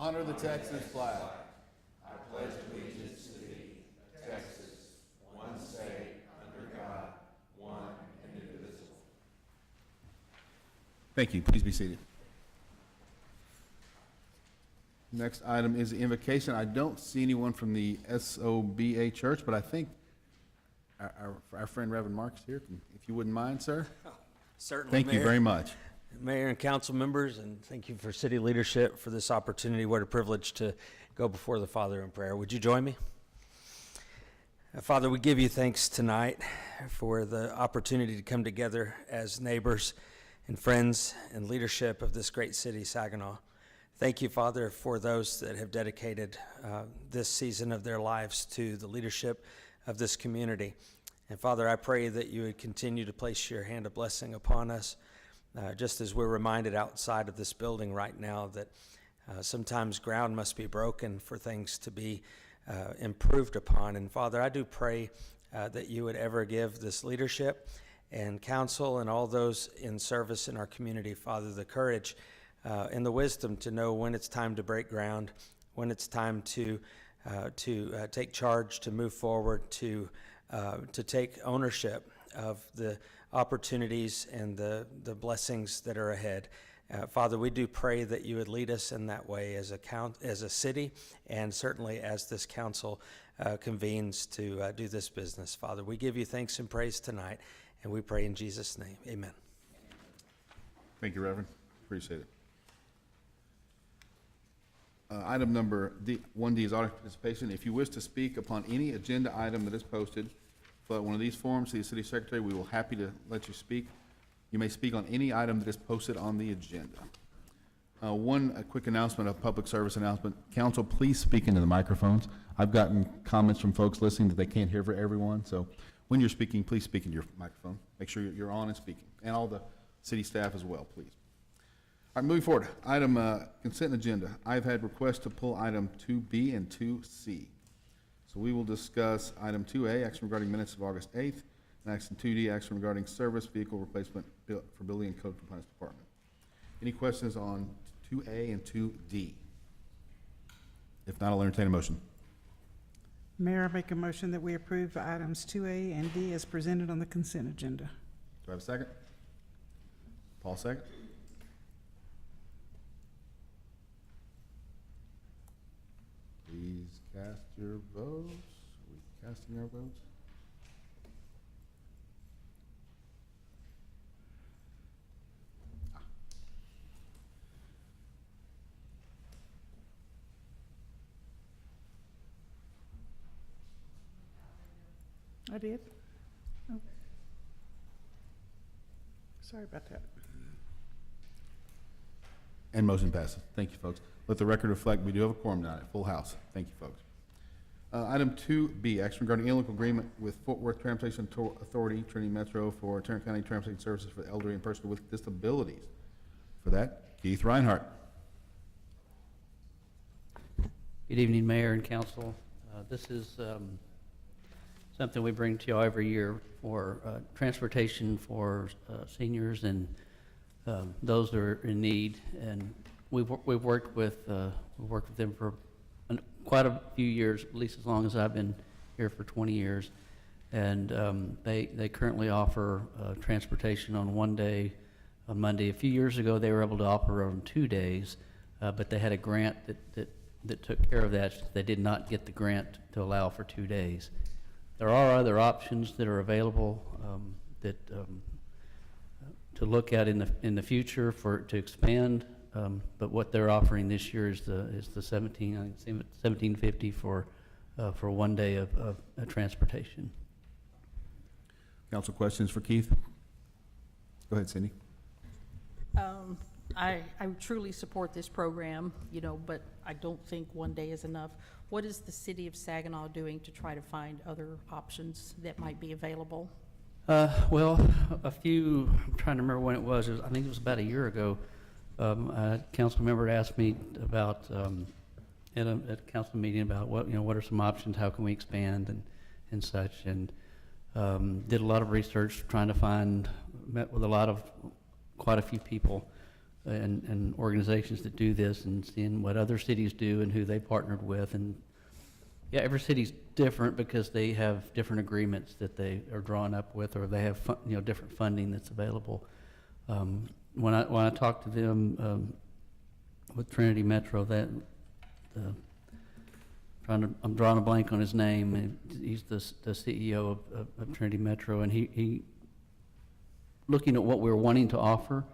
honor the Texas flag. I pledge allegiance to thee, Texas, one state, under God, one and indivisible. Thank you. Please be seated. Next item is the invocation. I don't see anyone from the SOBA Church, but I think our friend Reverend Mark's here. If you wouldn't mind, sir. Certainly, Thank you very much. Mayor and council members, and thank you for city leadership for this opportunity. What a privilege to go before the Father in prayer. Would you join me? Father, we give you thanks tonight for the opportunity to come together as neighbors and friends and leadership of this great city, Saginaw. Thank you, Father, for those that have dedicated this season of their lives to the leadership of this community. And Father, I pray that you would continue to place your hand of blessing upon us, just as we're reminded outside of this building right now that sometimes ground must be broken for things to be improved upon. And Father, I do pray that you would ever give this leadership and council and all those in service in our community, Father, the courage and the wisdom to know when it's time to break ground, when it's time to take charge, to move forward, to take ownership of the opportunities and the blessings that are ahead. Father, we do pray that you would lead us in that way as a city, and certainly as this council convenes to do this business. Father, we give you thanks and praise tonight, and we pray in Jesus' name. Amen. Thank you, Reverend. Appreciate it. Item number 1D is audience participation. If you wish to speak upon any agenda item that is posted, fill out one of these forms to the city secretary. We will happy to let you speak. You may speak on any item that is posted on the agenda. A quick announcement, a public service announcement. Council, please speak into the microphones. I've gotten comments from folks listening that they can't hear for everyone, so when you're speaking, please speak into your microphone. Make sure you're on and speaking, and all the city staff as well, please. All right, moving forward, item consent agenda. I've had requests to pull item 2B and 2C. So we will discuss item 2A, action regarding minutes of August 8th, and action 2D, action regarding service vehicle replacement for Building and Code Compliance Department. Any questions on 2A and 2D? If not, I'll entertain a motion. Mayor, I make a motion that we approve items 2A and D as presented on the consent agenda. Do I have a second? Paul, second. Please cast your votes. Are we casting our votes? I did. Oh. Sorry about that. And motion passes. Thank you, folks. Let the record reflect we do have a quorum tonight, full house. Thank you, folks. Item 2B, action regarding interlocal agreement with Fort Worth Transportation Authority, Trinity Metro, for Tarrant County Transportation Services for the elderly and persons with disabilities. For that, Keith Reinhardt. Good evening, Mayor and Council. This is something we bring to you every year for transportation for seniors and those that are in need. And we've worked with them for quite a few years, at least as long as I've been here for 20 years. And they currently offer transportation on one day on Monday. A few years ago, they were able to offer on 2 days, but they had a grant that took care of that. They did not get the grant to allow for 2 days. There are other options that are available to look at in the future to expand. But what they're offering this year is the $17.50 for 1 day of transportation. Council questions for Keith? Go ahead, Cindy. I truly support this program, but I don't think 1 day is enough. What is the city of Saginaw doing to try to find other options that might be available? Well, I'm trying to remember when it was. I think it was about a year ago. A council member asked me about at a council meeting about what are some options, how can we expand and such, and did a lot of research trying to met with quite a few people and organizations that do this, and seeing what other cities do and who they partnered with. And yeah, every city's different because they have different agreements that they are drawn up with, or they have different funding that's available. When I talked to them with Trinity Metro, I'm drawing a blank on his name. And he's the CEO of Trinity Metro, and he looking at what we're wanting to offer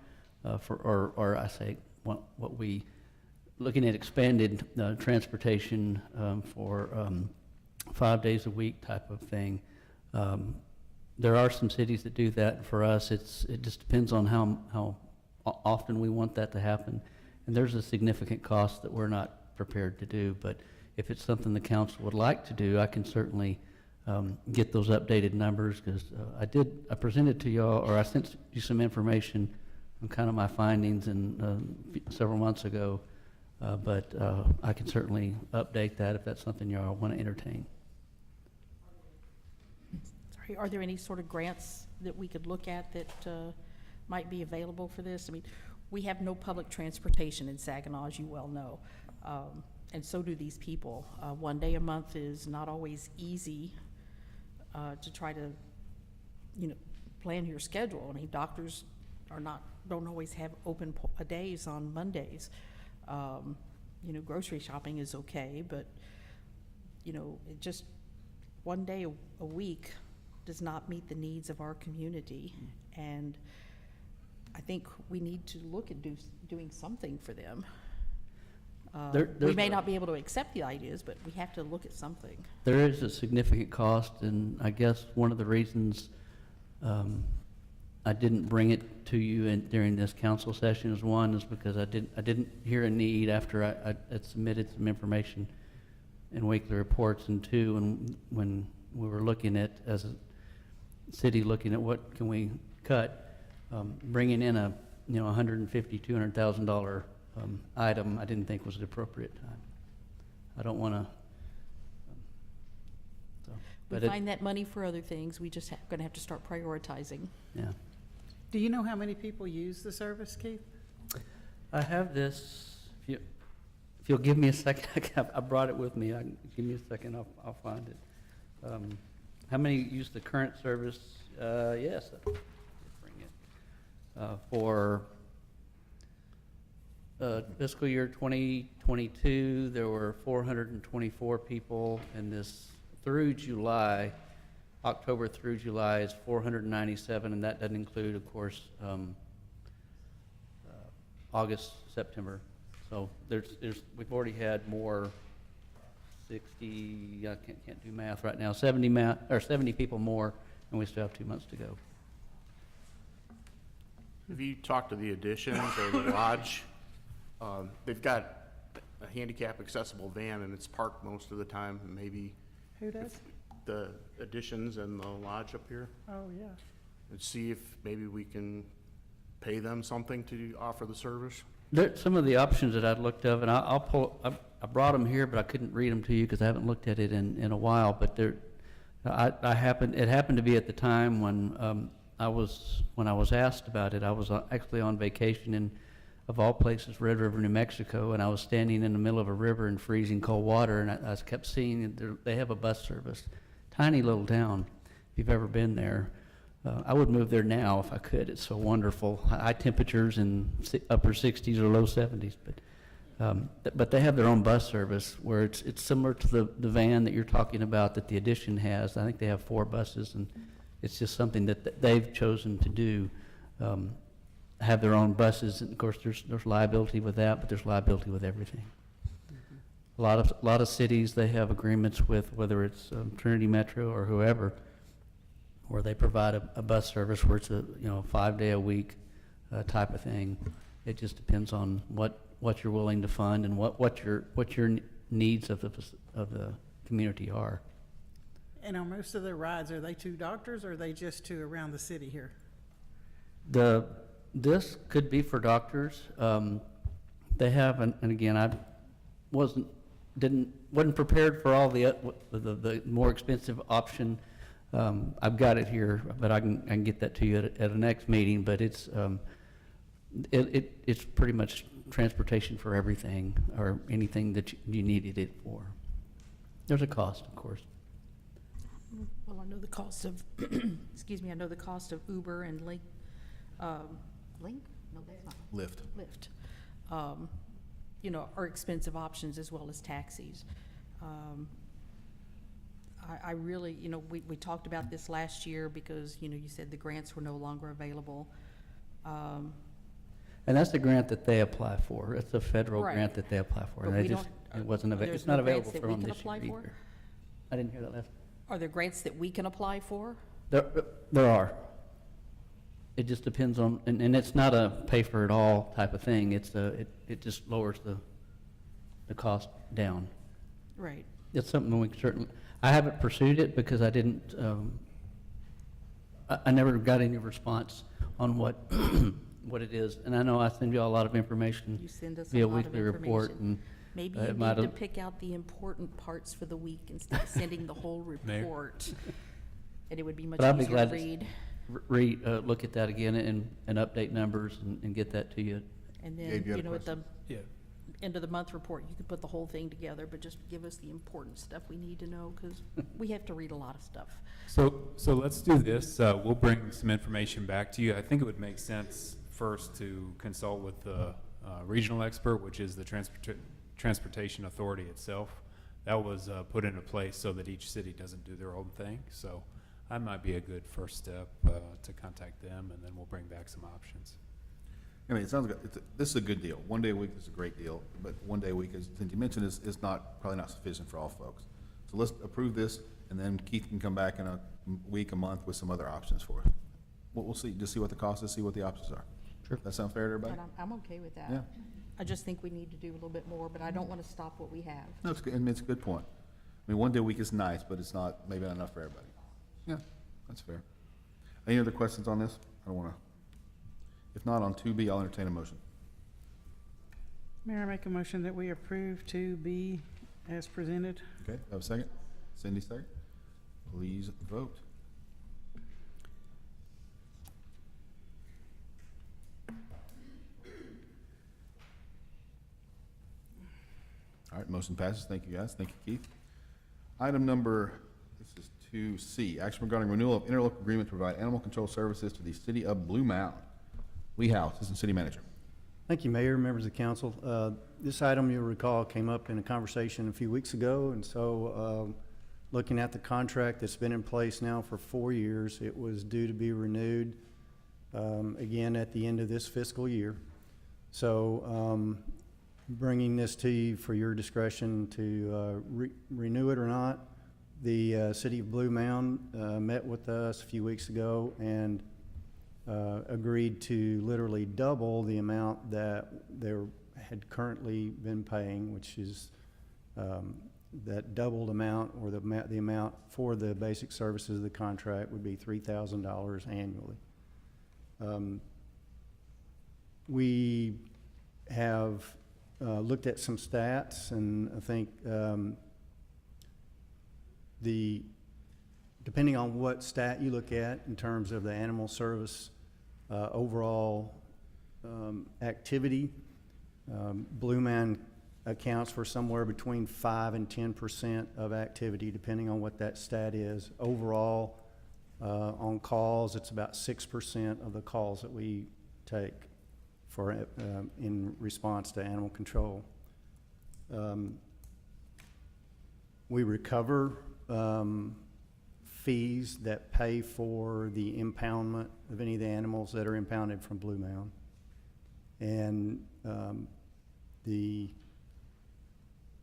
looking at expanded transportation for 5 days a week type of thing. There are some cities that do that, and for us, it just depends on how often we want that to happen. And there's a significant cost that we're not prepared to do, but if it's something the council would like to do, I can certainly get those updated numbers, because I presented to y'all, or I sent you some information on kind of my findings several months ago, but I can certainly update that if that's something y'all want to entertain. Sorry, are there any sort of grants that we could look at that might be available for this? I mean, we have no public transportation in Saginaw, as you well know, and so do these people. 1 day a month is not always easy to try to, plan your schedule. I mean, doctors don't always have open days on Mondays. Grocery shopping is okay, but it just 1 day a week does not meet the needs of our community, and I think we need to look at doing something for them. We may not be able to accept the ideas, but we have to look at something. There is a significant cost, and I guess one of the reasons I didn't bring it to you during this council session is because I didn't hear a need after I had submitted some information in weekly reports, and two, when we were looking at, as a city, looking at what can we cut, bringing in a $150,000 to $200,000 item, I didn't think was the appropriate time. I don't want to. We find that money for other things. We just going to have to start prioritizing. Yeah. Do you know how many people use the service, Keith? I have this. If you'll give me a second, I brought it with me. Give me a second. I'll find it. How many use the current service? Yes. I'll bring it. For fiscal year 2022, there were 424 people, and this through July, October through July is 497, and that doesn't include, of course, August, September. So we've already had more, 60, I can't do math right now, 70 people more, and we still have 2 months to go. If you talk to the Additions or the Lodge, they've got a handicap accessible van, and it's parked most of the time. And maybe Who does? the Additions and the Lodge up here, Oh, yeah. and see if maybe we can pay them something to offer the service. Some of the options that I'd looked up, and I brought them here, but I couldn't read them to you because I haven't looked at it in a while. But it happened to be at the time when I was asked about it. I was actually on vacation in, of all places, Red River, New Mexico, and I was standing in the middle of a river in freezing cold water, and I kept seeing they have a bus service. Tiny little town, if you've ever been there. I would move there now if I could. It's so wonderful. High temperatures in upper 60s or low 70s, but they have their own bus service where it's similar to the van that you're talking about that the Addition has. I think they have 4 buses, and it's just something that they've chosen to do. Have their own buses, and of course there's liability with that, but there's liability with everything. A lot of cities, they have agreements with, whether it's Trinity Metro or whoever, where they provide a bus service where it's a 5 day a week type of thing. It just depends on what you're willing to fund and what your needs of the community are. And on most of their rides, are they to doctors, or are they just to around the city here? This could be for doctors. They have, and again, I wasn't prepared for all the more expensive option. I've got it here, but I can get that to you at a next meeting. But it's It's pretty much transportation for everything, or anything that you needed it for. There's a cost, of course. Well, I know the cost of, excuse me, I know the cost of Uber and Link, Link? No, that's not. Lift. Lyft. You know, are expensive options as well as taxis. I really, you know, we talked about this last year because, you know, you said the grants were no longer available. And that's the grant that they apply for. It's a federal Right. grant that they apply for. But And they we just, don't- it wasn't, there's it's no not grants available that for we them can this apply year for? either. I didn't hear that last. Are there grants that we can apply for? There are. It just depends on, and it's not a pay-for-it-all type of thing. It's it just lowers the cost down. Right. It's something we can certainly, I haven't pursued it because I didn't, I never got any response on what, what it is. And I know I send you all a lot of information You send us a via lot of weekly report, information. and Maybe it you might need to have- pick out the important parts for the week instead of sending the whole report. And it would be much But I'd be easier glad to to read. look at that again and update numbers and get that to you. And Gabe, then, you had you a know, at the question? end of the month report, you could put the whole thing together, but just give us the important stuff we need to know, because we have to read a lot of stuff. So let's do this. We'll bring some information back to you. I think it would make sense first to consult with the regional expert, which is the Transportation Authority itself. That was put into place so that each city doesn't do their own thing. So that might be a good first step to contact them, and then we'll bring back some options. I mean, it sounds good. This is a good deal. 1 day a week is a great deal, but 1 day a week, as you mentioned, is probably not sufficient for all folks. So let's approve this, and then Keith can come back in a week, a month with some other options for us. We'll see, just see what the cost is, see what the options are. Sure. That sound fair to everybody? But I'm okay with that. Yeah. I just think we need to do a little bit more, but I don't want to stop what we have. No, it's good. I mean, it's a good point. I mean, 1 day a week is nice, but it's not, maybe not enough for everybody. Yeah, that's fair. Any other questions on this? I don't wanna, if not, on 2B, I'll entertain a motion. Mayor, I make a motion that we approve 2B as presented. Okay, have a second? Cindy, second? Please vote. All right, motion passes. Thank you, guys. Thank you, Keith. Item number, this is 2C, action regarding renewal of interlocal agreement to provide animal control services to the city of Blue Mound. Lee Howe, Assistant City Manager. Thank you, Mayor, members of council. This item, you'll recall, came up in a conversation a few weeks ago, and so looking at the contract that's been in place now for 4 years, it was due to be renewed again at the end of this fiscal year. So bringing this to you for your discretion to renew it or not. The city of Blue Mound met with us a few weeks ago and agreed to literally double the amount that they had currently been paying, which is that doubled amount, or the amount for the basic services of the contract would be $3,000 annually. We have looked at some stats, and I think depending on what stat you look at in terms of the animal service overall activity, Blue Mound accounts for somewhere between 5 and 10% of activity, depending on what that stat is. Overall, on calls, it's about 6% of the calls that we take for in response to animal control. We recover fees that pay for the impoundment of any of the animals that are impounded from Blue Mound. And the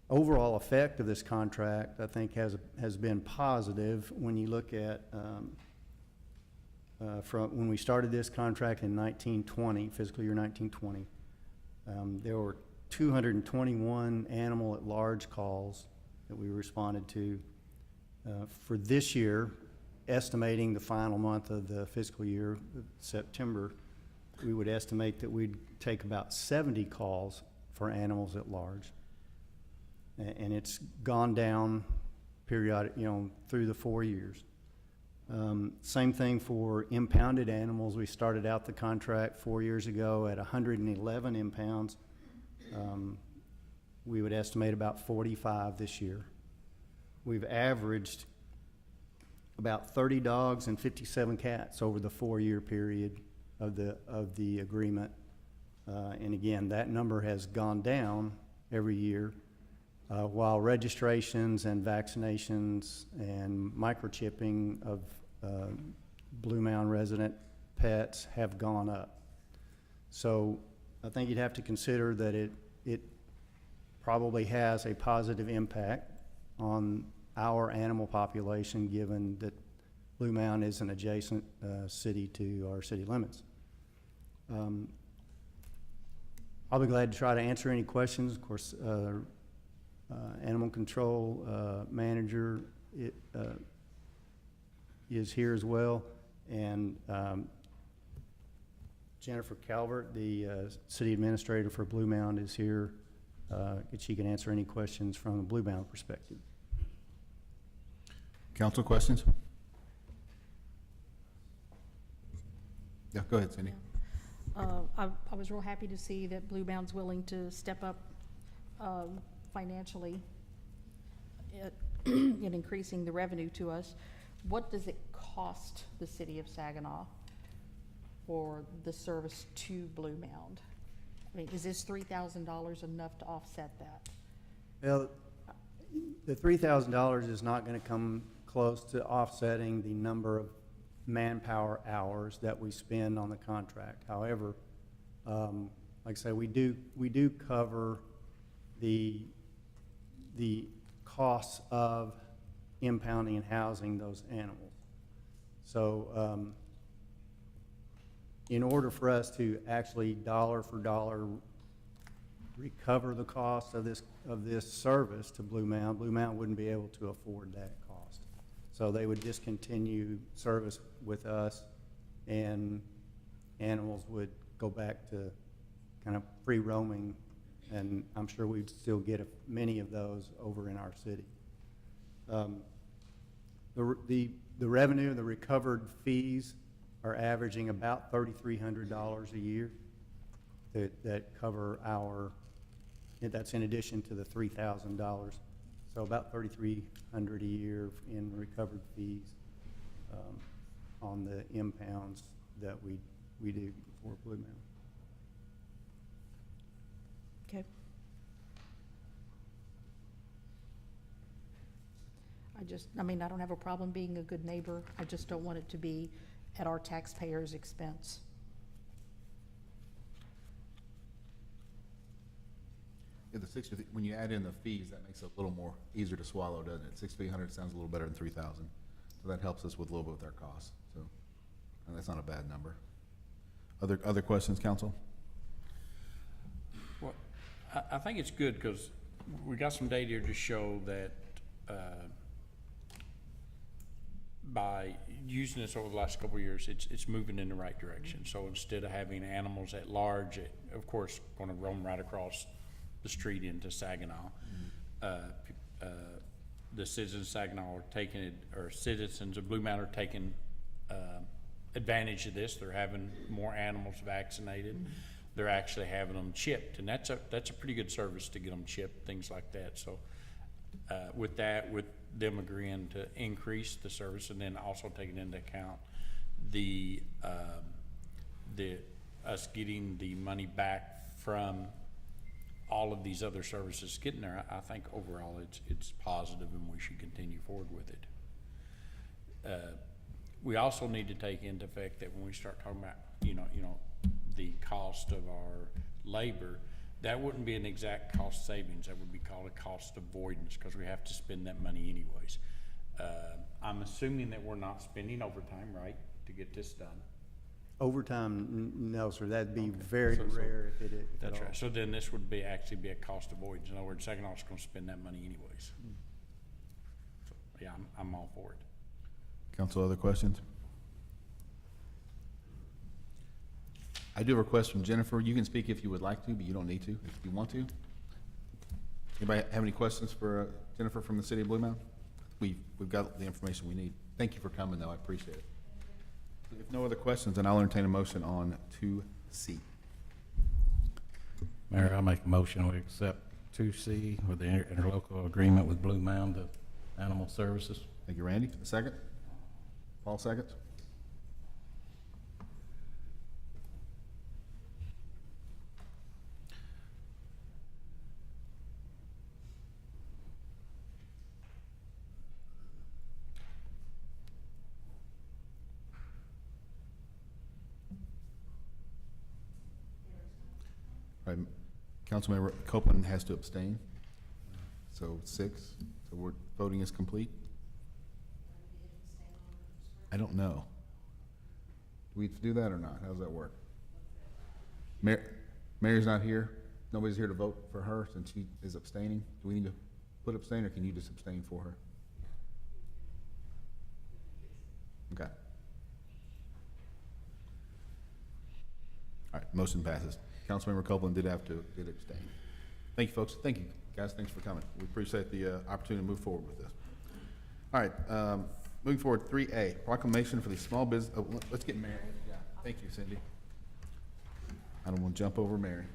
overall effect of this contract, I think, has been positive when you look at from when we started this contract in 1920, fiscal year 1920. There were 221 animal at large calls that we responded to. For this year, estimating the final month of the fiscal year, September, we would estimate that we'd take about 70 calls for animals at large. And it's gone down periodic, through the 4 years. Same thing for impounded animals. We started out the contract 4 years ago at 111 impounds. We would estimate about 45 this year. We've averaged about 30 dogs and 57 cats over the 4-year period of the agreement. And again, that number has gone down every year, while registrations and vaccinations and microchipping of Blue Mound resident pets have gone up. So I think you'd have to consider that it probably has a positive impact on our animal population, given that Blue Mound is an adjacent city to our city limits. I'll be glad to try to answer any questions. Of course, animal control manager is here as well, and Jennifer Calvert, the city administrator for Blue Mound, is here. She can answer any questions from the Blue Mound perspective. Council questions? Yeah, go ahead, Cindy. I was real happy to see that Blue Mound's willing to step up financially in increasing the revenue to us. What does it cost the city of Saginaw for the service to Blue Mound? I mean, is this $3,000 enough to offset that? Well, the $3,000 is not going to come close to offsetting the number of manpower hours that we spend on the contract. However, like I say, we do cover the costs of impounding and housing those animals. So in order for us to actually dollar for dollar recover the cost of this service to Blue Mound wouldn't be able to afford that cost. So they would discontinue service with us, and animals would go back to kind of free roaming, and I'm sure we'd still get many of those over in our city. The revenue, the recovered fees are averaging about $3,300 a year that cover that's in addition to the $3,000. So about $3,300 a year in recovered fees on the impounds that we do for Blue Mound. Okay. I don't have a problem being a good neighbor. I just don't want it to be at our taxpayers' expense. Yeah, when you add in the fees, that makes it a little more easier to swallow, doesn't it? 6,300 sounds a little better than 3,000. So that helps us with a little bit with our costs. So and that's not a bad number. Other questions, council? Well, I think it's good because we got some data here to show that by using this over the last couple of years, it's moving in the right direction. So instead of having animals at large, of course, going to roam right across the street into Saginaw, the citizens of Saginaw are taking it, or citizens of Blue Mound are taking advantage of this. They're having more animals vaccinated. Mm-hmm. They're actually having them chipped, and that's a pretty good service to get them chipped, things like that. So with them agreeing to increase the service, and then also taking into account us getting the money back from all of these other services getting there, I think overall it's positive, and we should continue forward with it. We also need to take into effect that when we start talking about the cost of our labor, that wouldn't be an exact cost savings. That would be called a cost avoidance, because we have to spend that money anyways. I'm assuming that we're not spending overtime, right, to get this done? Overtime, no, sir. That'd be very rare if That's at all. right. So then this would actually be a cost avoidance. In other words, Saginaw's going to spend that money anyways. So, yeah, I'm all for it. Council, other questions? I do have a request from Jennifer. You can speak if you would like to, but you don't need to if you want to. Anybody have any questions for Jennifer from the city of Blue Mound? We've got the information we need. Thank you for coming, though, I appreciate it. If no other questions, then I'll entertain a motion on 2C. Mayor, I'll make a motion, we accept 2C with the interlocal agreement with Blue Mound Animal Services. Thank you, Randy. A second? Paul seconds? All right, Councilmember Copeland has to abstain. So 6, so voting is complete? I don't know. Do we do that or not? How does that work? Mayor's not here? Nobody's here to vote for her since she is abstaining? Do we need to put abstain, or can you just abstain for her? Okay. All right, motion passes. Councilmember Copeland did abstain. Thank you, folks. Thank you, guys. Thanks for coming. We appreciate the opportunity to move forward with this. All right, moving forward, 3A, proclamation for the small business. Oh, let's get Mary. Yeah, thank you, Cindy. I don't want to jump over Mary.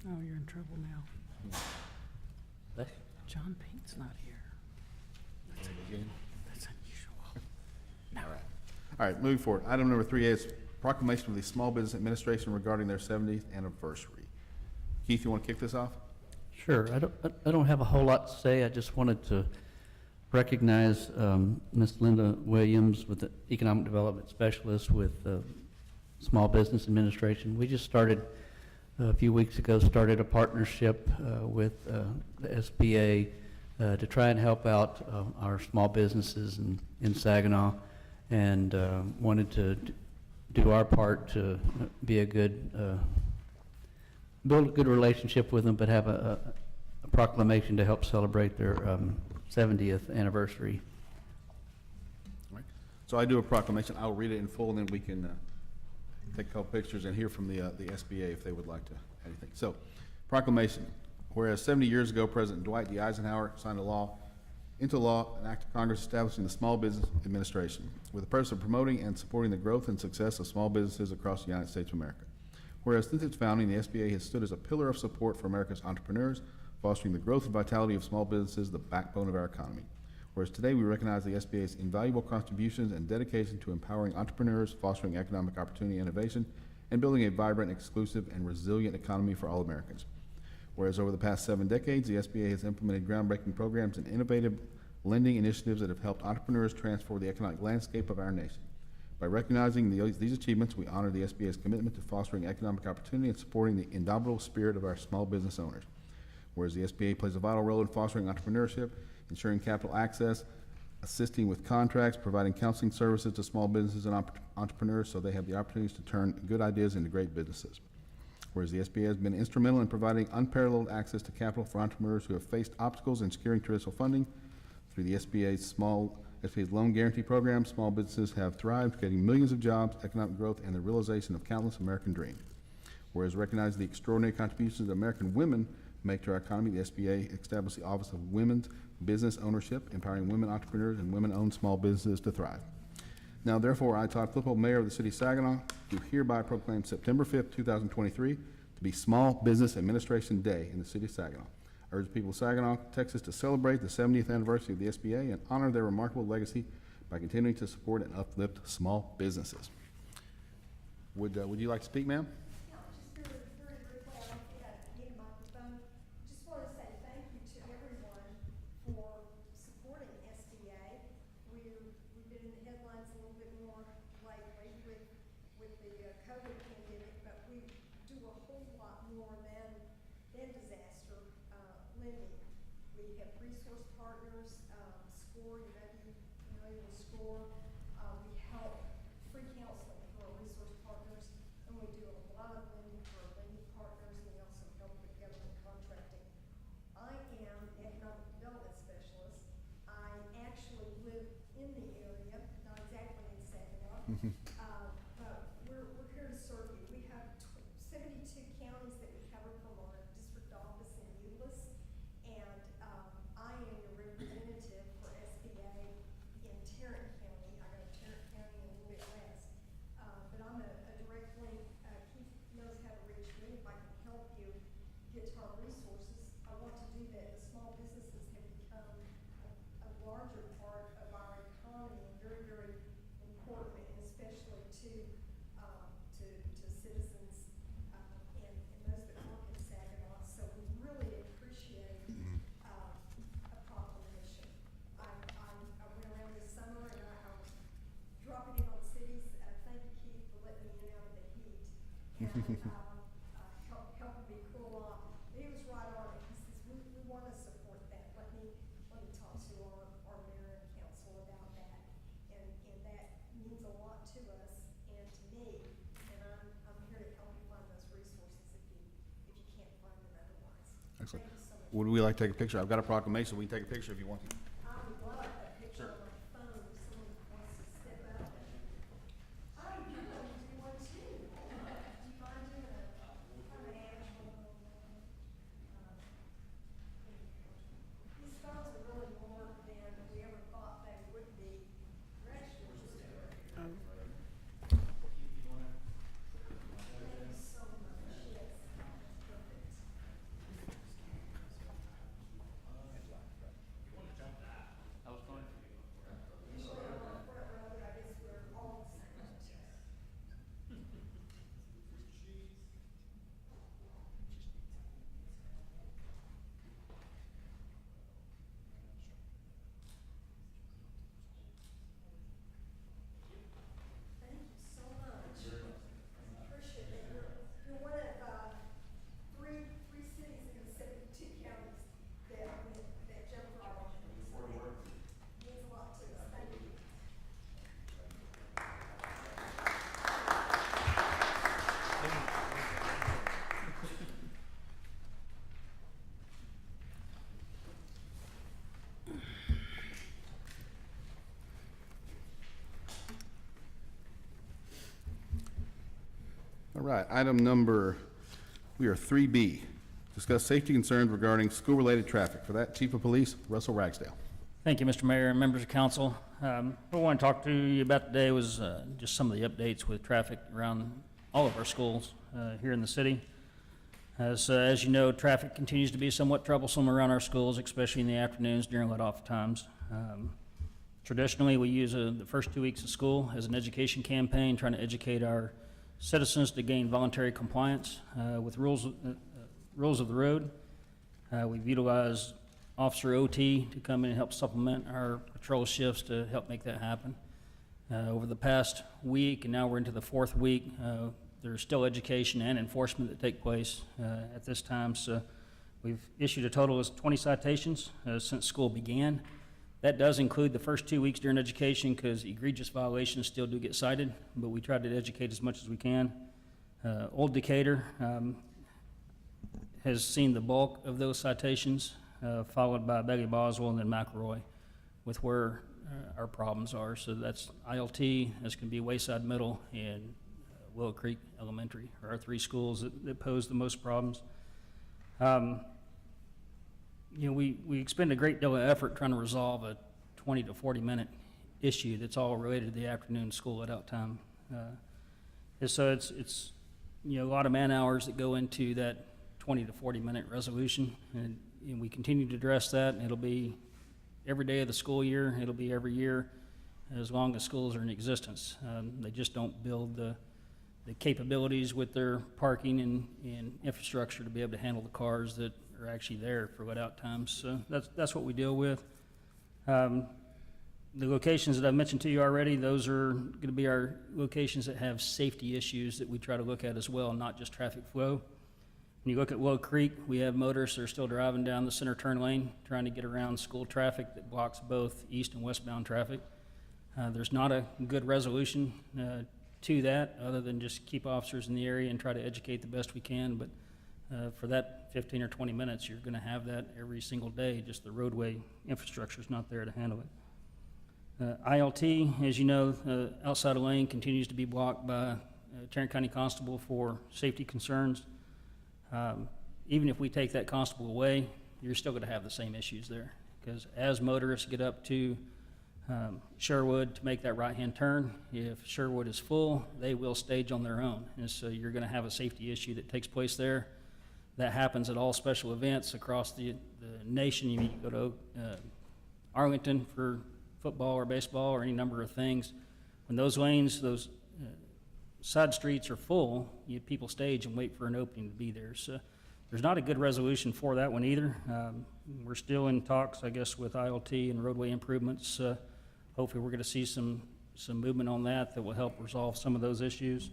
Oh, you're in trouble now. That's- John Pete's not here. That's unusual. All right, moving forward. Item number 3A is proclamation of the Small Business Administration regarding their 70th anniversary. Keith, you want to kick this off? Sure. I don't have a whole lot to say. I just wanted to recognize Ms. Linda Williams, with the Economic Development Specialist with Small Business Administration. We just started a few weeks ago, started a partnership with the SBA to try and help out our small businesses in Saginaw, and wanted to do our part to be a good, build a good relationship with them, but have a proclamation to help celebrate their 70th anniversary. All right. So I do a proclamation. I'll read it in full, and then we can take a couple pictures and hear from the SBA if they would like to add anything. So, proclamation. Whereas 70 years ago, President Dwight D. Eisenhower signed into law an act of Congress establishing the Small Business Administration with the purpose of promoting and supporting the growth and success of small businesses across the United States of America. Whereas since its founding, the SBA has stood as a pillar of support for America's entrepreneurs, fostering the growth and vitality of small businesses, the backbone of our economy. Whereas today we recognize the SBA's invaluable contributions and dedication to empowering entrepreneurs, fostering economic opportunity and innovation, and building a vibrant, exclusive, and resilient economy for all Americans. Whereas over the past 7 decades, the SBA has implemented groundbreaking programs and innovative lending initiatives that have helped entrepreneurs transform the economic landscape of our nation. By recognizing these achievements, we honor the SBA's commitment to fostering economic opportunity and supporting the indomitable spirit of our small business owners. Whereas the SBA plays a vital role in fostering entrepreneurship, ensuring capital access, assisting with contracts, providing counseling services to small businesses and entrepreneurs so they have the opportunities to turn good ideas into great businesses. Whereas the SBA has been instrumental in providing unparalleled access to capital for entrepreneurs who have faced obstacles in securing traditional funding. Through the SBA's loan guarantee program, small businesses have thrived, creating millions of jobs, economic growth, and the realization of countless American dreams. Whereas recognizing the extraordinary contributions that American women make to our economy, the SBA established the Office of Women's Business Ownership, empowering women entrepreneurs and women-owned small businesses to thrive. Now, therefore, I, Todd Flippo, Mayor of the City of Saginaw, do hereby proclaim September 5th, 2023 to be Small Business Administration Day in the City of Saginaw. I urge the people of Saginaw, Texas to celebrate the 70th anniversary of the SBA and honor their remarkable legacy by continuing to support and uplift small businesses. Would you like to speak, ma'am? Yeah, just very briefly, I don't think I need a microphone. Just want to say thank you to everyone for supporting SBA. We've been in the headlines a little bit more lately with the COVID pandemic, but we do a whole lot more than disaster lending. We have resource partners, SCORE, you may be familiar with SCORE. We help free counseling for our resource partners, and we do a lot of lending for our lending partners, and we also help with government contracting. I am an economic development specialist. I actually live in the area, not exactly in Saginaw, but we're here to serve you. We have helping me cool off. He was right on it. He says, we want to support that. Let me talk to our mayor and council about that. And that means a lot to us and to me. And I'm here to help you find those resources if you can't find them otherwise. Excellent. Thank you so much. Would we like to take a picture? I've got a proclamation. We can take a picture if you want to. I would love a picture on my phone if someone wants to step up and, oh, you want to do one too? Do you mind doing a kind of actual, these phones are really more than we ever thought they would be. They're actually just great. Thank you so much. Yes, that's perfect. Usually I'm on the front row, but I guess we're all the same. Thank you so much. Appreciate it. You're one of, three cities in the 72 counties that Jennifer mentioned. So that means a lot to us. Thank you. All right, item number, we are 3B. Discuss safety concerns regarding school-related traffic. For that, Chief of Police, Russell Ragsdale. Thank you, Mr. Mayor and members of council. What I want to talk to you about today was just some of the updates with traffic around all of our schools here in the city. As you know, traffic continues to be somewhat troublesome around our schools, especially in the afternoons during let-off times. Traditionally, we use the first 2 weeks of school as an education campaign, trying to educate our citizens to gain voluntary compliance with rules of the road. We've utilized Officer OT to come in and help supplement our patrol shifts to help make that happen. Over the past week, and now we're into the fourth week, there's still education and enforcement that take place at this time. So we've issued a total of 20 citations since school began. That does include the first 2 weeks during education because egregious violations still do get cited, but we try to educate as much as we can. Old Decatur has seen the bulk of those citations, followed by Beggy Boswell and then McElroy with where our problems are. So that's ILT, that's going to be Wayside Middle, and Willow Creek Elementary are our three schools that pose the most problems. We expend a great deal of effort trying to resolve a 20 to 40 minute issue that's all related to the afternoon school let out time. And so it's a lot of man hours that go into that 20 to 40 minute resolution, and we continue to address that, and it'll be every day of the school year, it'll be every year as long as schools are in existence. They just don't build the capabilities with their parking and infrastructure to be able to handle the cars that are actually there for let out times. So that's what we deal with. The locations that I mentioned to you already, those are going to be our locations that have safety issues that we try to look at as well, not just traffic flow. When you look at Willow Creek, we have motorists that are still driving down the center turn lane, trying to get around school traffic that blocks both east and westbound traffic. There's not a good resolution to that, other than just keep officers in the area and try to educate the best we can. But for that 15 or 20 minutes, you're going to have that every single day. Just the roadway infrastructure is not there to handle it. ILT, as you know, outside of lane continues to be blocked by Tarrant County Constable for safety concerns. Even if we take that constable away, you're still going to have the same issues there, because as motorists get up to Sherwood to make that right-hand turn, if Sherwood is full, they will stage on their own, and so you're going to have a safety issue that takes place there. That happens at all special events across the nation. You go to Arlington for football or baseball or any number of things. When those lanes, those side streets are full, people stage and wait for an opening to be there. So there's not a good resolution for that one either. We're still in talks, I guess, with ILT and roadway improvements. Hopefully we're going to see some movement on that will help resolve some of those issues.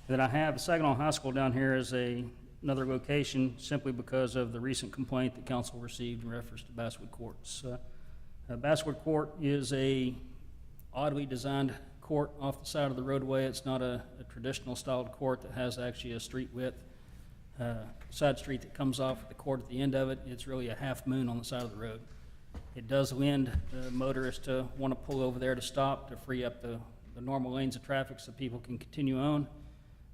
Then I have Saginaw High School down here as another location simply because of the recent complaint that council received in reference to Basswood Courts. Basswood Court is a oddly designed court off the side of the roadway. It's not a traditional styled court that has actually a street width side street that comes off the court at the end of it. It's really a half moon on the side of the road. It does lend motorists to want to pull over there to stop to free up the normal lanes of traffic so people can continue on.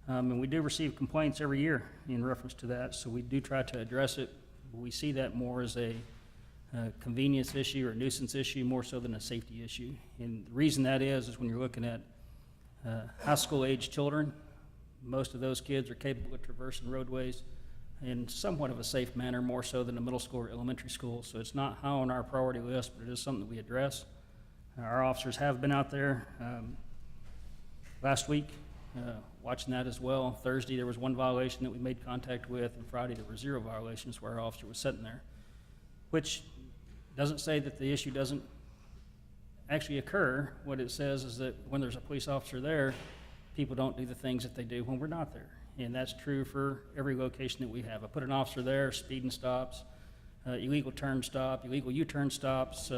And we do receive complaints every year in reference to that, so we do try to address it. We see that more as a convenience issue or a nuisance issue more so than a safety issue. And the reason that is when you're looking at high school age children, most of those kids are capable of traversing roadways in somewhat of a safe manner, more so than a middle school or elementary school. So it's not high on our priority list, but it is something that we address. Our officers have been out there last week watching that as well. Thursday there was one violation that we made contact with, and Friday there were 0 violations where our officer was sitting there, which doesn't say that the issue doesn't actually occur. What it says is that when there's a police officer there, people don't do the things that they do when we're not there. And that's true for every location that we have. I put an officer there, speeding stops, illegal turn stop, illegal U-turn stops.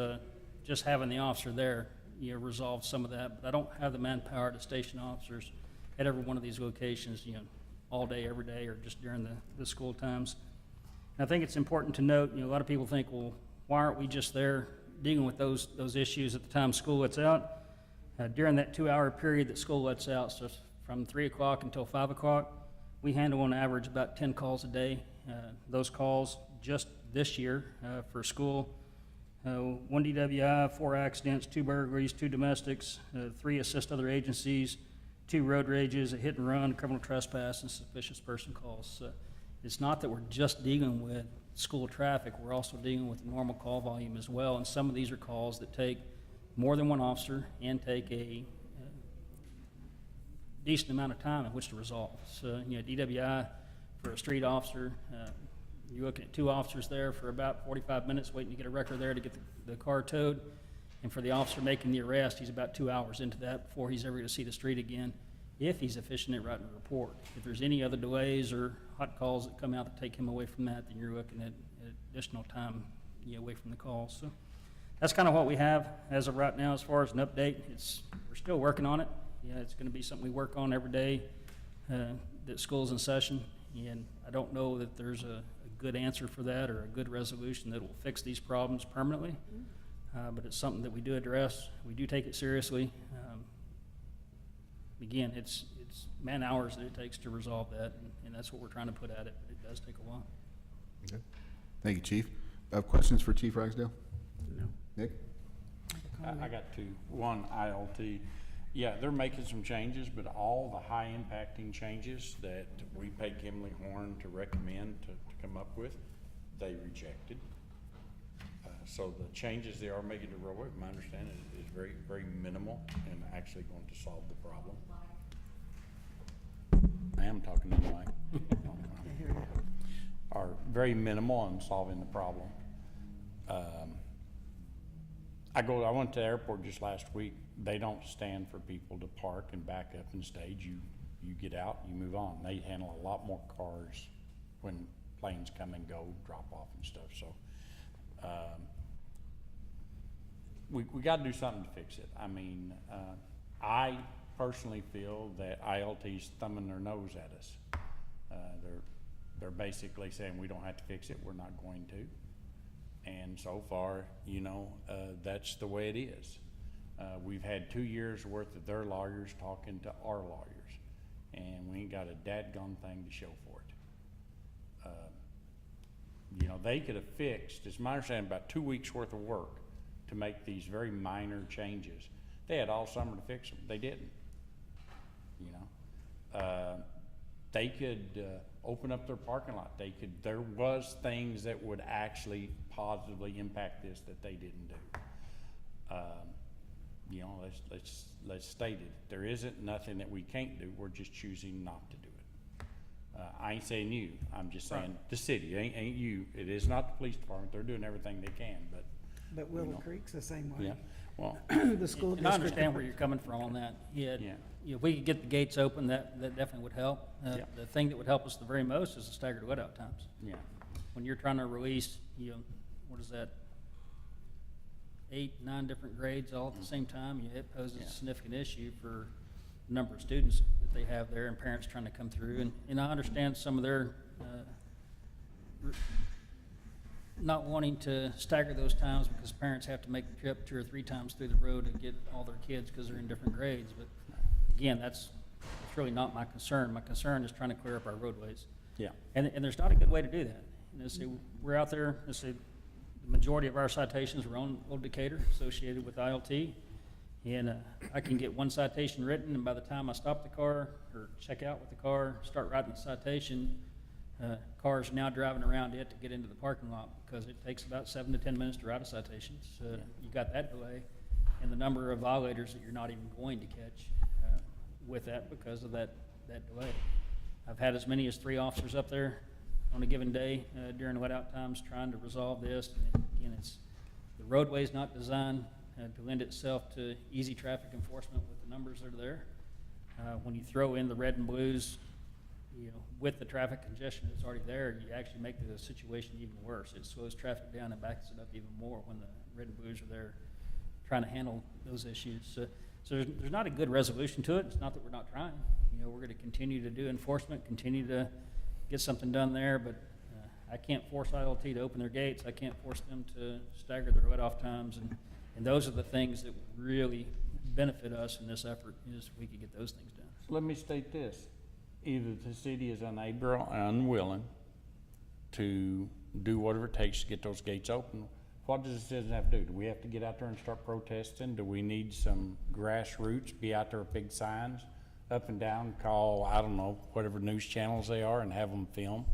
Just having the officer there, resolves some of that. But I don't have the manpower to station officers at every one of these locations, all day, every day, or just during the school times. And I think it's important to note, a lot of people think, well, why aren't we just there dealing with those issues at the time school lets out? During that 2-hour period that school lets out, so from 3 o'clock until 5 o'clock, we handle on average about 10 calls a day. Those calls just this year for school, 1 DWI, 4 accidents, 2 burglaries, 2 domestics, 3 assist other agencies, 2 road rages, a hit and run, criminal trespass, and suspicious person calls. It's not that we're just dealing with school traffic, we're also dealing with normal call volume as well, and some of these are calls that take more than one officer and take a decent amount of time in which to resolve. So, DWI for a street officer, you're looking at 2 officers there for about 45 minutes waiting to get a record there to get the car towed. And for the officer making the arrest, he's about 2 hours into that before he's ever going to see the street again, if he's efficient at writing a report. If there's any other delays or hot calls that come out that take him away from that, then you're looking at additional time away from the calls. So that's kind of what we have as of right now as far as an update. We're still working on it. It's going to be something we work on every day that school's in session. And I don't know that there's a good answer for that or a good resolution that will fix these problems permanently. But it's something that we do address. We do take it seriously. Again, it's man hours that it takes to resolve that, and that's what we're trying to put at it. But it does take a while. Okay. Thank you, Chief. Questions for Chief Ragsdale? No. Nick? I got 2. One, ILT. Yeah, they're making some changes, but all the high impacting changes that we paid Kimley Horn to recommend to come up with, they rejected. So the changes they are making to railroad, my understanding is very, very minimal and actually going to solve the problem. I am talking to the mic. Are very minimal in solving the problem. I went to the airport just last week. They don't stand for people to park and back up and stage. You get out, you move on. They handle a lot more cars when planes come and go, drop off and stuff. So we got to do something to fix it. I mean, I personally feel that ILT's thumbing their nose at us. They're basically saying we don't have to fix it. We're not going to. And so far, that's the way it is. We've had 2 years worth of their lawyers talking to our lawyers, and we ain't got a dadgum thing to show for it. They could have fixed, it's my understanding, about 2 weeks worth of work to make these very minor changes. They had all summer to fix them. They didn't. They could open up their parking lot. There was things that would actually positively impact this that they didn't do. Let's state it. There isn't nothing that we can't do. We're just choosing not to do it. I ain't saying you. I'm just saying the city. Ain't you. It is not the police department. They're doing everything they can, but. But Willow Creek's the same way. Yeah. Well, The school And I district. understand where you're coming from on that. Yeah. if we could get the gates open, that definitely would help. Yeah. The thing that would help us the very most is the staggered let-out times. Yeah. When you're trying to release, what is that? 8, 9 different grades all at the same time, it poses a significant issue for the number of students that they have there and parents trying to come through. And I understand some of their not wanting to stagger those times because parents have to make the trip 2 or 3 times through the road to get all their kids because they're in different grades. But again, that's really not my concern. My concern is trying to clear up our roadways. Yeah. And there's not a good way to do that. So we're out there, let's say, the majority of our citations were on Old Decatur associated with ILT. And I can get one citation written, and by the time I stop the car or check out with the car, start writing the citation, cars now driving around it to get into the parking lot because it takes about 7 to 10 minutes to write a citation. So you got that delay, and the number of violators that you're not even going to catch with that because of that delay. I've had as many as 3 officers up there on a given day during let-out times trying to resolve this. And again, the roadway's not designed to lend itself to easy traffic enforcement with the numbers that are there. When you throw in the red and blues, with the traffic congestion that's already there, you actually make the situation even worse. It slows traffic down and backs it up even more when the red and blues are there trying to handle those issues. So there's not a good resolution to it. It's not that we're not trying. We're going to continue to do enforcement, continue to get something done there, but I can't force ILT to open their gates. I can't force them to stagger their let-off times, and those are the things that really benefit us in this effort, is we could get those things done. So let me state this. Either the city is unable or unwilling to do whatever it takes to get those gates open. What does the citizen have to do? Do we have to get out there and start protesting? Do we need some grassroots, be out there with big signs up and down, call, I don't know, whatever news channels they are and have them film?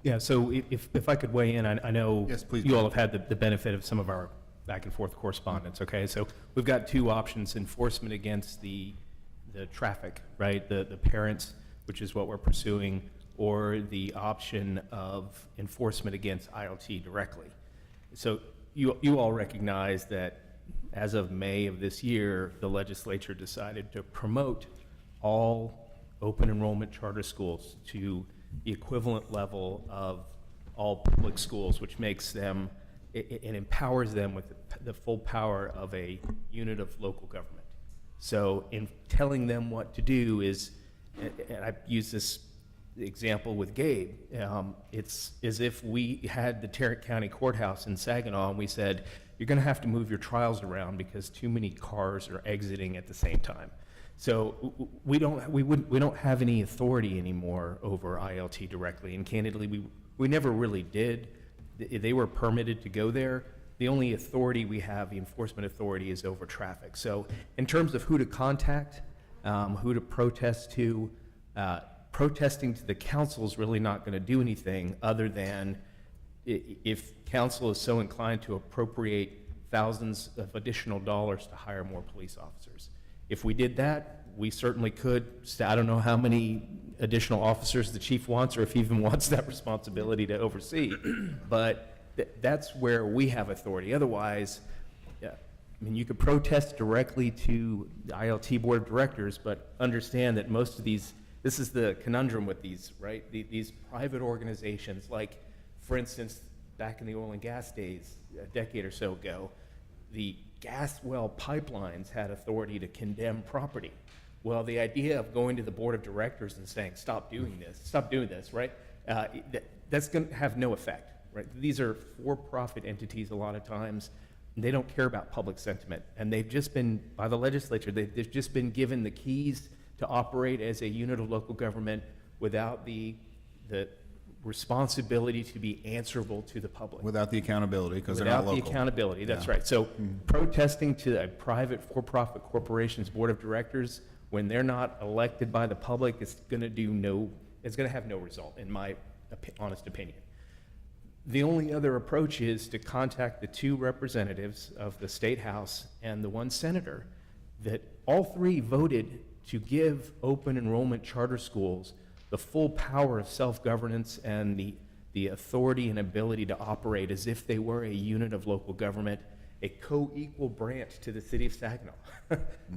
Yeah, so if I could weigh in, I know Yes, please. you all have had the benefit of some of our back and forth correspondence, okay? So we've got 2 options: enforcement against the traffic, right? The parents, which is what we're pursuing, or the option of enforcement against ILT directly. So you all recognize that as of May of this year, the legislature decided to promote all open enrollment charter schools to the equivalent level of all public schools, which makes them, it empowers them with the full power of a unit of local government. So in telling them what to do is, and I use this example with Gabe, it's as if we had the Tarrant County Courthouse in Saginaw and we said, you're gonna have to move your trials around because too many cars are exiting at the same time. So we don't have any authority anymore over ILT directly, and candidly, we never really did. They were permitted to go there. The only authority we have, the enforcement authority, is over traffic. So in terms of who to contact, who to protest to, protesting to the council is really not going to do anything other than if council is so inclined to appropriate thousands of additional dollars to hire more police officers. If we did that, we certainly could. I don't know how many additional officers the chief wants, or if he even wants that responsibility to oversee, but that's where we have authority. Otherwise, yeah, I mean, you could protest directly to the ILT board of directors, but understand that most of these, this is the conundrum with these, right? These private organizations, like, for instance, back in the oil and gas days, a decade or so ago, the gas well pipelines had authority to condemn property. Well, the idea of going to the board of directors and saying, stop doing this, right? That's going to have no effect, right? These are for-profit entities a lot of times, and they don't care about public sentiment. And they've just been, by the legislature, they've just been given the keys to operate as a unit of local government without the responsibility to be answerable to the public. Without the accountability, because they're not local. Without the accountability, that's Yeah. right. So protesting to a private for-profit corporation's board of directors when they're not elected by the public is going to have no result, in my honest opinion. The only other approach is to contact the 2 representatives of the state house and the 1 senator that all 3 voted to give open enrollment charter schools the full power of self-governance and the authority and ability to operate as if they were a unit of local government. a co-equal branch to the city of Saginaw.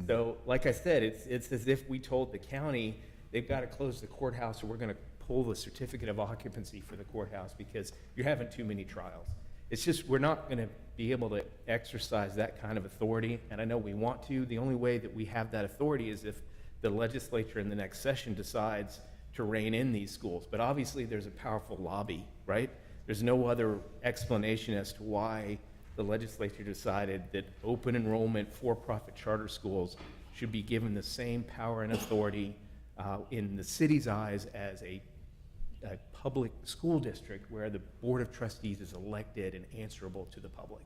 So, like I said, it's as if we told the county, they've got to close the courthouse or we're going to pull the certificate of occupancy for the courthouse because you're having too many trials. It's just, we're not going to be able to exercise that kind of authority, and I know we want to. The only way that we have that authority is if the legislature in the next session decides to rein in these schools. But obviously, there's a powerful lobby, right? There's no other explanation as to why the legislature decided that open enrollment for-profit charter schools should be given the same power and authority in the city's eyes as a public school district where the Board of Trustees is elected and answerable to the public.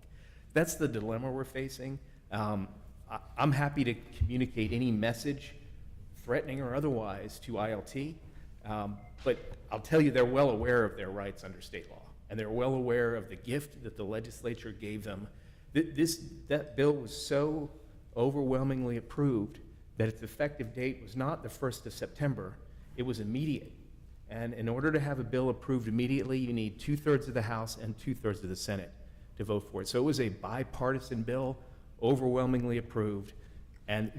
That's the dilemma we're facing. I'm happy to communicate any message, threatening or otherwise, to ILT, but I'll tell you they're well aware of their rights under state law, and they're well aware of the gift that the legislature gave them. That bill was so overwhelmingly approved that its effective date was not the 1st of September, it was immediate. And in order to have a bill approved immediately, you need 2/3 of the House and 2/3 of the Senate to vote for it. So it was a bipartisan bill, overwhelmingly approved, and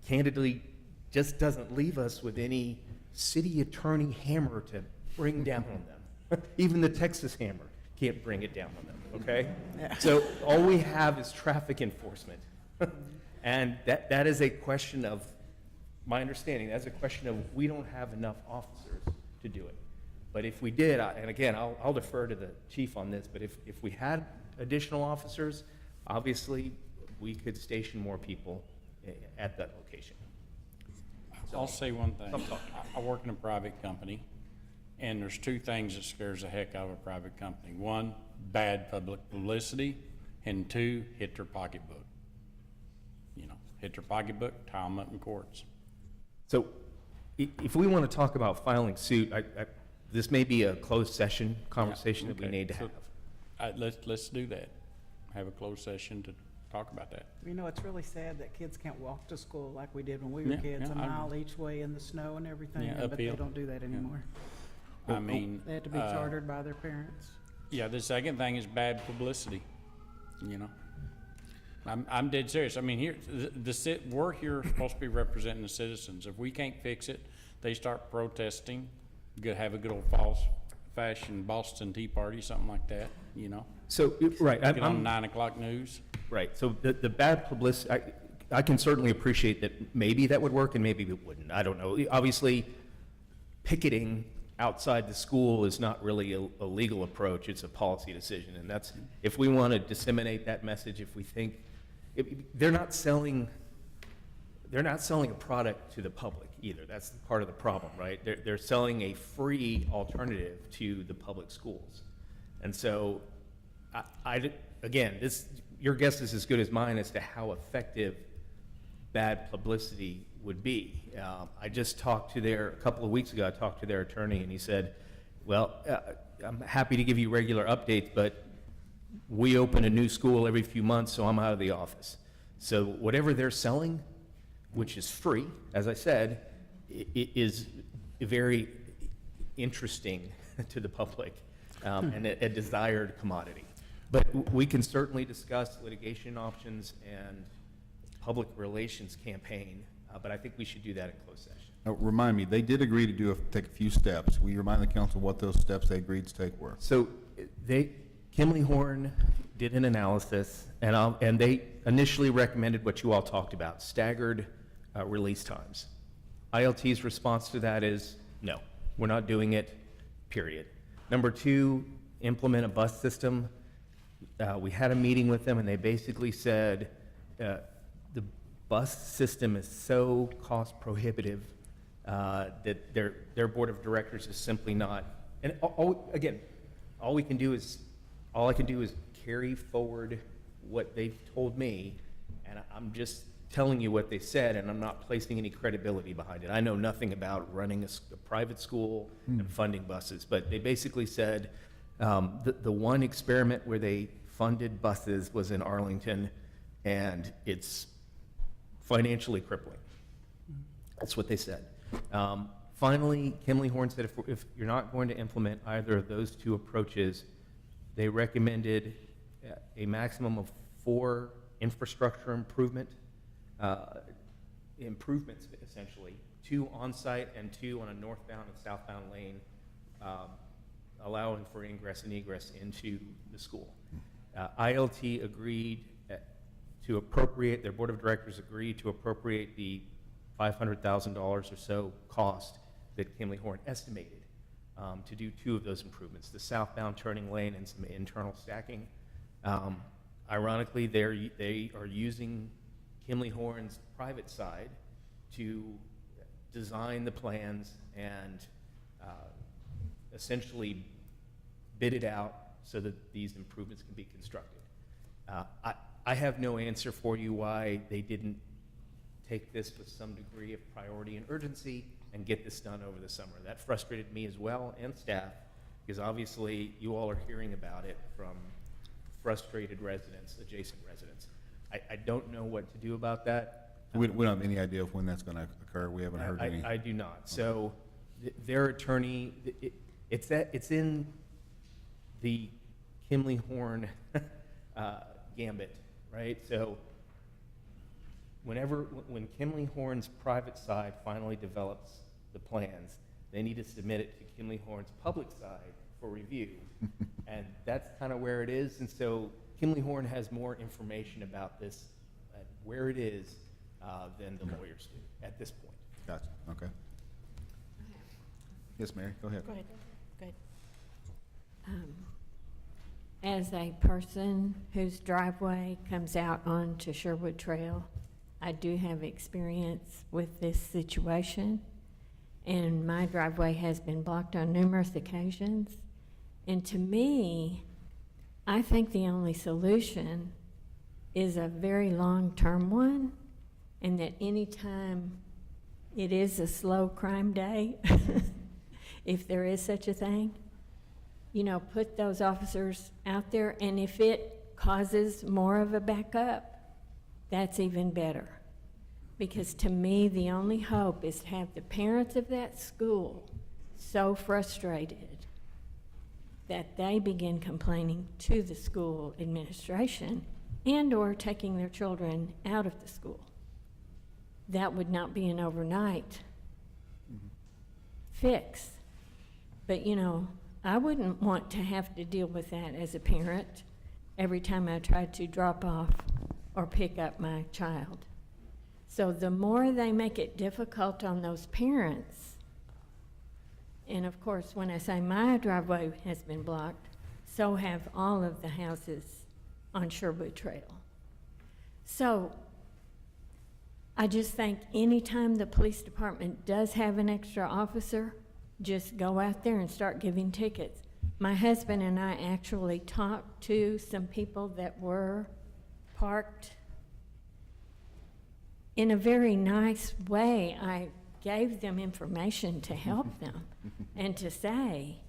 candidly just doesn't leave us with any city attorney hammer to bring down on them. Even the Texas hammer can't bring it down on them, okay? So all we have is traffic enforcement. And that is a question of, my understanding, that's a question of we don't have enough officers to do it. But if we did, and again, I'll defer to the chief on this, but if we had additional officers, obviously we could station more people at that location. I'll say one thing. I work in a private company, and there's two things that scares the heck out of a private company. One, bad public publicity, and two, hit their pocketbook. You know, hit their pocketbook, tie them up in courts. So if we want to talk about filing suit, this may be a closed session conversation that we need to have. Let's do that. Have a closed session to talk about that. You know, it's really sad that kids can't walk to school like we did when we were Yeah, kids, yeah, a I mile each way in the snow and everything, Yeah, but they uphill. don't do that anymore. I mean, They have to be chartered by their parents. yeah, the second thing is bad publicity, you know? I'm dead serious. I mean, here, we're here supposed to be representing the citizens. If we can't fix it, they start protesting, have a good old fashioned Boston Tea Party, something like that, you know? So, right. Get on 9 o'clock news. Right, so the bad publicity, I can certainly appreciate that maybe that would work and maybe it wouldn't, I don't know. Obviously, picketing outside the school is not really a legal approach, it's a policy decision. And that's, if we want to disseminate that message, if we think, they're not selling a product to the public either, that's part of the problem, right? They're selling a free alternative to the public schools. And so, again, your guess is as good as mine as to how effective bad publicity would be. I just talked to a couple of weeks ago, I talked to their attorney and he said, well, I'm happy to give you regular updates, but we open a new school every few months, so I'm out of the office. So whatever they're selling, which is free, as I said, is very interesting to the public and a desired commodity. But we can certainly discuss litigation options and public relations campaign, but I think we should do that in closed session. Remind me, they did agree to take a few steps. Will you remind the council what those steps they agreed to take were? So Kimley Horn did an analysis, and they initially recommended what you all talked about, staggered release times. ILT's response to that is, no, we're not doing it, period. Number two, implement a bus system. We had a meeting with them, and they basically said the bus system is so cost prohibitive that their board of directors is simply not. And again, all I can do is carry forward what they've told me, and I'm just telling you what they said, and I'm not placing any credibility behind it. I know nothing about running a private school and funding buses, but they basically said the one experiment where they funded buses was in Arlington, and it's financially crippling. That's what they said. Finally, Kimley Horn said if you're not going to implement either of those two approaches, they recommended a maximum of 4 infrastructure improvements essentially, 2 on-site and 2 on a northbound and southbound lane, allowing for ingress and egress into the school. ILT agreed to appropriate, their board of directors agreed to appropriate the $500,000 or so cost that Kimley Horn estimated to do 2 of those improvements, the southbound turning lane and some internal stacking. Ironically, they are using Kimley Horn's private side to design the plans and essentially bid it out so that these improvements can be constructed. I have no answer for you why they didn't take this with some degree of priority and urgency and get this done over the summer. That frustrated me as well and staff, because obviously you all are hearing about it from frustrated residents, adjacent residents. I don't know what to do about that. We don't have any idea of when that's going to occur. We haven't heard any. I do not. So their attorney, it's in the Kimley Horn gambit, right? So when Kimley Horn's private side finally develops the plans, they need to submit it to Kimley Horn's public side for review. And that's kind of where it is. And so Kimley Horn has more information about this, where it is, than the lawyers do at this point. Gotcha, okay. Yes, Mary, go ahead. Go ahead. Go ahead. As a person whose driveway comes out onto Sherwood Trail, I do have experience with this situation, and my driveway has been blocked on numerous occasions. And to me, I think the only solution is a very long-term one, and that anytime it is a slow crime day, if there is such a thing, you know, put those officers out there, and if it causes more of a backup, that's even better. Because to me, the only hope is to have the parents of that school so frustrated that they begin complaining to the school administration and or taking their children out of the school. That would not be an overnight fix. But, you know, I wouldn't want to have to deal with that as a parent every time I tried to drop off or pick up my child. So the more they make it difficult on those parents, and of course, when I say my driveway has been blocked, so have all of the houses on Sherwood Trail. So I just think anytime the police department does have an extra officer, just go out there and start giving tickets. My husband and I actually talked to some people that were parked in a very nice way. I gave them information to help them and to say,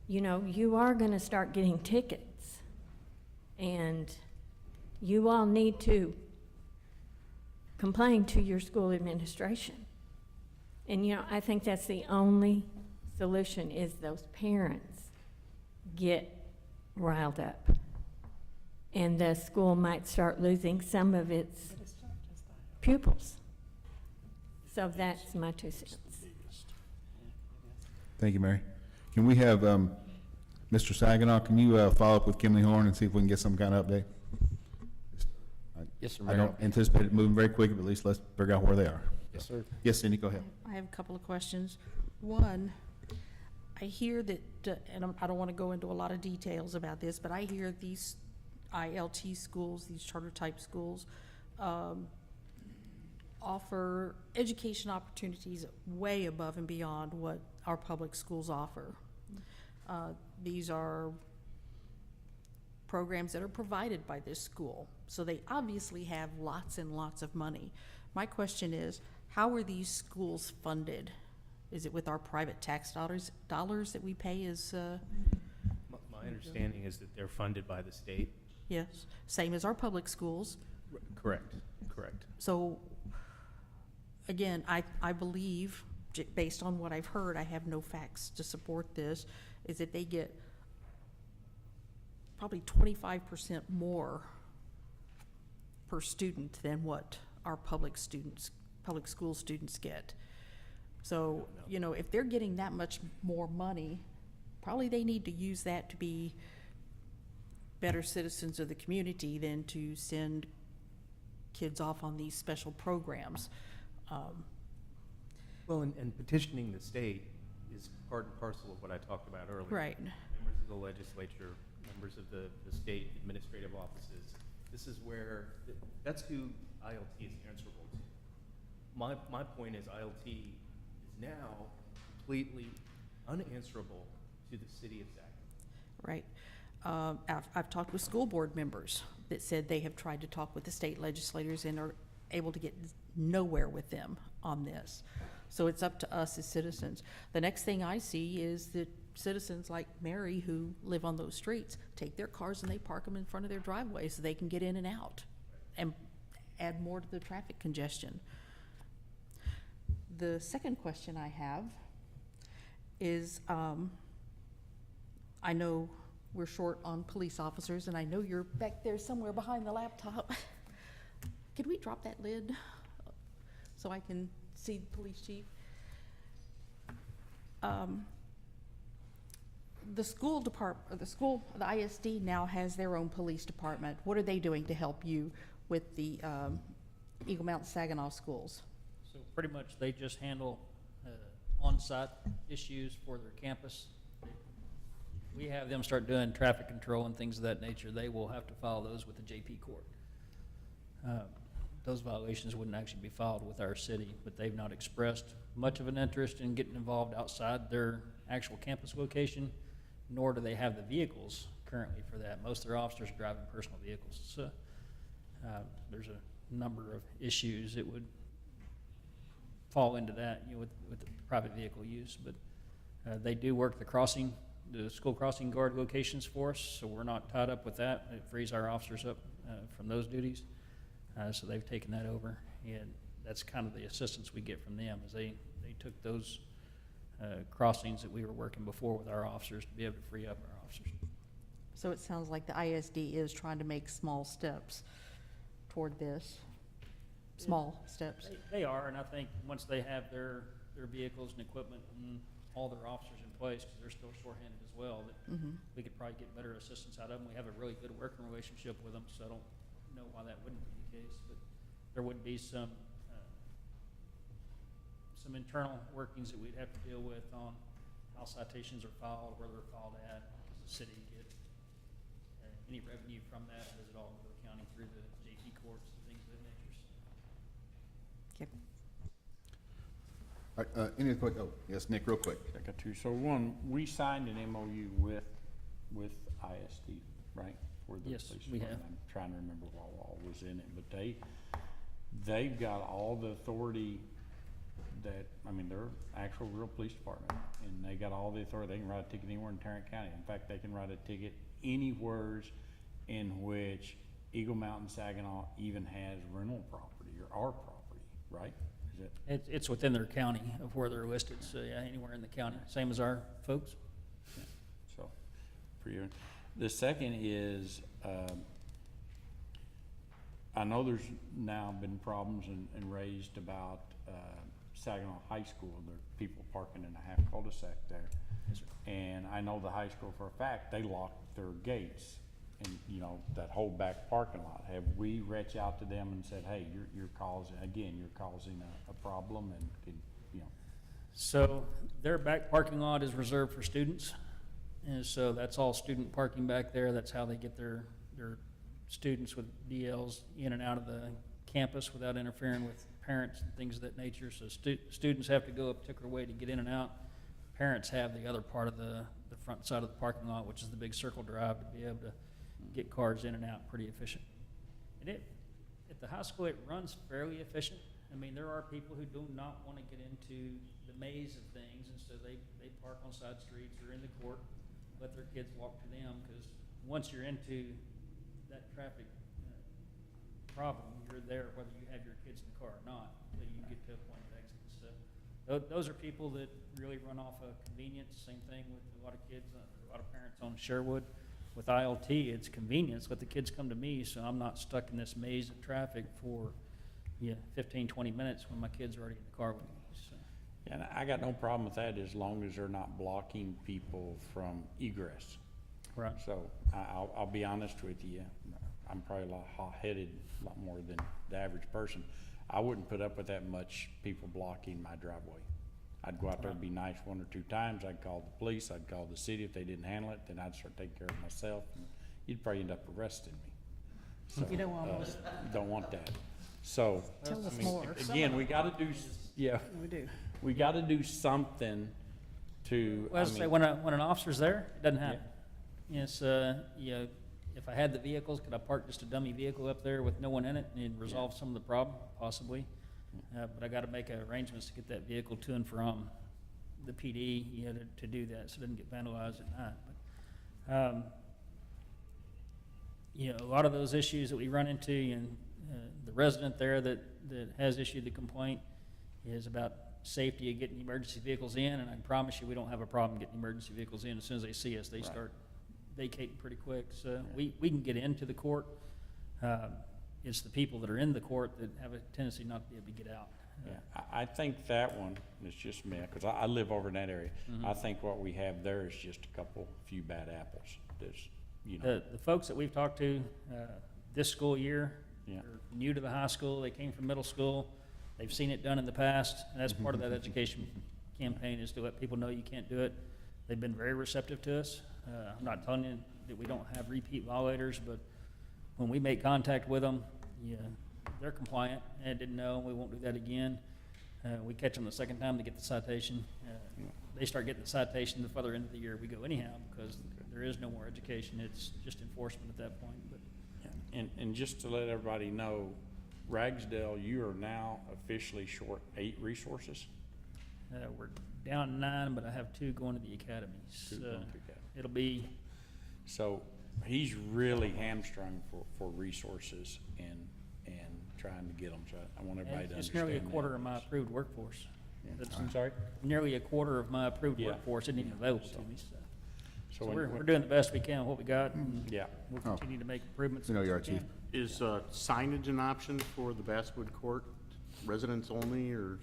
you know, you are going to start getting tickets, and you all need to complain to your school administration. And, you know, I think that's the only solution, is those parents get riled up. And the school might start losing some of its pupils. So that's my 2 cents. Thank you, Mary. Can we have Mr. Saginaw, can you follow up with Kimley Horn and see if we can get some kind of update? Yes, sir, I Mayor. don't anticipate it moving very quickly, but at least let's figure out where they are. Yes, sir. Yes, Cindy, go ahead. I have a couple of questions. One, I hear that, and I don't want to go into a lot of details about this, but I hear these ILT schools, these charter-type schools, offer education opportunities way above and beyond what our public schools offer. These are programs that are provided by this school, so they obviously have lots and lots of money. My question is, how are these schools funded? Is it with our private tax dollars that we pay as, My understanding is that they're funded by the state. yes, same as our public schools? Correct, correct. So, again, I believe, based on what I've heard, I have no facts to support this, is that they get probably 25% more per student than what our public school students get. So, you know, if they're getting that much more money, probably they need to use that to be better citizens of the community than to send kids off on these special programs. Well, and petitioning the state is part and parcel of what I talked about earlier. Right. Members of the legislature, members of the state administrative offices. This is where, that's who ILT is answerable to. My point is ILT is now completely unanswerable to the city of Saginaw. Right. I've talked with school board members that said they have tried to talk with the state legislators and are able to get nowhere with them on this. So it's up to us as citizens. The next thing I see is that citizens like Mary who live on those streets take their cars and they park them in front of their driveway so they can get in and out and add more to the traffic congestion. The second question I have is, I know we're short on police officers, and I know you're back there somewhere behind the laptop. Could we drop that lid so I can see the police chief? The school department, the ISD now has their own police department. What are they doing to help you with the Eagle Mountain Saginaw schools? So pretty much they just handle on-site issues for their campus. We have them start doing traffic control and things of that nature. They will have to file those with the JP court. Those violations wouldn't actually be filed with our city, but they've not expressed much of an interest in getting involved outside their actual campus location, nor do they have the vehicles currently for that. Most of their officers are driving personal vehicles. So there's a number of issues that would fall into that, you know, with the private vehicle use. But they do work the school crossing guard locations for us, so we're not tied up with that. It frees our officers up from those duties. So they've taken that over, and that's kind of the assistance we get from them, is they took those crossings that we were working before with our officers to be able to free up our officers. So it sounds like the ISD is trying to make small steps toward this. Small steps. They are, and I think once they have their vehicles and equipment and all their officers in place, because they're still shorthanded as well, that we could probably get better assistance out of them. We have a really good working relationship with them, so I don't know why that wouldn't be the case, but there would be some internal workings that we'd have to deal with on how citations are filed, where they're filed at. Does the city get any revenue from that? Does it all go to the county through the JP courts and things of that nature? Okay. All right, any quick, oh, yes, Nick, real quick. I got two. So one, we signed an MOU with ISD, right? For the Yes, police we department. have. I'm trying to remember what all was in it, but they've got all the authority that, I mean, they're actual real police department, and they got all the authority. They can write a ticket anywhere in Tarrant County. In fact, they can write a ticket anywhere in which Eagle Mountain, Saginaw even has rental property or our property, right? Is it? It's within their county of where they're listed, so yeah, anywhere in the county, same as our folks. Yeah. So, for you. The second is, I know there's now been problems and raised about Saginaw High School. There are people parking in a half cul-de-sac there. Yes, sir. And I know the high school for a fact, they locked their gates and, you know, that whole back parking lot. Have we reached out to them and said, hey, you're causing a problem and could, you know? So their back parking lot is reserved for students, and so that's all student parking back there. That's how they get their students with DLs in and out of the campus without interfering with parents and things of that nature. So students have to go a particular way to get in and out. Parents have the other part of the front side of the parking lot, which is the big circle drive, to be able to get cars in and out pretty efficient. And at the high school, it runs fairly efficient. I mean, there are people who do not want to get into the maze of things, and so they park on side streets or in the court, let their kids walk to them, because once you're into that traffic problem, you're there whether you have your kids in the car or not, until you get to a point of exit. So those are people that really run off of convenience. Same thing with a lot of kids, a lot of parents on Sherwood. With ILT, it's convenience, let the kids come to me, so I'm not stuck in this maze of traffic for, 15, 20 minutes when my kids are already in the car with me, so. And I got no problem with that as long as they're not blocking people from egress. Right. So I'll be honest with you, I'm probably a lot hot-headed, a lot more than the average person. I wouldn't put up with that much people blocking my driveway. I'd go out there and be nice 1 or 2 times, I'd call the police, I'd call the city. If they didn't handle it, then I'd start taking care of it myself, and you'd probably end up arresting me. So, You don't want us. don't want that. So, Tell us I mean, more. again, we gotta do, yeah, We do. we gotta do something to, Well, I as I say, mean, when an officer's there, it doesn't happen. Yes, if I had the vehicles, could I park just a dummy vehicle up there with no one in it and resolve some of the problem? Possibly. But I gotta make arrangements to get that vehicle to and from the PD, to do that, so it doesn't get vandalized at night. But, a lot of those issues that we run into, and the resident there that has issued the complaint is about safety of getting emergency vehicles in, and I can promise you, we don't have a problem getting emergency vehicles in. As soon as they see us, they start vacating pretty quick. So we can get into the court. It's the people that are in the court that have a tendency not to be able to get out. yeah, I think that one is just me, because I live over in that area. I think what we have there is just a few bad apples. There's, The folks that we've talked to this school year Yeah. are new to the high school. They came from middle school. They've seen it done in the past. And that's part of that education campaign, is to let people know you can't do it. They've been very receptive to us. I'm not telling you that we don't have repeat violators, but when we make contact with them, they're compliant and didn't know. We won't do that again. We catch them the second time to get the citation. They start getting the citation the further into the year we go anyhow, because there is no more education. It's just enforcement at that point. But and just to let everybody know, Ragsdale, you are now officially short 8 resources. we're down 9, but I have 2 going to the academies. 2 going to the academy. It'll be, So he's really hamstrung for resources and trying to get them. So I want everybody to it's understand nearly a quarter that. of my approved workforce. That's I'm sorry? nearly a quarter of my approved Yeah. workforce isn't even available to me, so. So when- we're doing the best we can with what we got, and Yeah. we'll Oh. continue to make improvements. We know as you are, we can. Chief. Is signage an option for the Basswood Court, residents only, or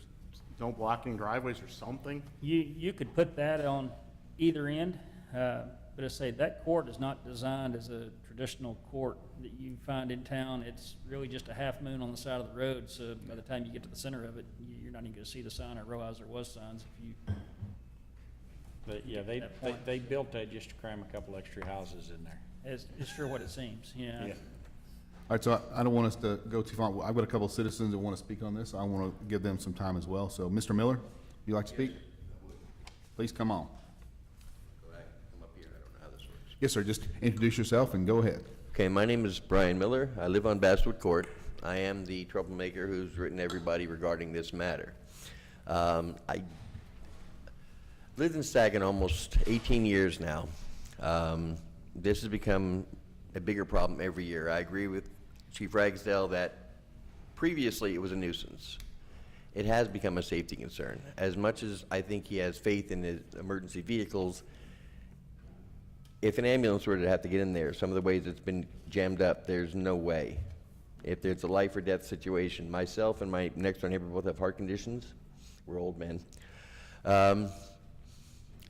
no blocking driveways or something? You could put that on either end, but I say that court is not designed as a traditional court that you find in town. It's really just a half moon on the side of the road, so by the time you get to the center of it, you're not even gonna see the sign or realize there was signs if you. But yeah, That point. they built that just to cram a couple extra houses in there. It's sure what it seems, yeah. All right, so I don't want us to go too far. I've got a couple of citizens that want to speak on this. I want to give them some time as well. So, Mr. Miller, would you like to speak? Please come on. Yes, sir, just introduce yourself and go ahead. Okay, my name is Brian Miller. I live on Basswood Court. I am the troublemaker who's written everybody regarding this matter. I lived in Saginaw almost 18 years now. This has become a bigger problem every year. I agree with Chief Ragsdale that previously it was a nuisance. It has become a safety concern. As much as I think he has faith in his emergency vehicles, if an ambulance were to have to get in there, some of the ways it's been jammed up, there's no way. If there's a life or death situation, myself and my next door neighbor both have heart conditions. We're old men.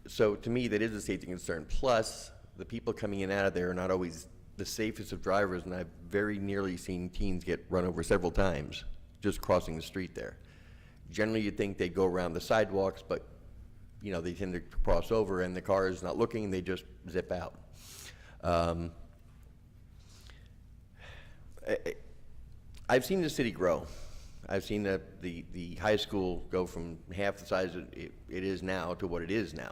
So to me, that is a safety concern. Plus, the people coming in and out of there are not always the safest of drivers, and I've very nearly seen teens get run over several times just crossing the street there. Generally, you'd think they'd go around the sidewalks, but they tend to cross over, and the car is not looking, and they just zip out. I've seen the city grow. I've seen the high school go from half the size it is now to what it is now.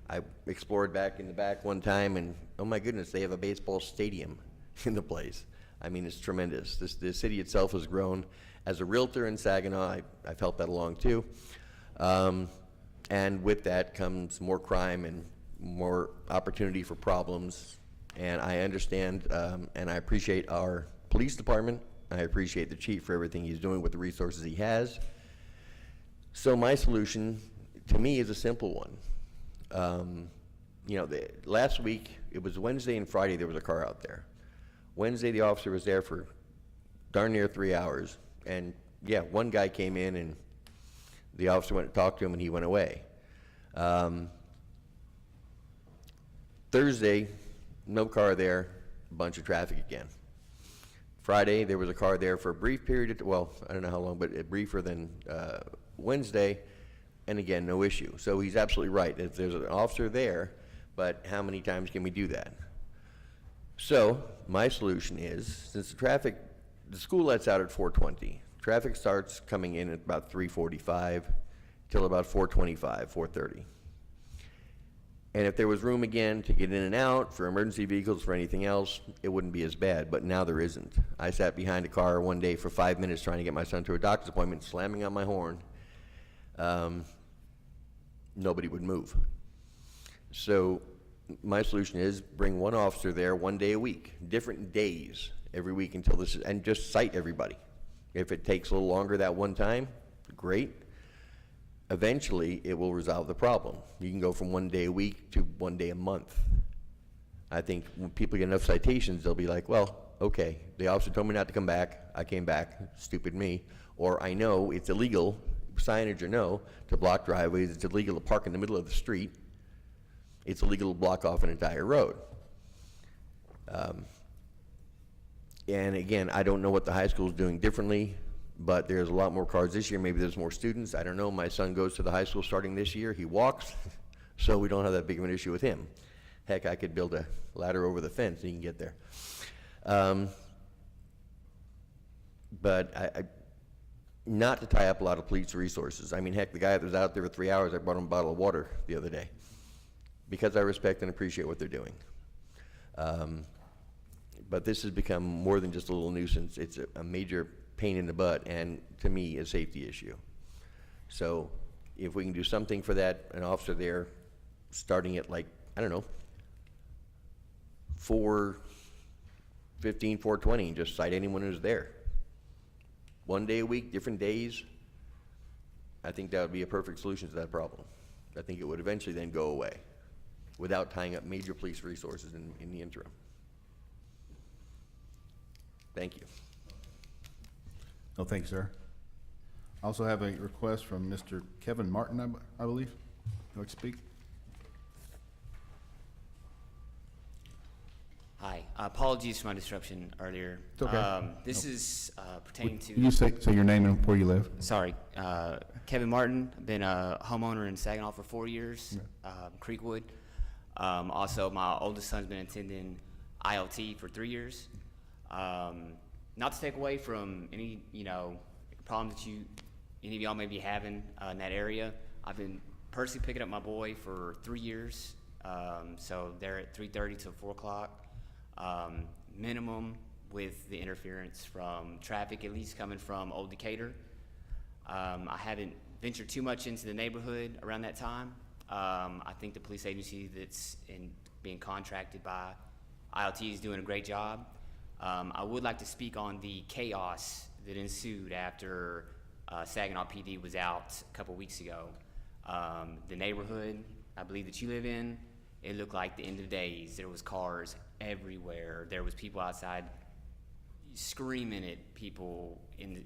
I explored back in the back one time, and oh my goodness, they have a baseball stadium in the place. I mean, it's tremendous. The city itself has grown. As a realtor in Saginaw, I've helped that along too. And with that comes more crime and more opportunity for problems. And I understand and I appreciate our police department. I appreciate the chief for everything he's doing with the resources he has. So my solution, to me, is a simple one. you know, last week, it was Wednesday and Friday, there was a car out there. Wednesday, the officer was there for darn near 3 hours. And yeah, one guy came in and the officer went and talked to him and he went away. Thursday, no car there, a bunch of traffic again. Friday, there was a car there for a brief period, well, I don't know how long, but briefer than Wednesday, and again, no issue. So he's absolutely right. If there's an officer there, but how many times can we do that? So my solution is, since the school lets out at 4:20. Traffic starts coming in at about 3:45 till about 4:25, 4:30. And if there was room again to get in and out for emergency vehicles, for anything else, it wouldn't be as bad, but now there isn't. I sat behind a car one day for 5 minutes trying to get my son to a doctor's appointment, slamming on my horn. Nobody would move. So my solution is bring one officer there 1 day a week, different days every week until this is, and just cite everybody. If it takes a little longer that one time, great. Eventually, it will resolve the problem. You can go from 1 day a week to 1 day a month. I think when people get enough citations, they'll be like, well, okay, the officer told me not to come back, I came back, stupid me. Or I know it's illegal, signage or no, to block driveways, it's illegal to park in the middle of the street, it's illegal to block off an entire road. And again, I don't know what the high school is doing differently, but there's a lot more cars this year. Maybe there's more students. I don't know. My son goes to the high school starting this year. He walks, so we don't have that big of an issue with him. Heck, I could build a ladder over the fence and he can get there. But not to tie up a lot of police resources. I mean, heck, the guy that was out there for 3 hours, I brought him a bottle of water the other day because I respect and appreciate what they're doing. But this has become more than just a little nuisance. It's a major pain in the butt, and to me, a safety issue. So if we can do something for that, an officer there, starting at like, I don't know, 4:15, 4:20, and just cite anyone who's there. 1 day a week, different days. I think that would be a perfect solution to that problem. I think it would eventually then go away without tying up major police resources in the interim. Thank you. No, thank you, sir. I also have a request from Mr. Kevin Martin, I believe. Would you like to speak? Hi. Apologies for my disruption earlier. It's okay. This is pertaining to... Can you say your name and where you live? Sorry. Kevin Martin. I've been a homeowner in Saginaw for 4 years, Creekwood. Also, my oldest son's been attending ILT for 3 years. Not to take away from any, problems that any of y'all may be having in that area. I've been personally picking up my boy for 3 years. So they're at 3:30 to 4 o'clock. Minimum with the interference from traffic, at least coming from Old Decatur. I haven't ventured too much into the neighborhood around that time. I think the police agency that's being contracted by ILT is doing a great job. I would like to speak on the chaos that ensued after Saginaw PD was out a couple weeks ago. The neighborhood, I believe that you live in, it looked like the end of days. There was cars everywhere. There was people outside screaming at people, the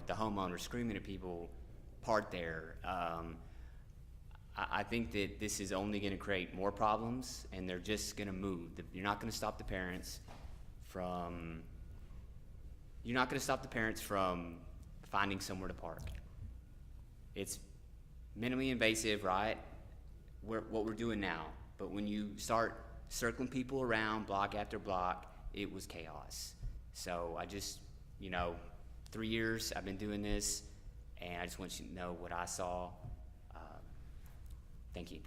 homeowners screaming at people parked there. I think that this is only going to create more problems, and they're just going to move. You're not going to stop the parents from finding somewhere to park. It's minimally invasive, right? What we're doing now. But when you start circling people around block after block, it was chaos. So I just, 3 years I've been doing this, and I just want you to know what I saw. Thank you.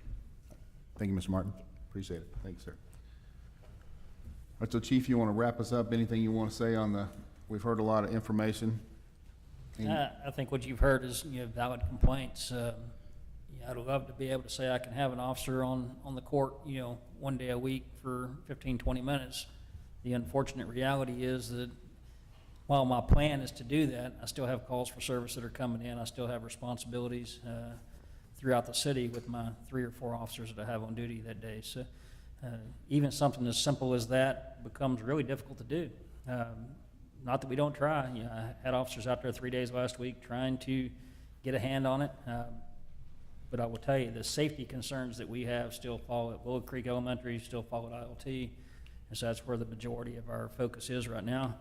Thank you, Mr. Martin. Appreciate it. Thank you, sir. All right, so Chief, you want to wrap us up? Anything you want to say on we've heard a lot of information. I think what you've heard is valid complaints. I'd love to be able to say I can have an officer on the court 1 day a week for 15, 20 minutes. The unfortunate reality is that while my plan is to do that, I still have calls for service that are coming in. I still have responsibilities. throughout the city with my 3 or 4 officers that I have on duty that day. So even something as simple as that becomes really difficult to do. Not that we don't try. You know, I had officers out there 3 days last week trying to get a hand on it. But I will tell you, the safety concerns that we have still fall at Willow Creek Elementary, still fall at ILT, and so that's where the majority of our focus is right now.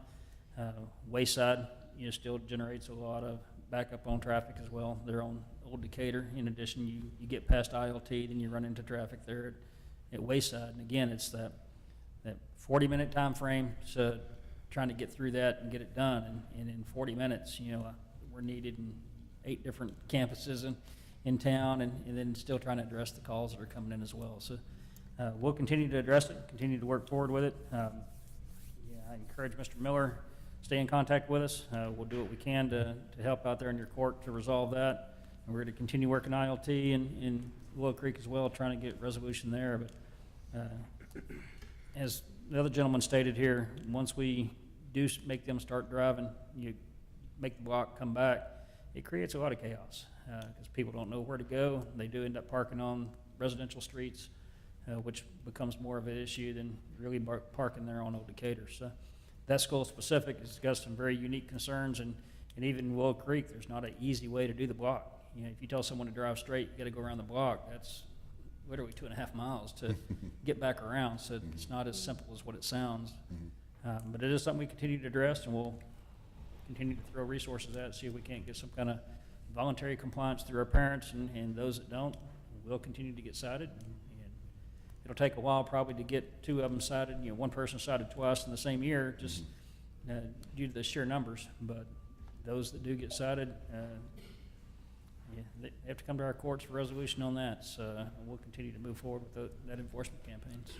Wayside, you know, still generates a lot of backup on traffic as well. They're on Old Decatur. In addition, you get past ILT, then you run into traffic there at Wayside. And again, it's that 40-minute time frame, so trying to get through that and get it done. And in 40 minutes, you know, we're needed in 8 different campuses in town, and then still trying to address the calls that are coming in as well. So we'll continue to address it, continue to work forward with it. Yeah, I encourage Mr. Miller, stay in contact with us. We'll do what we can to help out there in your court to resolve that. And we're going to continue working ILT in Willow Creek as well, trying to get resolution there. But as the other gentleman stated here, once we do make them start driving, you make the block come back, it creates a lot of chaos because people don't know where to go. They do end up parking on residential streets, which becomes more of an issue than really parking there on Old Decatur. So that school specific has got some very unique concerns, and even in Willow Creek, there's not an easy way to do the block. You know, if you tell someone to drive straight, you got to go around the block. That's literally 2.5 miles to get back around. So it's not as simple as what it sounds. But it is something we continue to address, and we'll continue to throw resources at it, see if we can't get some kind of voluntary compliance through our parents, and those that don't, we'll continue to get cited. And it'll take a while probably to get 2 of them cited. You know, one person cited twice in the same year, just due to the sheer numbers. But those that do get cited, yeah, they have to come to our courts for resolution on that. So we'll continue to move forward with that enforcement campaigns.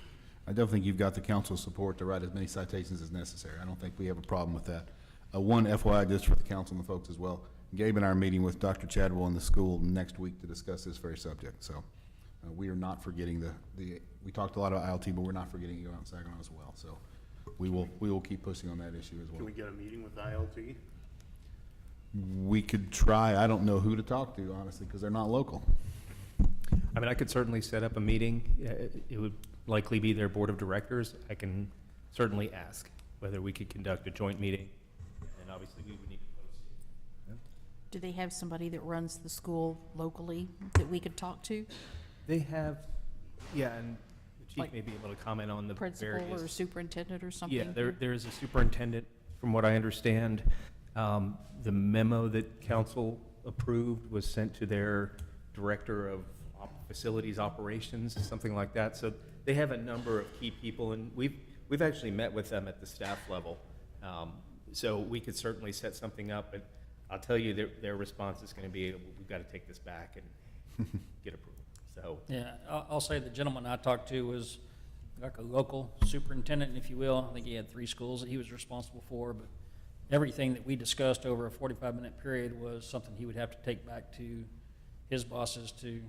I definitely think you've got the council's support to write as many citations as necessary. I don't think we have a problem with that. One FYI, just for the council and the folks as well, Gabe and I are meeting with Dr. Chadwell in the school next week to discuss this very subject. So we are not forgetting we talked a lot about ILT, but we're not forgetting you out in Saginaw as well. So we will keep pushing on that issue as well. Can we get a meeting with ILT? We could try. I don't know who to talk to, honestly, because they're not local. I mean, I could certainly set up a meeting. It would likely be their board of directors. I can certainly ask whether we could conduct a joint meeting, and obviously we would need to post it. Do they have somebody that runs the school locally that we could talk to? They have, yeah, and the chief Like may be able to comment on the Principal various. or superintendent or something? Yeah, there is a superintendent, from what I understand. The memo that council approved was sent to their director of facilities operations, something like that. So they have a number of key people, and we've actually met with them at the staff level. So we could certainly set something up, but I'll tell you their response is going to be, we've got to take this back and get approval. So Yeah, I'll say the gentleman I talked to was like a local superintendent, if you will. I think he had 3 schools that he was responsible for, but everything that we discussed over a 45-minute period was something he would have to take back to his bosses to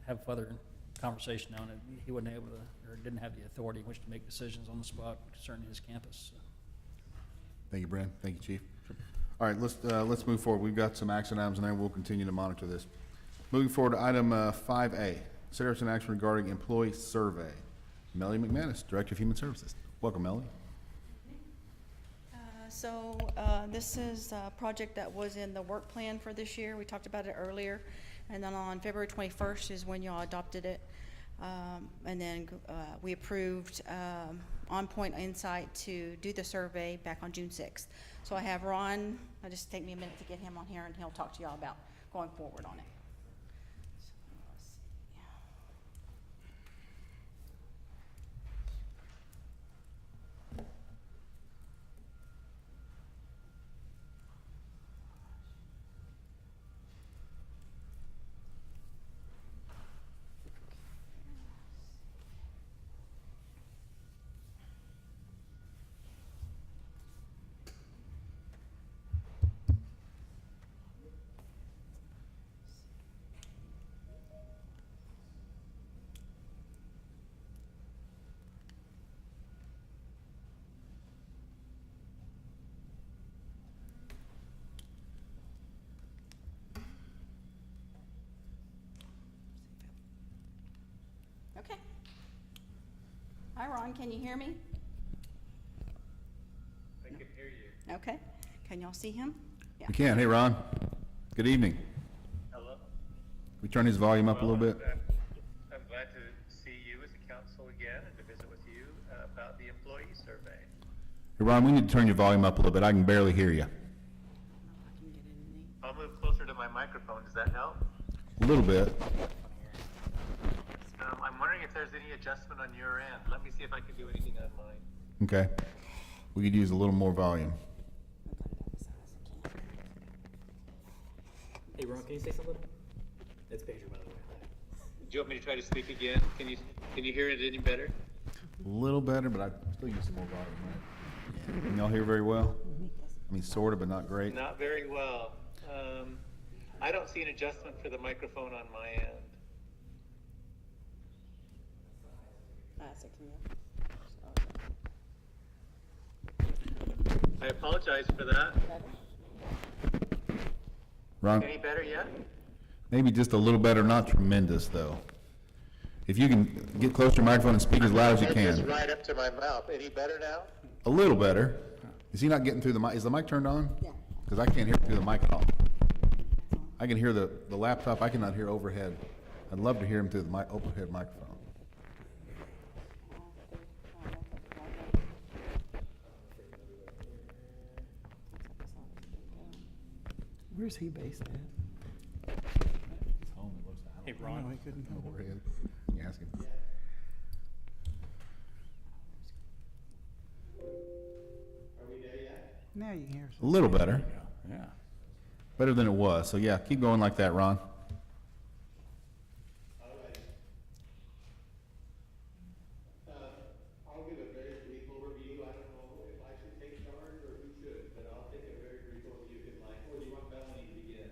have further conversation on it. He wasn't able to, or didn't have the authority in which to make decisions on the spot concerning his campus. So. Thank you, Brad. Thank you, Chief. All right, let's move forward. We've got some action items, and then we'll continue to monitor this. Moving forward to item 5A, consideration action regarding employee survey. Melanie McManus, Director of Human Services. Welcome, Melanie. So this is a project that was in the work plan for this year. We talked about it earlier. And then on February 21st is when y'all adopted it. And then we approved On Point Insight to do the survey back on June 6th. So I have Ron, it'll just take me a minute to get him on here, and he'll talk to y'all about going forward on it. Okay. Hi, Ron, can you hear me? I can hear you. Okay. Can y'all see him? Yeah. We can. Hey, Ron. Good evening. Hello? We turn his volume up a little bit. I'm glad to see you as a council again and to visit with you about the employee survey. Hey, Ron, we need to turn your volume up a little bit. I can barely hear you. I'll move closer to my microphone. Does that help? A little bit. I'm wondering if there's any adjustment on your end. Let me see if I can do anything on mine. Okay. We could use a little more volume. Hey Ron, can you say something? It's Pedro, by the way. Do you want me to try to speak again? Can you hear it any better? A little better, but I still use some more volume, right? Can y'all hear very well? I mean, sort of, but not great. Not very well. I don't see an adjustment for the microphone on my end. I apologize for that. Ron, Any better yet? maybe just a little better, not tremendous, though. If you can get close to your microphone and speak as loud as you Just can. right up to my mouth. Any better now? A little better. Is he not getting through the mic? Is the mic turned on? Yeah. Because I can't hear through the mic at all. I can hear the laptop. I cannot hear overhead. I'd love to hear him through the overhead microphone. Where's he based at? Hey No, Ron, he couldn't come. Overhead. You ask him. Now you can hear us. A little better. Yeah. Better than it was. So yeah, keep going like that, Ron. I'll give a very brief overview. I don't know if I should take charge or who should, but I'll take a very brief overview if you'd like. Or do you want Melanie to begin?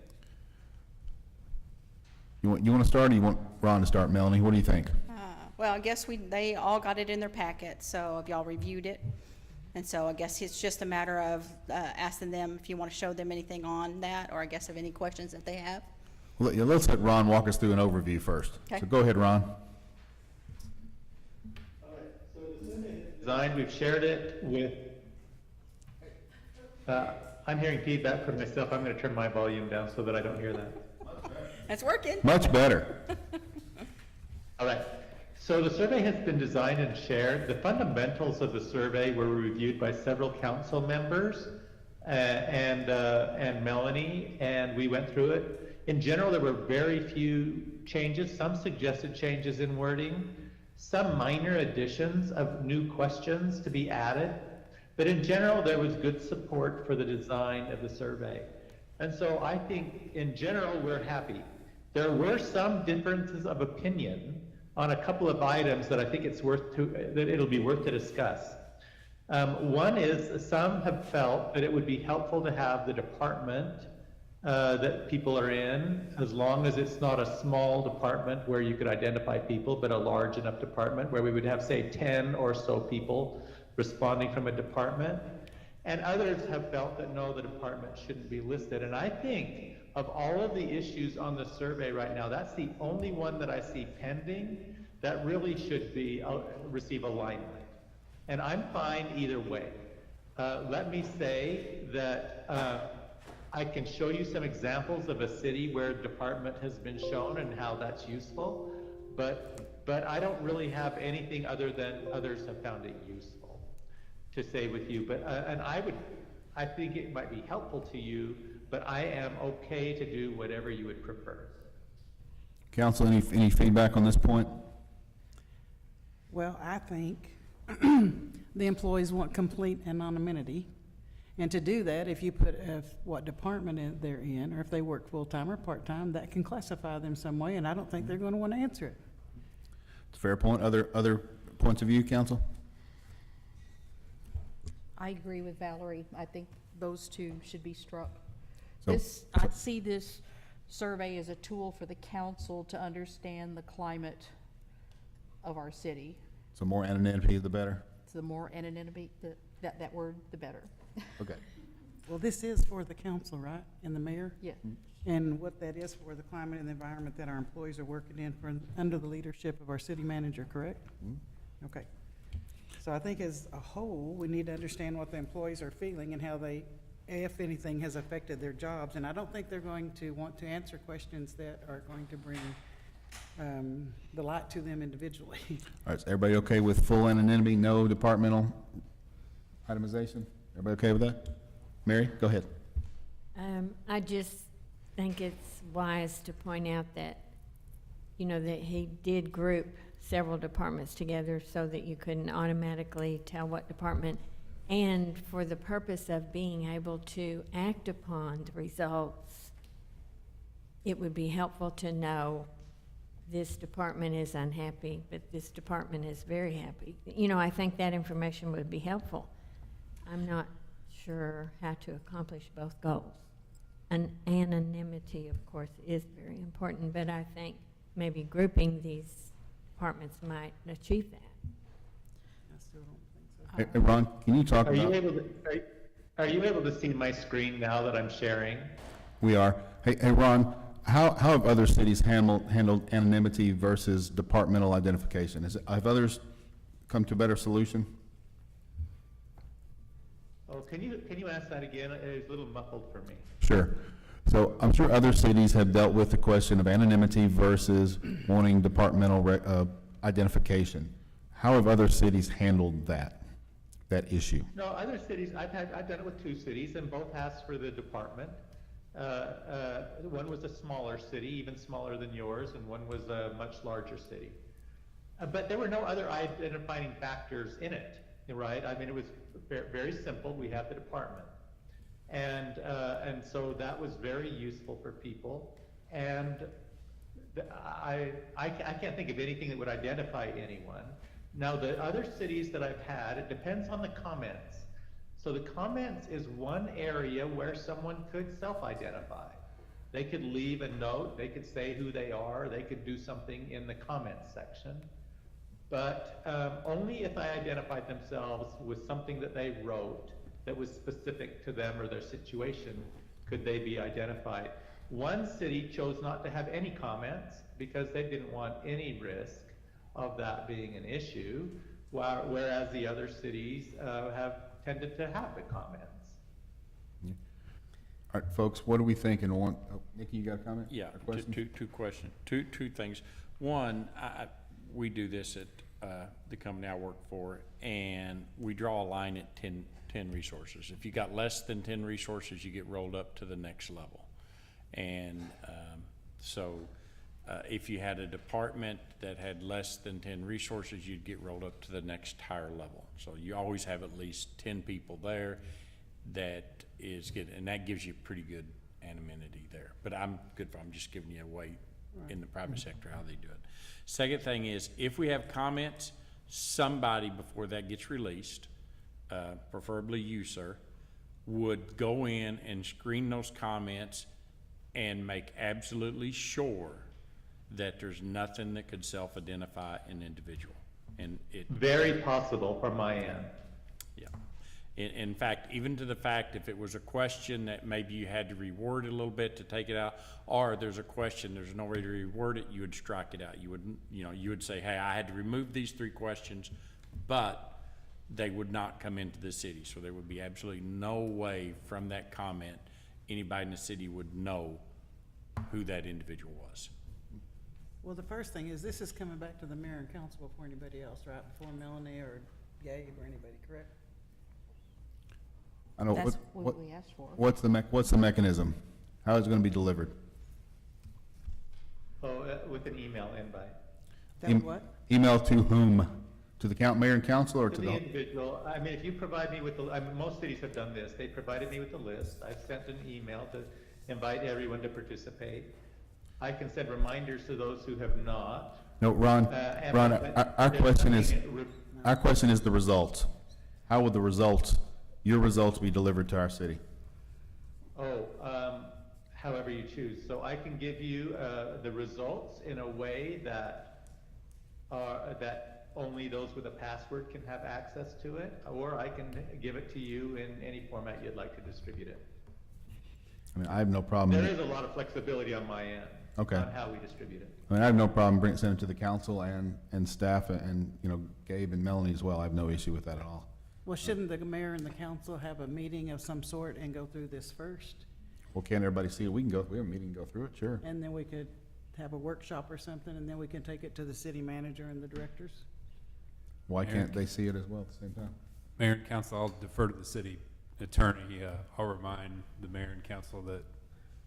You want to start, or you want Ron to start, Melanie? What do you think? Well, I guess they all got it in their packet, so have y'all reviewed it? And so I guess it's just a matter of asking them if you want to show them anything on that, or I guess of any questions that they have. Well, let's let Ron walk us through an overview first. Okay. So go ahead, Ron. So the survey design, we've shared it with, I'm hearing feedback from myself. I'm going to turn my volume down so that I don't hear that. It's working. Much better. All right. So the survey has been designed and shared. The fundamentals of the survey were reviewed by several council members and Melanie, and we went through it. In general, there were very few changes, some suggested changes in wording, some minor additions of new questions to be added. But in general, there was good support for the design of the survey. And so I think in general, we're happy. There were some differences of opinion on a couple of items that I think that it'll be worth to discuss. One is some have felt that it would be helpful to have the department that people are in, as long as it's not a small department where you could identify people, but a large enough department where we would have, say, 10 or so people responding from a department. And others have felt that no, the department shouldn't be listed. And I think of all of the issues on the survey right now, that's the only one that I see pending that really should be receive alignment. And I'm fine either way. Let me say that I can show you some examples of a city where department has been shown and how that's useful, but I don't really have anything other than others have found it useful to say with you. But and I think it might be helpful to you, but I am okay to do whatever you would prefer. Council, any feedback on this point? Well, I think the employees want complete anonymity. And to do that, if you put what department they're in, or if they work full-time or part-time, that can classify them some way, and I don't think they're going to want to answer it. It's a fair point. Other points of view, Council? I agree with Valerie. I think those two should be struck. So- I see this survey as a tool for the council to understand the climate of our city. So more anonymity, the better? So the more anonymity, that word, the better. Okay. Well, this is for the council, right, and the mayor? Yeah. And what that is for the climate and the environment that our employees are working in for, under the leadership of our city manager, correct? Okay. So I think as a whole, we need to understand what the employees are feeling and how they, if anything, has affected their jobs. And I don't think they're going to want to answer questions that are going to bring the light to them individually. All right, is everybody okay with full anonymity, no departmental itemization? Everybody okay with that? Mary, go ahead. I just think it's wise to point out that, you know, that he did group several departments together so that you couldn't automatically tell what department, and for the purpose of being able to act upon the results, it would be helpful to know this department is unhappy, but this department is very happy. You know, I think that information would be helpful. I'm not sure how to accomplish both goals. And anonymity, of course, is very important, but I think maybe grouping these departments might achieve that. I still don't think so. Hey, Ron, can you talk Are you about? able to, are you able to see my screen now that I'm sharing? We are. Hey, Ron, how have other cities handled anonymity versus departmental identification? Have others come to a better solution? Oh, can you ask that again? It's a little muffled for me. Sure. So I'm sure other cities have dealt with the question of anonymity versus wanting departmental identification. How have other cities handled that issue? No, other cities, I've done it with 2 cities, and both asked for the department. One was a smaller city, even smaller than yours, and one was a much larger city. But there were no other identifying factors in it, right? I mean, it was very simple. We have the department. And so that was very useful for people. And I can't think of anything that would identify anyone. Now, the other cities that I've had, it depends on the comments. So the comments is one area where someone could self-identify. They could leave a note, they could say who they are, they could do something in the comments section. But only if I identified themselves with something that they wrote that was specific to them or their situation could they be identified. One city chose not to have any comments because they didn't want any risk of that being an issue, whereas the other cities have tended to have the comments. All right, folks, what do we think? And Nikki, you got a comment? Yeah, or question? two questions. Two things. One, we do this at the company I work for, and we draw a line at 10 resources. If you got less than 10 resources, you get rolled up to the next level. And so if you had a department that had less than 10 resources, you'd get rolled up to the next higher level. So you always have at least 10 people there that is good, and that gives you pretty good anonymity there. But I'm just giving you a way in the private sector how they do it. Second thing is, if we have comments, somebody before that gets released, preferably you, sir, would go in and screen those comments and make absolutely sure that there's nothing that could self-identify an individual. And it Very possible from my end. Yeah. In fact, even to the fact if it was a question that maybe you had to reword it a little bit to take it out, or there's a question, there's no way to reword it, you would strike it out. You wouldn't, you would say, hey, I had to remove these 3 questions, but they would not come into the city. So there would be absolutely no way from that comment anybody in the city would know who that individual was. Well, the first thing is, this is coming back to the mayor and council before anybody else, right? Before Melanie or Gabe or anybody, correct? I know. That's what we asked for. What's the mechanism? How is it going to be delivered? Oh, with an email invite. What? Email to whom? To the mayor and council, or To to the the? individual. I mean, if you provide me with most cities have done this. They provided me with the list. I've sent an email to invite everyone to participate. I can send reminders to those who have not. No, Ron. Ron, our question is the results. How would your results be delivered to our city? However you choose. So I can give you the results in a way that only those with a password can have access to it, or I can give it to you in any format you'd like to distribute it. I mean, I have no problem. There is a lot of flexibility on my end. Okay. On how we distribute it. I mean, I have no problem sending it to the council and staff and, you know, Gabe and Melanie as well. I have no issue with that at all. Well, shouldn't the mayor and the council have a meeting of some sort and go through this first? Well, can't everybody see it? We have a meeting, go through it, sure. And then we could have a workshop or something, and then we can take it to the city manager and the directors? Why can't they see it as well at the same time? Mayor and council, I'll defer to the city attorney. I'll remind the mayor and council that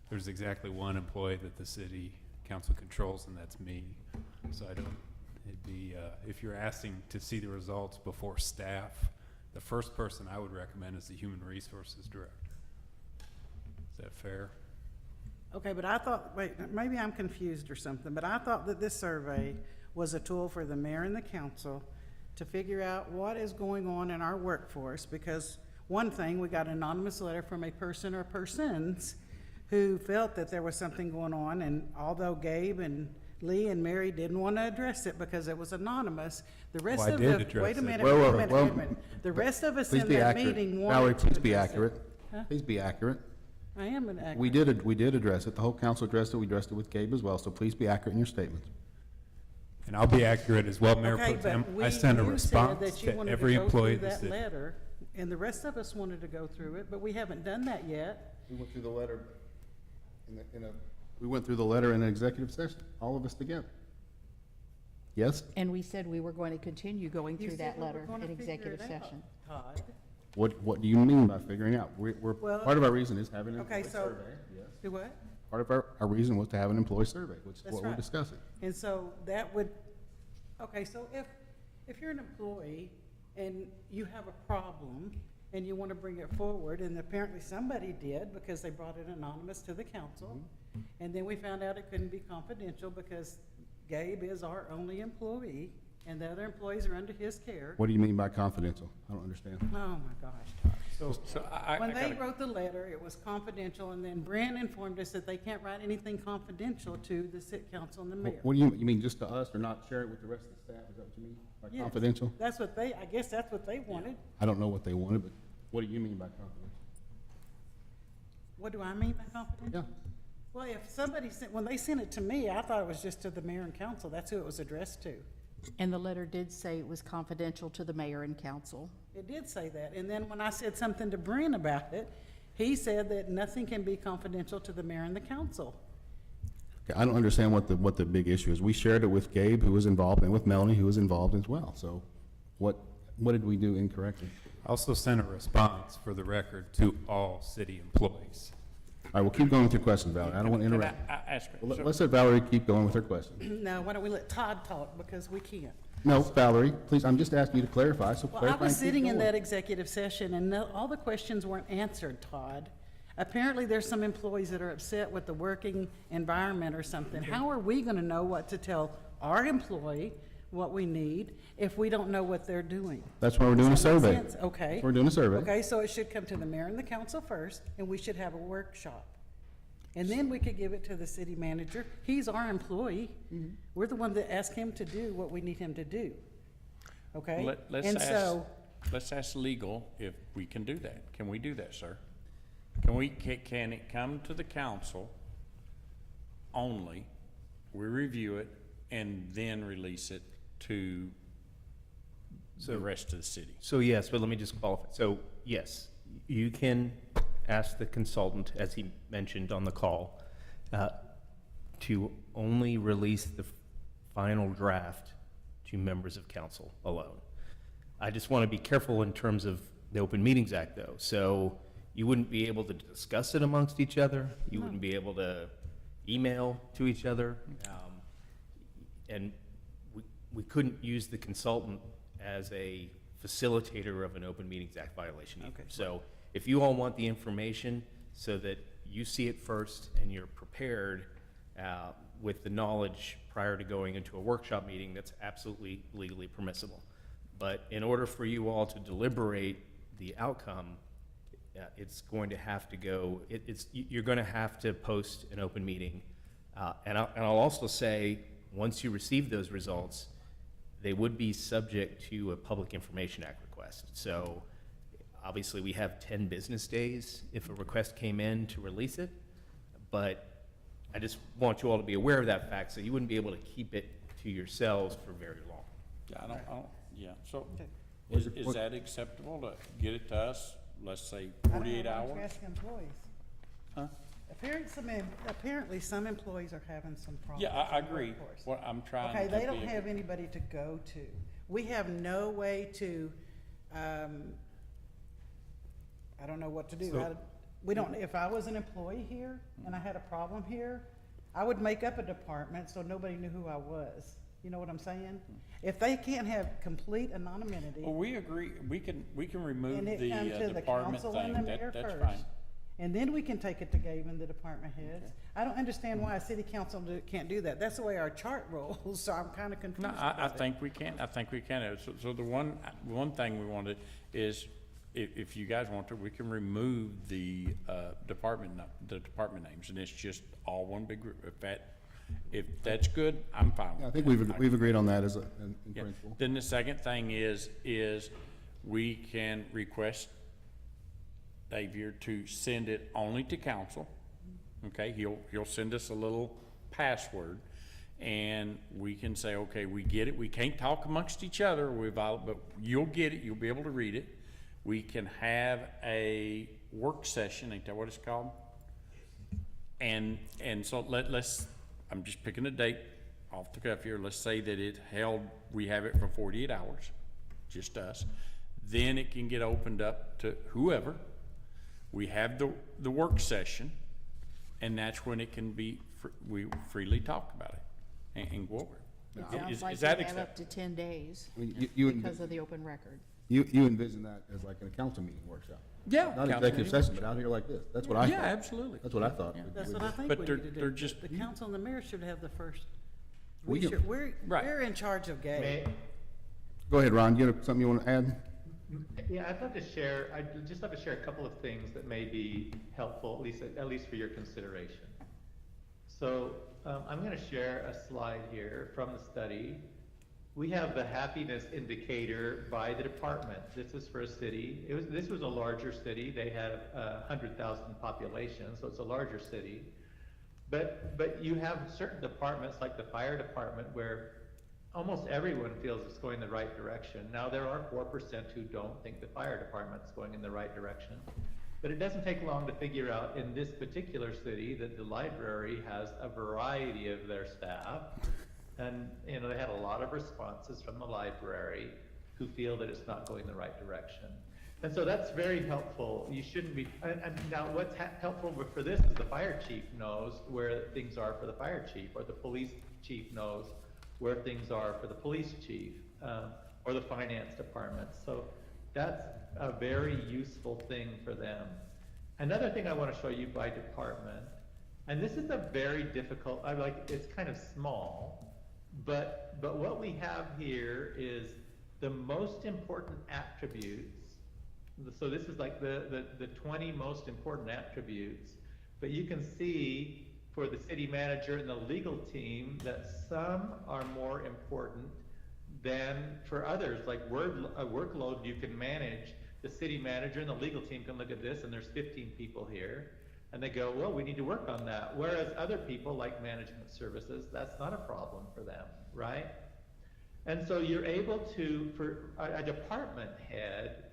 there's exactly one employee that the city council controls, and that's me. So it'd be, if you're asking to see the results before staff, the first person I would recommend is the human resources director. Is that fair? Okay, but I thought, wait, maybe I'm confused or something, but I thought that this survey was a tool for the mayor and the council to figure out what is going on in our workforce, because one thing, we got an anonymous letter from a person or persons who felt that there was something going on, and although Gabe and Lee and Mary didn't want to address it because it was anonymous, the rest Well, I of did the, address wait a it. minute, Well, wait a well, minute, well, wait a minute. The rest of us Please in be that accurate. meeting Valerie, wanted to please be address it. accurate. Huh? Please be accurate. I am an accurate. We did address it. The whole council addressed it. We addressed it with Gabe as well, so please be accurate in your statements. And I'll be accurate as well, Mayor Okay, Pro Tem. but I send a you said response that you to wanted every go through employee of the that city. letter, and the rest of us wanted to go through it, but we haven't done that yet. We went through the letter we went through the letter in an executive session, all of us together. Yes? And we said we were going to continue going You through said that we were letter gonna in figure executive it out, session. Todd. What do you mean by figuring out? Well- Part of our reason is having an Okay, employee so, survey. Yes. do what? Part of our reason was to have an employee survey, which is That's what we're right. discussing. And so that would, okay, so if you're an employee and you have a problem and you want to bring it forward, and apparently somebody did because they brought it anonymous to the council, and then we found out it couldn't be confidential because Gabe is our only employee and the other employees are under his care. What do you mean by confidential? I don't understand. Oh, my gosh, Todd. So I When they gotta- wrote the letter, it was confidential, and then Brent informed us that they can't write anything confidential to the city council and the mayor. What do you mean just to us or not share it with the rest of the staff? Is that what you mean by Yes. confidential? That's what I guess that's what they wanted. I don't know what they wanted, but what do you mean by confidential? What do I mean by confidential? Yeah. Well, if somebody when they sent it to me, I thought it was just to the mayor and council. That's who it was addressed to. And the letter did say it was confidential to the mayor and council. It did say that. And then when I said something to Brent about it, he said that nothing can be confidential to the mayor and the council. Okay, I don't understand what the big issue is. We shared it with Gabe, who was involved, and with Melanie, who was involved as well. So what did we do incorrectly? I also sent a response for the record to all city employees. All right, we'll keep going with your question, Valerie. I don't want to Can interrupt. I ask, Well, so- let's let Valerie keep going with her question. No, why don't we let Todd talk, because we can't. No, Valerie, please, I'm just asking you to clarify, so Well, I clarify was and keep sitting in going. that executive session, and all the questions weren't answered, Todd. Apparently, there's some employees that are upset with the working environment or something. How are we gonna know what to tell our employee, what we need, if we don't know what they're doing? That's why we're doing a Does that make survey. sense? Okay. We're doing a survey. Okay, so it should come to the mayor and the council first, and we should have a workshop. And then we could give it to the city manager. He's our employee. We're the one that ask him to do what we need him to do. Okay? Let's ask legal if we can do that. Can we do that, sir? Can it come to the council only, we review it, and then release it to the rest of the city? So yes, but let me just qualify. So yes, you can ask the consultant, as he mentioned on the call, to only release the final draft to members of council alone. I just want to be careful in terms of the Open Meetings Act, though. So you wouldn't be able to discuss it amongst each other. You wouldn't be able to email to each other. And we couldn't use the consultant as a facilitator of an Open Meetings Act violation either. So if you all want the information so that you see it first and you're prepared with the knowledge prior to going into a workshop meeting, that's absolutely legally permissible. But in order for you all to deliberate the outcome, it's going to have to go, you're going to have to post an open meeting. And I'll also say, once you receive those results, they would be subject to a Public Information Act request. So obviously, we have 10 business days if a request came in to release it, but I just want you all to be aware of that fact, so you wouldn't be able to keep it to yourselves for very long. Yeah, I don't, yeah, so is that acceptable to get it to us, let's say 48 hours? Ask employees. Huh? Apparently, some employees are having some problems. Yeah, I in the agree. workforce. What I'm trying to Okay, they be don't able- have anybody to go to. We have no way to, I don't know what to do. We don't, if I was an employee here and I had a problem here, I would make up a department so nobody knew who I was. You know what I'm saying? If they can't have complete anonymity. Well, we agree, we can remove And it the come to the department council and thing, the mayor that's first. fine. And then we can take it to Gabe and the department heads. I don't understand why a city council can't do that. That's the way our chart rolls, so I'm kind of confused. No, I about it. think we can, So the one thing we wanted is, if you guys want to, we can remove the department names, and it's just all one big group. If that's good, I'm fine with Yeah, I that. think we've agreed on that in Yeah. principle. Then the second thing is we can request Dave here to send it only to council. Okay, he'll send us a little password, and we can say, okay, we get it. We can't talk amongst each other, but you'll get it. You'll be able to read it. We can have a work session, ain't that what it's called? And so let's, I'm just picking a date off the cuff here. Let's say that we have it for 48 hours, just us. Then it can get opened up to whoever. We have the work session, and that's when it can be, we freely talk about it and go over it. It sounds like Is that we have acceptable? up to 10 days I mean, you because of the open record. You envision that as like in a council meeting workshop? Yeah. Not council executive meeting session, but out here like this. That's what I thought. Yeah, absolutely. That's what I thought. Yeah. That's what I think But we they're- need to do. they're just- The council and the mayor should have the first. We can- Right. We're in charge of Gabe. Go ahead, Ron, you have something you want to add? Yeah, I'd just love to share a couple of things that may be helpful, at least for your consideration. So, I'm gonna share a slide here from the study. We have the happiness indicator by the department. This is for a city. This was a larger city. They had 100,000 population, so it's a larger city. But you have certain departments like the fire department where almost everyone feels it's going the right direction. Now, there are 4% who don't think the fire department's going in the right direction. But it doesn't take long to figure out in this particular city that the library has a variety of their staff. And, they had a lot of responses from the library who feel that it's not going the right direction. And so that's very helpful. You shouldn't be, and now what's helpful for this is the fire chief knows where things are for the fire chief, or the police chief knows where things are for the police chief, or the finance department. So that's a very useful thing for them. Another thing I want to show you by department, and this is a very difficult, it's kind of small, but what we have here is the most important attributes. So this is like the 20 most important attributes, but you can see for the city manager and the legal team that some are more important than for others. Like a workload you can manage, the city manager and the legal team can look at this, and there's 15 people here, and they go, well, we need to work on that. Whereas other people, like management services, that's not a problem for them, right? And so you're able to, for a department head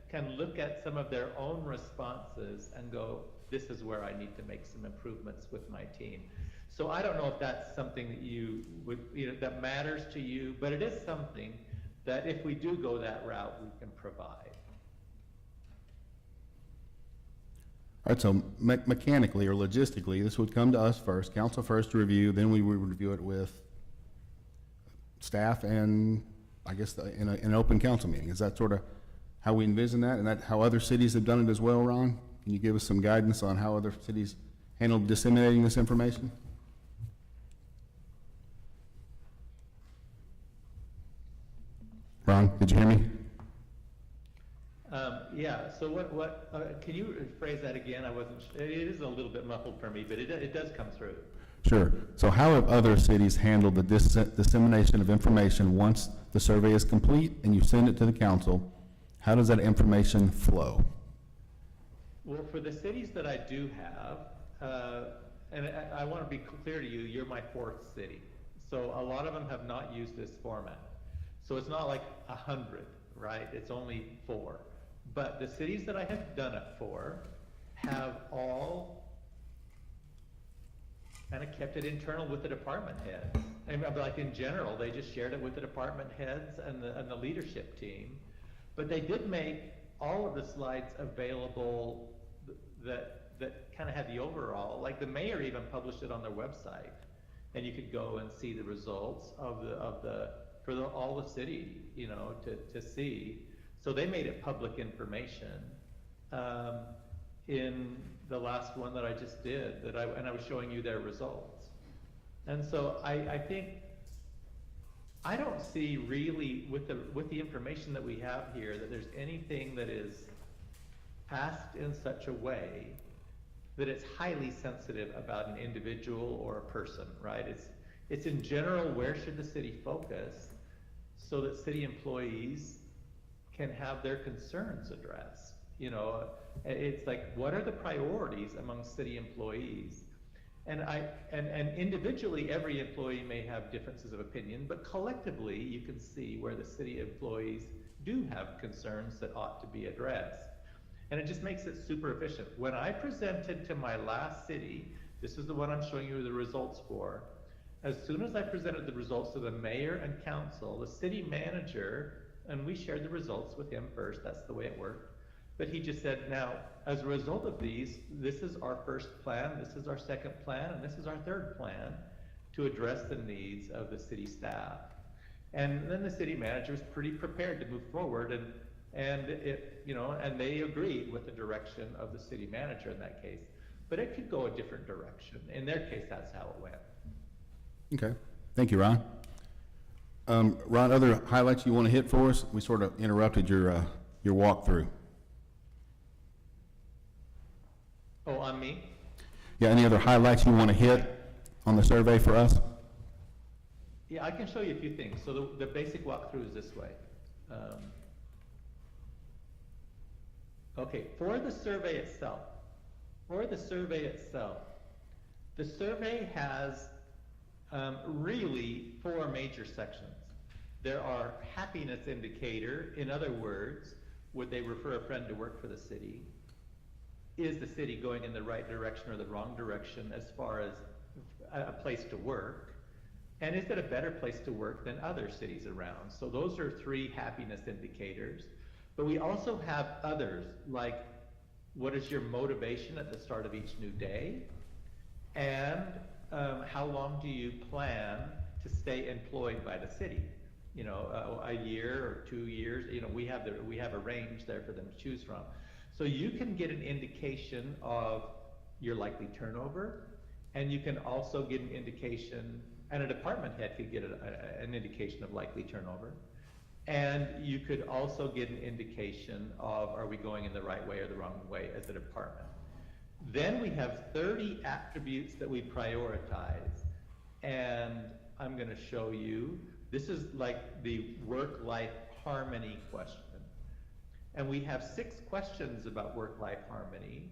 can look at some of their own responses and go, this is where I need to make some improvements with my team. So I don't know if that's something that you would, that matters to you, but it is something that if we do go that route, we can provide. All right, so mechanically or logistically, this would come to us first, council first to review, then we would review it with staff and, I guess, in an open council meeting. Is that sort of how we envision that, and that how other cities have done it as well, Ron? Can you give us some guidance on how other cities handle disseminating this information? Ron, did you hear me? Yeah, so can you rephrase that again? I wasn't, it is a little bit muffled for me, but it does come through. Sure. So how have other cities handled the dissemination of information once the survey is complete and you send it to the council, how does that information flow? Well, for the cities that I do have, and I want to be clear to you, you're my fourth city. So a lot of them have not used this format. So it's not like 100, right? It's only 4. But the cities that I have done it for have all kind of kept it internal with the department heads. I mean, like in general, they just shared it with the department heads and the leadership team. But they did make all of the slides available that kind of had the overall, like the mayor even published it on their website. And you could go and see the results of all the city, you know, to see. So they made it public information. In the last one that I just did, and I was showing you their results. And so I think, I don't see really with the information that we have here that there's anything that is passed in such a way that it's highly sensitive about an individual or a person, right? It's in general, where should the city focus so that city employees can have their concerns addressed? You know, it's like, what are the priorities among city employees? And individually, every employee may have differences of opinion, but collectively, you can see where the city employees do have concerns that ought to be addressed. And it just makes it super efficient. When I presented to my last city, this is the one I'm showing you the results for. As soon as I presented the results to the mayor and council, the city manager, and we shared the results with him first, that's the way it worked. But he just said, now, as a result of these, this is our first plan, this is our second plan, and this is our third plan to address the needs of the city staff. And then the city manager was pretty prepared to move forward, and it, you know, and they agreed with the direction of the city manager in that case. But it could go a different direction. In their case, that's how it went. Okay, thank you, Ron. Ron, other highlights you want to hit for us? We sort of interrupted your walkthrough. Oh, on me? Yeah, any other highlights you want to hit on the survey for us? Yeah, I can show you a few things. So the basic walkthrough is this way. Okay, for the survey itself, the survey has really 4 major sections. There are happiness indicator, in other words, would they refer a friend to work for the city? Is the city going in the right direction or the wrong direction as far as a place to work? And is it a better place to work than other cities around? So those are 3 happiness indicators. But we also have others, like what is your motivation at the start of each new day? And how long do you plan to stay employed by the city? You know, a year or 2 years, you know, we have a range there for them to choose from. So you can get an indication of your likely turnover, and you can also get an indication, and a department head could get an indication of likely turnover. And you could also get an indication of, are we going in the right way or the wrong way as a department? Then we have 30 attributes that we prioritize. And I'm going to show you, this is like the work-life harmony question. And we have 6 questions about work-life harmony.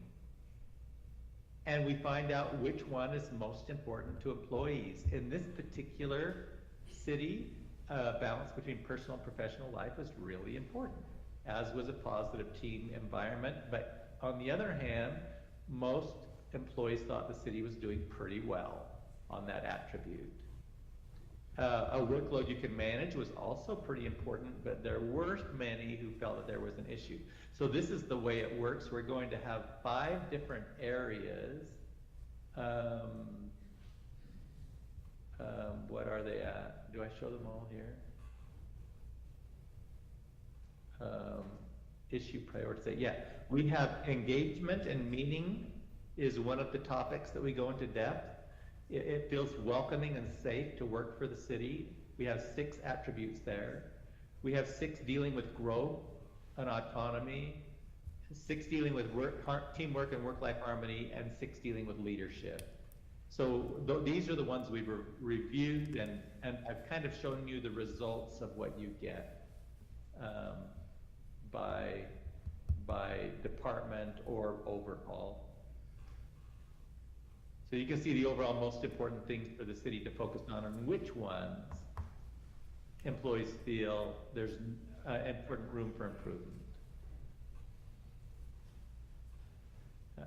And we find out which one is most important to employees. In this particular city, balance between personal and professional life is really important, as was a positive team environment. But on the other hand, most employees thought the city was doing pretty well on that attribute. A workload you can manage was also pretty important, but there were many who felt that there was an issue. So this is the way it works. We're going to have 5 different areas. What are they at? Do I show them all here? Issue prioritization. Yeah, we have engagement and meaning is one of the topics that we go into depth. It feels welcoming and safe to work for the city. We have 6 attributes there. We have 6 dealing with growth and autonomy, 6 dealing with teamwork and work-life harmony, and 6 dealing with leadership. So these are the ones we've reviewed, and I've kind of shown you the results of what you get by department or overall. So you can see the overall most important things for the city to focus on and which ones employees feel there's important room for improvement.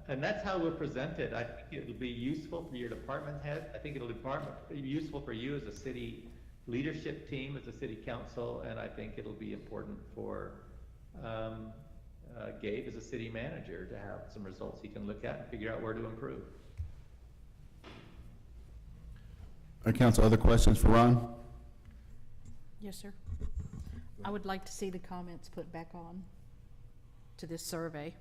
And that's how we're presented. I think it'll be useful for your department head. I think it'll be useful for you as a city leadership team, as a city council, and I think it'll be important for Gabe as a city manager to have some results he can look at and figure out where to improve. Council, other questions for Ron? Yes, sir. I would like to see the comments put back on to this survey.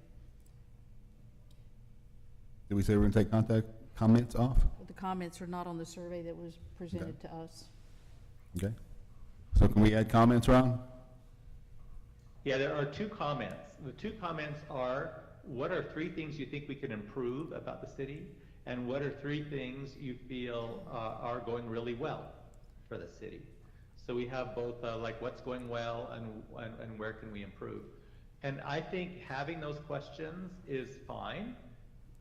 Did we say we're gonna take comments off? The comments are not on the survey that was presented to us. Okay. So can we add comments, Ron? Yeah, there are 2 comments. The 2 comments are, what are 3 things you think we can improve about the city? And what are 3 things you feel are going really well for the city? So we have both like what's going well and where can we improve? And I think having those questions is fine.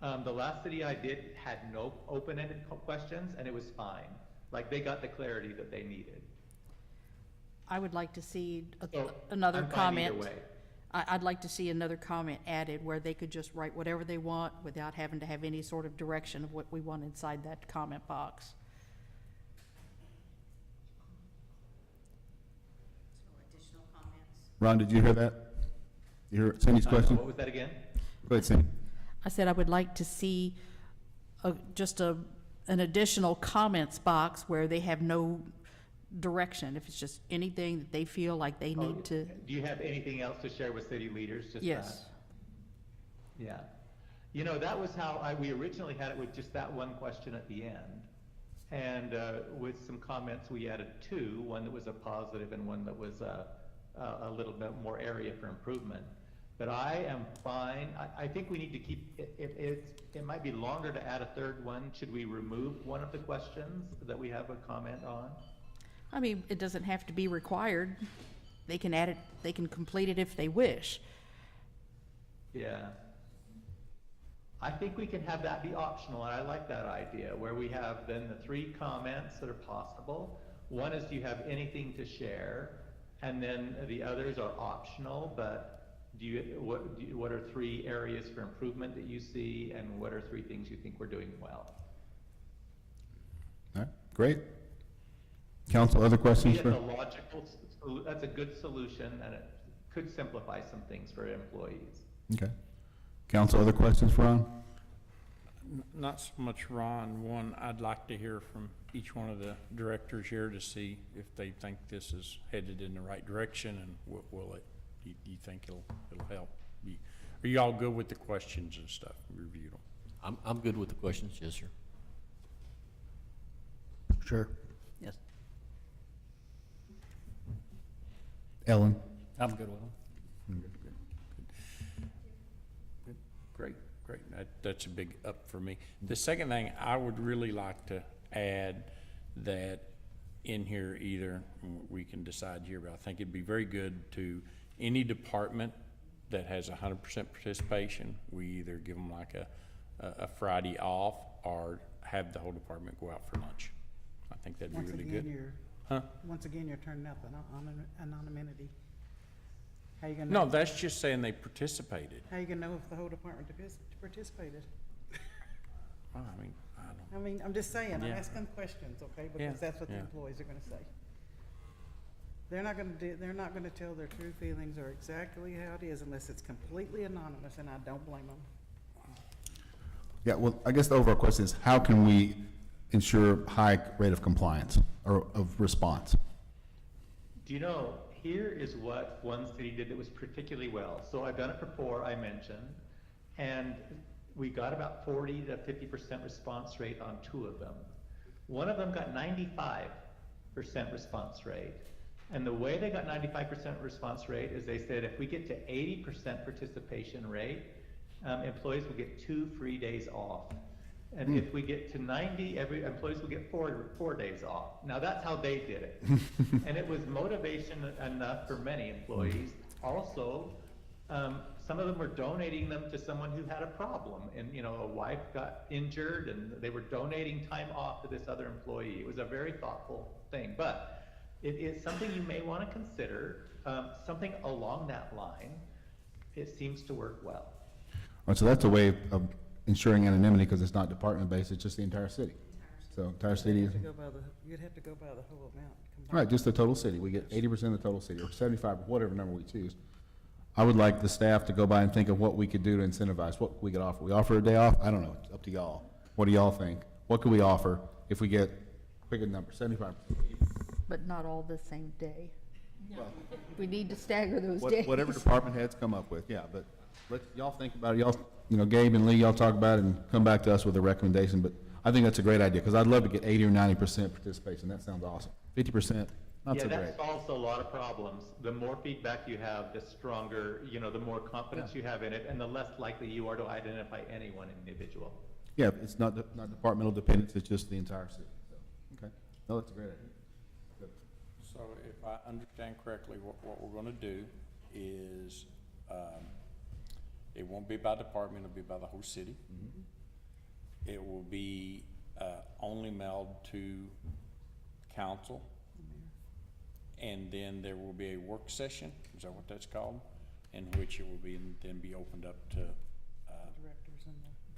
The last city I did had no open-ended questions, and it was fine. Like, they got the clarity that they needed. I would like to see So, another I'm fine comment. either way. I'd like to see another comment added where they could just write whatever they want without having to have any sort of direction of what we want inside that comment box. So additional comments? Ron, did you hear that? You hear Cindy's question? What was that again? Go ahead, Cindy. I said I would like to see just an additional comments box where they have no direction, if it's just anything that they feel like they need to. Do you have anything else to share with city leaders? Just Yes. that? Yeah. You know, that was how we originally had it, with just that one question at the end. And with some comments, we added 2, one that was a positive and one that was a little bit more area for improvement. But I am fine. I think we need to keep, it might be longer to add a 3rd one. Should we remove one of the questions that we have a comment on? I mean, it doesn't have to be required. They can add it, they can complete it if they wish. Yeah. I think we can have that be optional, and I like that idea, where we have then the 3 comments that are possible. One is, do you have anything to share? And then the others are optional, but what are 3 areas for improvement that you see, and what are 3 things you think we're doing well? All right, great. Council, other questions That's for? a logical, that's a good solution, and it could simplify some things for employees. Okay. Council, other questions for Ron? Not so much Ron. One, I'd like to hear from each one of the directors here to see if they think this is headed in the right direction, and will it, do you think it'll help? Are you all good with the questions and stuff? Reviewed them. I'm good with the questions, yes, sir. Sure. Yes, Ellen? I'm good with them. Great. That's a big up for me. The second thing, I would really like to add that in here either, we can decide here, but I think it'd be very good to any department that has 100% participation, we either give them like a Friday off or have the whole department go out for lunch. I think that'd be really good. Once again, you're turning out the anonymity. How you gonna No, know? that's just saying they participated. How you gonna know if the whole department participated? Well, I mean, I don't. I mean, I'm just saying, I'm Yeah. asking questions, okay, Yeah, because that's what the yeah. employees are gonna say. They're not gonna tell their true feelings or exactly how it is unless it's completely anonymous, and I don't blame them. Yeah, well, I guess the overall question is, how can we ensure high rate of compliance or of response? Do you know, here is what one city did that was particularly well. So I've done it before, I mentioned, and we got about 40 to 50% response rate on 2 of them. One of them got 95% response rate. And the way they got 95% response rate is they said, if we get to 80% participation rate, employees will get 2 free days off. And if we get to 90, every employees will get 4 days off. Now, that's how they did it. And it was motivation enough for many employees. Also, some of them were donating them to someone who had a problem, and a wife got injured, and they were donating time off to this other employee. It was a very thoughtful thing, but it is something you may want to consider, something along that line. It seems to work well. All right, so that's a way of ensuring anonymity because it's not department-based, it's just the entire city. So entire city is, You'd have to go by the whole amount. right, just the total city. We get 80% of the total city, or 75, whatever number we choose. I would like the staff to go by and think of what we could do to incentivize, what we could offer. We offer a day off? I don't know, it's up to y'all. What do y'all think? What could we offer if we get, pick a number, 75? But not all the same day. We need to stagger those days. Whatever department heads come up with, yeah, but y'all think about it, y'all, Gabe and Lee, y'all talk about it and come back to us with a recommendation, but I think that's a great idea, because I'd love to get 80 or 90% participation. That sounds awesome. 50%, not so great. That solves a lot of problems. The more feedback you have, the stronger, the more confidence you have in it, and the less likely you are to identify any one individual. Yeah, it's not departmental dependence, it's just the entire city, so, okay. No, that's a great idea. Good. So if I understand correctly, what we're gonna do is, it won't be by department, it'll be by the whole city. It will be, only mailed to council. And then there will be a work session, is that what that's called? In which it will then be opened up to,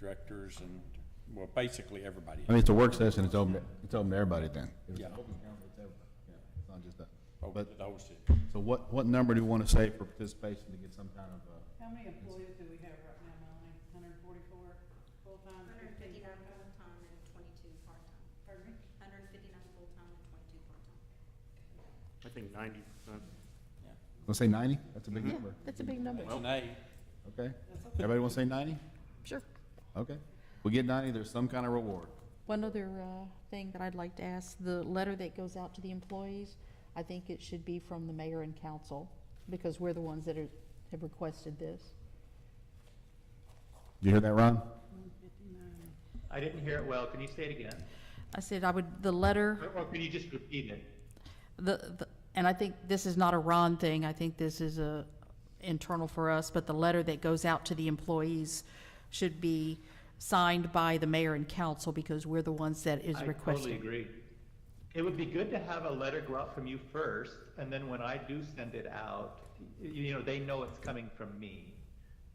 directors and, well, basically everybody. I mean, it's a work session, it's open to everybody then. Yeah. It's not just that. Open to the whole city. So what number do you want to say for participation to get some kind of, How many employees do we have right now, Melanie? 144 full-time? 159 full-time and 22 part-time. Pardon me? 159 full-time and 22 part-time. I think 90%. let's say 90? That's a big Yeah, number. that's a big number. It's an A. Okay. Everybody want to say 90? Sure. Okay. We get 90, there's some kind of reward. One other thing that I'd like to ask, the letter that goes out to the employees, I think it should be from the mayor and council, because we're the ones that have requested this. Did you hear that, Ron? I didn't hear it well. Can you say it again? I said the letter, Or can you just repeat it? and I think this is not a Ron thing, I think this is internal for us, but the letter that goes out to the employees should be signed by the mayor and council, because we're the ones that is requesting. I totally agree. It would be good to have a letter go out from you first, and then when I do send it out, they know it's coming from me.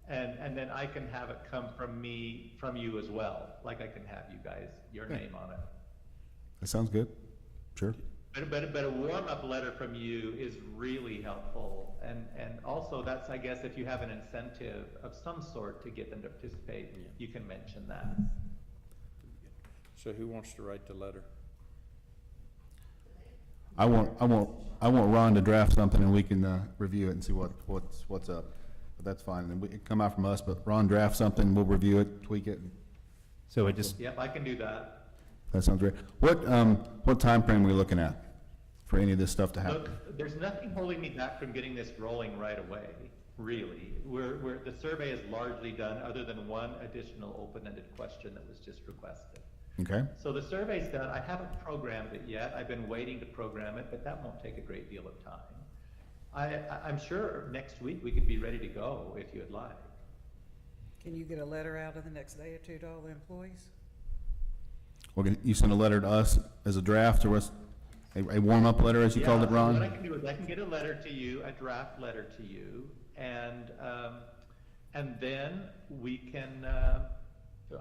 And then I can have it come from you as well, like I can have you guys, your name on it. That sounds good. Sure. But a warm-up letter from you is really helpful, and also that's, I guess, if you have an incentive of some sort to get them to participate, you can mention that. So who wants to write the letter? I want Ron to draft something and we can review it and see what's up. But that's fine. And it can come out from us, but Ron draft something, we'll review it, tweak it. So it just, Yep, I can do that. That sounds great. What time frame are we looking at for any of this stuff to happen? Look, there's nothing holding me back from getting this rolling right away, really. The survey is largely done, other than one additional open-ended question that was just requested. Okay. So the survey's done. I haven't programmed it yet. I've been waiting to program it, but that won't take a great deal of time. I'm sure next week we could be ready to go if you'd like. Can you get a letter out in the next day or two to all the employees? You send a letter to us as a draft, or a warm-up letter, as you called it, Ron? What I can do is I can get a letter to you, a draft letter to you, and then we can,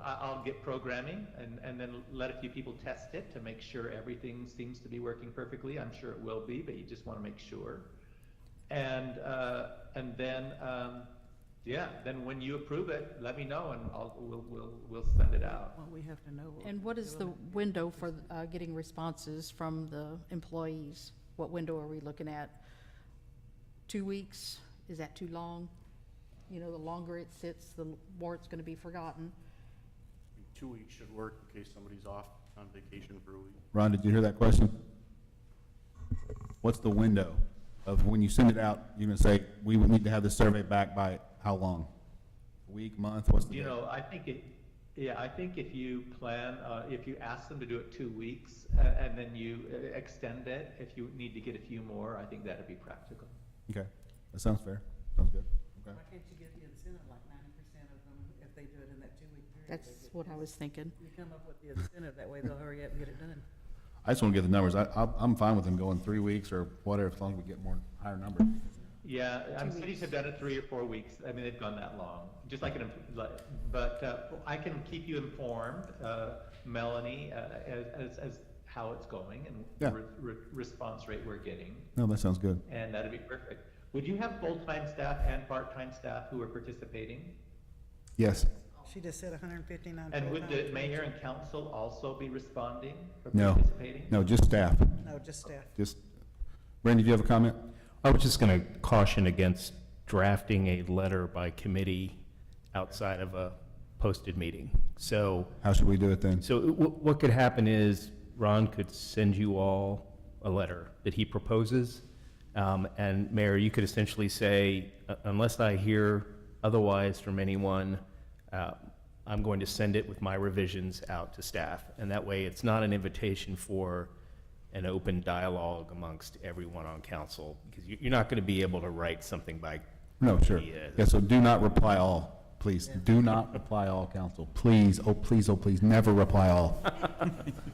I'll get programming and then let a few people test it to make sure everything seems to be working perfectly. I'm sure it will be, but you just want to make sure. And then, then when you approve it, let me know and we'll send it out. Well, we have to know. And what is the window for getting responses from the employees? What window are we looking at? 2 weeks? Is that too long? The longer it sits, the more it's going to be forgotten. 2 weeks should work in case somebody's off on vacation for a week. Ron, did you hear that question? What's the window of when you send it out, you're going to say, we would need to have the survey back by how long? A week, month, what's the date? I think Yeah, I think if you plan, if you ask them to do it 2 weeks, and then you extend it, if you need to get a few more, I think that'd be practical. Okay, that sounds fair. Sounds good. Okay. Why can't you get the incentive like 90% of them if they do it in that 2-week period? That's what I was thinking. You come up with the incentive, that way they'll hurry up and get it done. I just want to get the numbers. I'm fine with them going 3 weeks or whatever, as long as we get more, higher numbers. Yeah, cities have done it 3 or 4 weeks. I mean, they've gone that long, just like but I can keep you informed, Melanie, as how it's going and Yeah. the response rate we're getting. No, that sounds good. And that'd be perfect. Would you have full-time staff and part-time staff who are participating? Yes. She just said 159. And would the mayor and council also be responding or No. participating? No, just staff. No, just staff. Just, Randy, do you have a comment? I was just going to caution against drafting a letter by committee outside of a posted meeting. So, How should we do it then? so what could happen is Ron could send you all a letter that he proposes, and Mayor, you could essentially say, unless I hear otherwise from anyone, I'm going to send it with my revisions out to staff. And that way, it's not an invitation for an open dialogue amongst everyone on council, because you're not going to be able to write something by. No, sure. Yeah, so do not reply all, please. Do not reply all, council. Please, oh, please, never reply all.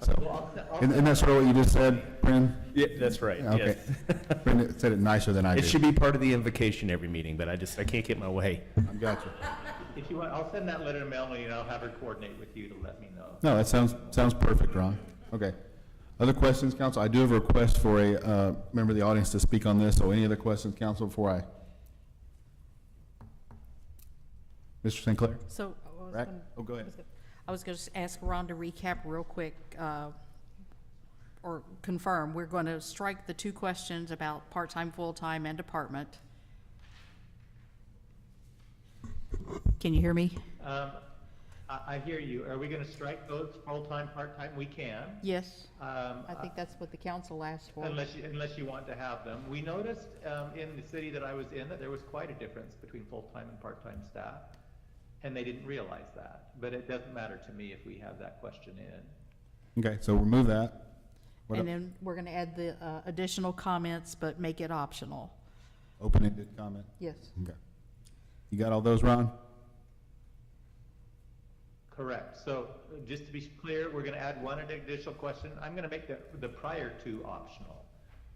So, and that's sort of what you just said, Bryn? Yeah, that's right, Okay. yes. Bryn said it nicer than I It did. should be part of the invocation every meeting, but I can't get my way. I got you. If you want, I'll send that letter to Melanie and I'll have her coordinate with you to let me know. No, that sounds perfect, Ron. Okay. Other questions, council? I do have a request for a member of the audience to speak on this, so any other questions, council, before I? Mr. Sinclair? So, Right? Oh, go ahead. I was going to ask Ron to recap real quick, or confirm. We're going to strike the 2 questions about part-time, full-time, and department. Can you hear me? I hear you. Are we going to strike those full-time, part-time? We can. Yes. I think that's what the council asked for. Unless you want to have them. We noticed in the city that I was in that there was quite a difference between full-time and part-time staff, and they didn't realize that. But it doesn't matter to me if we have that question in. Okay, so remove that. What And else? then we're going to add the additional comments, but make it optional. Open-ended comment? Yes. Okay. You got all those, Ron? Correct. So just to be clear, we're going to add one additional question. I'm going to make the prior 2 optional.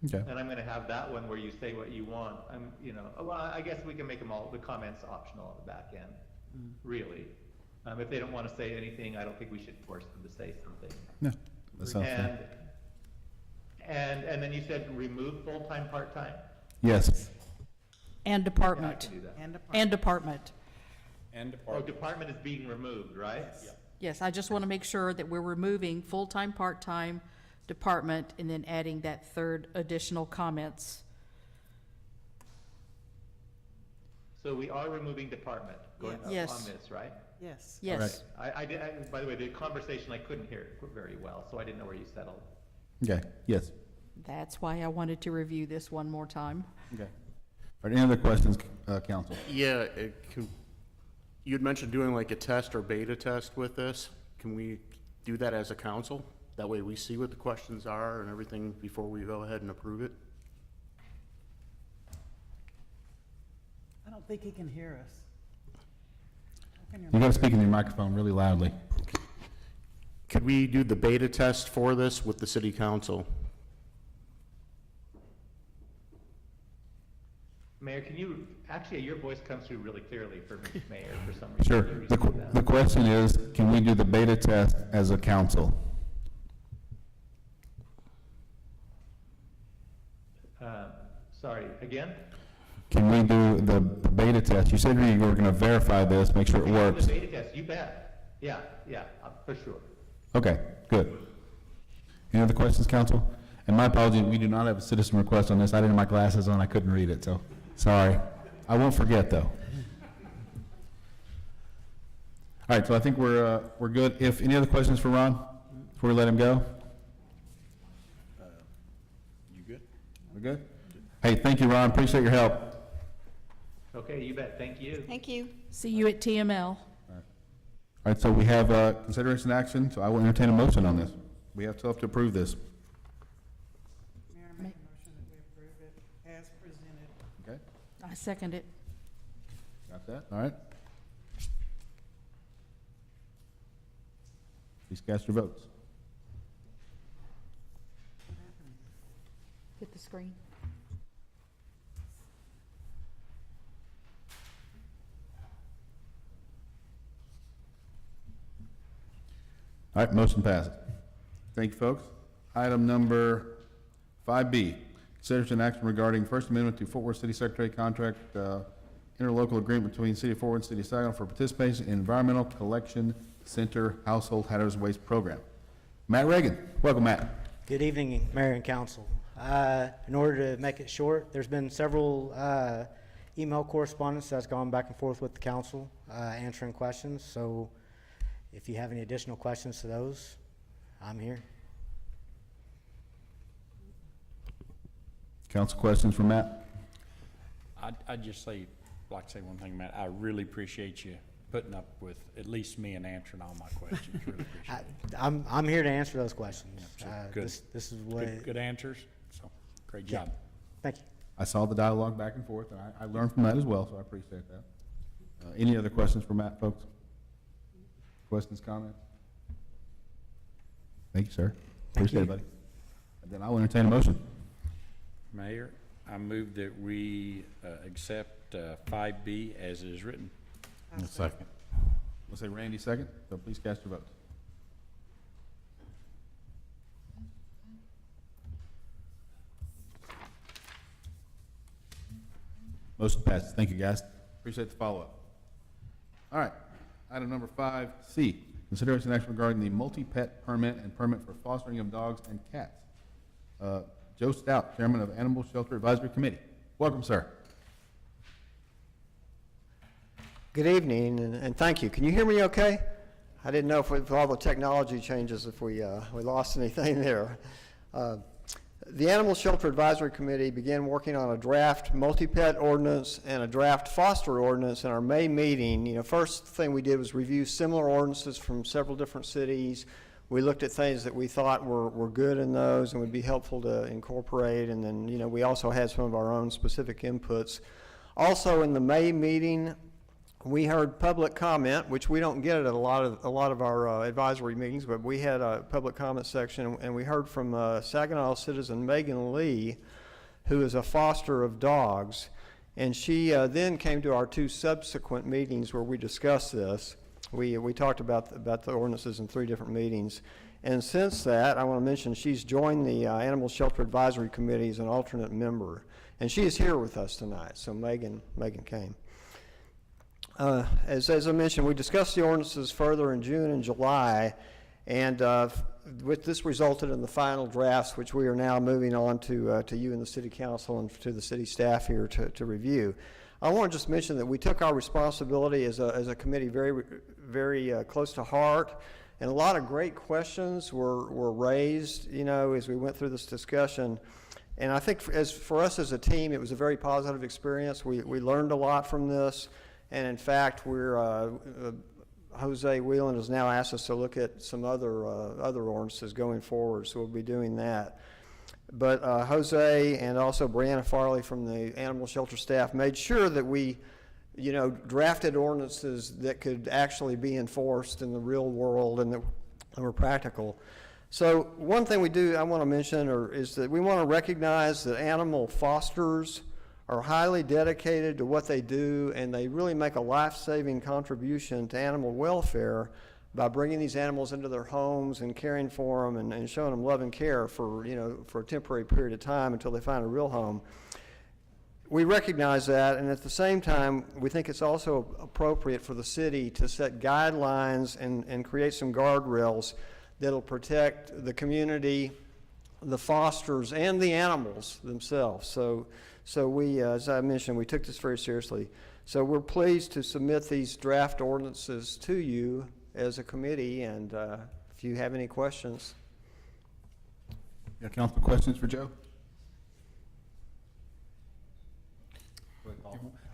Okay. And I'm going to have that one where you say what you want. Well, I guess we can make them all, the comments optional on the back end, really. If they don't want to say anything, I don't think we should force them to say something. No, that sounds fair. And then you said remove full-time, part-time? Yes. And department. Yeah, I can do that. And department. And Oh, department. department is being removed, right? Yes, I just want to make sure that we're removing full-time, part-time, department, and then adding that 3rd additional comments. So we are removing department going up Yes. on this, right? Yes. Yes. By the way, the conversation, I couldn't hear it very well, so I didn't know where you settled. Okay, yes. That's why I wanted to review this one more time. Okay. All right, any other questions, council? Yeah, you had mentioned doing like a test or beta test with this. Can we do that as a council? That way we see what the questions are and everything before we go ahead and approve it? I don't think he can hear us. You got to speak in your microphone really loudly. Could we do the beta test for this with the city council? Mayor, can you, actually, your voice comes through really clearly for me, Mayor, for some reason. Sure. The question is, can we do the beta test as a council? Sorry, again? Can we do the beta test? You said you were going to verify this, make sure it works. The beta test, you bet. Yeah, for sure. Okay, good. Any other questions, council? And my apology, we do not have a citizen request on this. I didn't have my glasses on, I couldn't read it, so, sorry. I won't forget, though. All right, so I think we're good. If, any other questions for Ron, before we let him go? You good? We're good? Hey, thank you, Ron, appreciate your help. Okay, you bet. Thank you. Thank you. See you at TML. All right, so we have consideration action, so I will entertain a motion on this. We have to approve this. Mayor, I make a motion that we approve it as presented. Okay, I second it. got that? All right. Please cast your votes. Hit the screen. All right, motion passes. Thank you, folks. Item number 5B, consideration action regarding First Amendment to Fort Worth City Secretary contract, interlocal agreement between City of Fort Worth and City of Saginaw for participation in Environmental Collection Center Household Hazardous Waste Program. Matt Reagan, welcome, Matt. Good evening, Mayor and Council. In order to make it short, there's been several email correspondence that's gone back and forth with the council answering questions. So if you have any additional questions to those, I'm here. Council questions for Matt? I'd just say, like to say one thing, Matt, I really appreciate you putting up with at least me and answering all my questions. Really appreciate it. I'm here to answer those questions. Yeah, so good. This is what Good answers, so great job. Thank you. I saw the dialogue back and forth, and I learned from that as well, so I appreciate that. Any other questions for Matt, folks? Questions, comments? Thank you, sir. Appreciate it, buddy. And then I will entertain a motion. Mayor, I move that we accept 5B as is written. Second. We'll say Randy second, so please cast your vote. Motion passes. Thank you, guys. Appreciate the follow-up. All right, item number 5C, consideration action regarding the multi-pet permit and permit for fostering of dogs and cats. Joe Stout, Chairman of Animal Shelter Advisory Committee. Welcome, sir. Good evening, and thank you. Can you hear me okay? I didn't know if with all the technology changes, if we lost anything there. The Animal Shelter Advisory Committee began working on a draft multi-pet ordinance and a draft foster ordinance in our May meeting. You know, first thing we did was review similar ordinances from several different cities. We looked at things that we thought were good in those and would be helpful to incorporate, and then, you know, we also had some of our own specific inputs. Also in the May meeting, we heard public comment, which we don't get at a lot of our advisory meetings, but we had a public comment section, and we heard from Saginaw citizen Megan Lee, who is a foster of dogs, and she then came to our two subsequent meetings where we discussed this. We talked about the ordinances in 3 different meetings, and since that, I want to mention she's joined the Animal Shelter Advisory Committee as an alternate member, and she is here with us tonight. So Megan came. As I mentioned, we discussed the ordinances further in June and July, and with this resulted in the final drafts, which we are now moving on to you and the City Council and to the city staff here to review. I want to just mention that we took our responsibility as a committee very close to heart, and a lot of great questions were raised, you know, as we went through this discussion. And I think for us as a team, it was a very positive experience. We learned a lot from this. And in fact, Jose Whelan has now asked us to look at some other ordinances going forward, so we'll be doing that. But Jose and also Brianna Farley from the animal shelter staff made sure that we, you know, drafted ordinances that could actually be enforced in the real world and that were practical. So one thing I want to mention is that we want to recognize that animal fosters are highly dedicated to what they do, and they really make a life-saving contribution to animal welfare by bringing these animals into their homes and caring for them and showing them love and care for a temporary period of time until they find a real home. We recognize that, and at the same time, we think it's also appropriate for the city to set guidelines and create some guardrails that'll protect the community, the fosters, and the animals themselves. So we, as I mentioned, we took this very seriously. So we're pleased to submit these draft ordinances to you as a committee, and if you have any questions. Got council questions for Joe?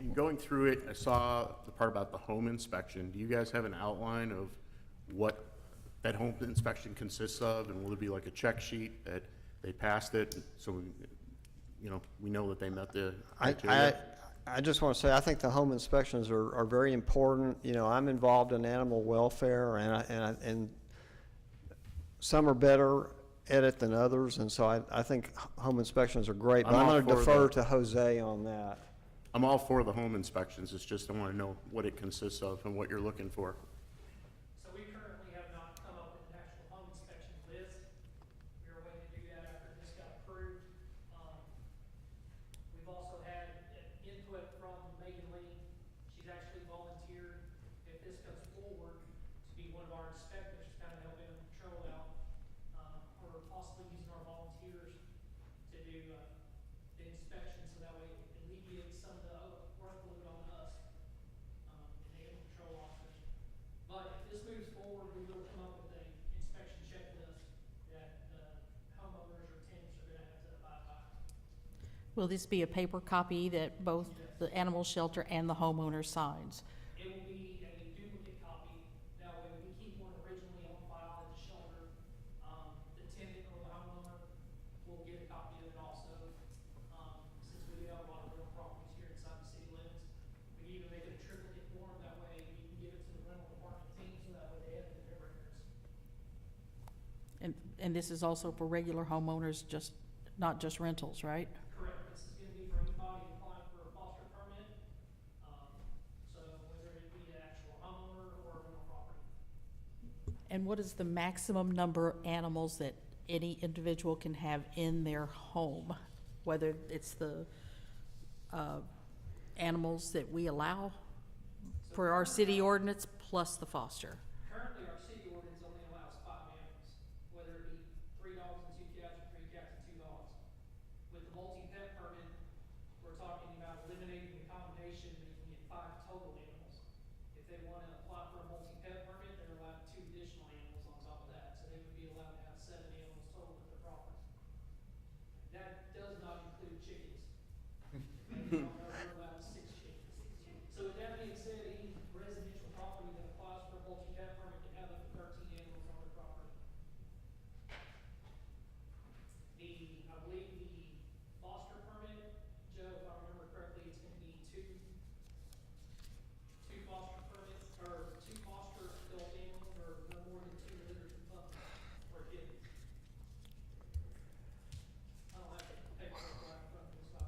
In going through it, I saw the part about the home inspection. Do you guys have an outline of what that home inspection consists of? And will it be like a check sheet that they passed it, so we know that they met the criteria? I just want to say, I think the home inspections are very important. I'm involved in animal welfare, and some are better at it than others, and so I think home inspections are great, but I'm going to defer to Jose on that. I'm all for the home inspections. It's just I want to know what it consists of and what you're looking for. So we currently have not come up with an actual home inspection list. We are waiting to do that after this got approved. We've also had input from Megan Lee. She's actually volunteered, if this comes forward, to be one of our inspectors, kind of helping them patrol out, or possibly using our volunteers to do the inspection, so that way it alleviates some of the workload on us, and the animal control officers. But if this moves forward, we will come up with a inspection checklist that the homeowners or tenants are gonna have to abide by. Will this be a paper copy that both the animal shelter and the homeowner signs? It will be a duplicate copy. That way we keep one originally on file at the shelter. The tenant or the homeowner will get a copy of it also. Since we do have a lot of rental properties here inside the city limits, we even make it a triplicate form. That way we can give it to the rental department team, so that way they have it in their records. And this is also for regular homeowners, not just rentals, right? Correct. This is gonna be for anybody applying for a foster permit. So whether it be an actual homeowner or a rental property. And what is the maximum number of animals that any individual can have in their home? Whether it's the animals that we allow for our city ordinance plus the foster? Currently, our city ordinance only allows 5 animals, whether it be 3 dogs and 2 cats, or 3 cats and 2 dogs. With the multi-pet permit, we're talking about eliminating the combination, making it 5 total animals. If they want to apply for a multi-pet permit, they're allowed 2 additional animals on top of that, so they would be allowed to have 7 animals total at their property. That does not include chickens. Maybe y'all know we're allowed 6 chickens. So with that being said, any residential property that applies for a multi-pet permit can have up to 13 animals on their property. I believe the foster permit, Joe, if I remember correctly, it's gonna be two foster permits, or 2 foster adult animals, or no more than 2 litters of puppies or kittens. I don't have the paperwork right in front of me, so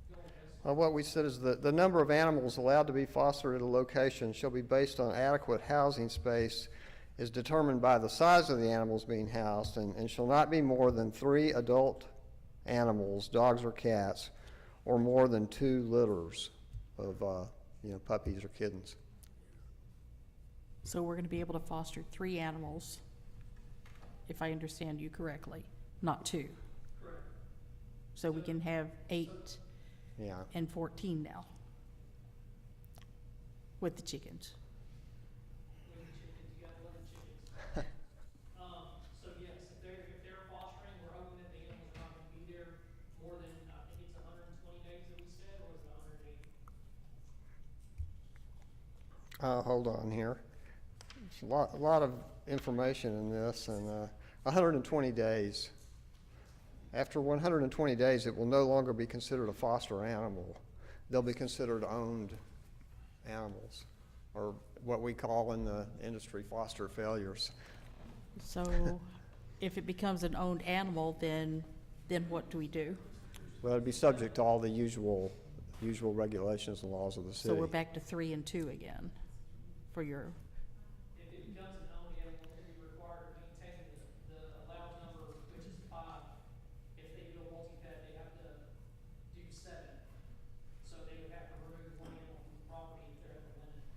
go ahead. What we said is that the number of animals allowed to be fostered at a location shall be based on adequate housing space is determined by the size of the animals being housed and shall not be more than 3 adult animals, dogs or cats, or more than 2 litters of, puppies or kittens. So we're gonna be able to foster 3 animals, if I understand you correctly, not 2. Correct. So we can have 8 Yeah. and 14 now with the chickens. With the chickens, you got 11 chickens. So yes, if they're fostering, we're hoping that the animals are not gonna be there more than, I think it's 120 days that we said, or is it 180? Hold on here. There's a lot of information in this, and 120 days. After 120 days, it will no longer be considered a foster animal. They'll be considered owned animals, or what we call in the industry foster failures. So if it becomes an owned animal, then what do we do? Well, it'd be subject to all the usual regulations and laws of the city. So we're back to 3 and 2 again for your, If it becomes an owned animal, then you're required to maintain the allowed number, which is 5. If they do a multi-pet, they have to do 7. So they would have to remove 1 animal from the property if they're at the limit.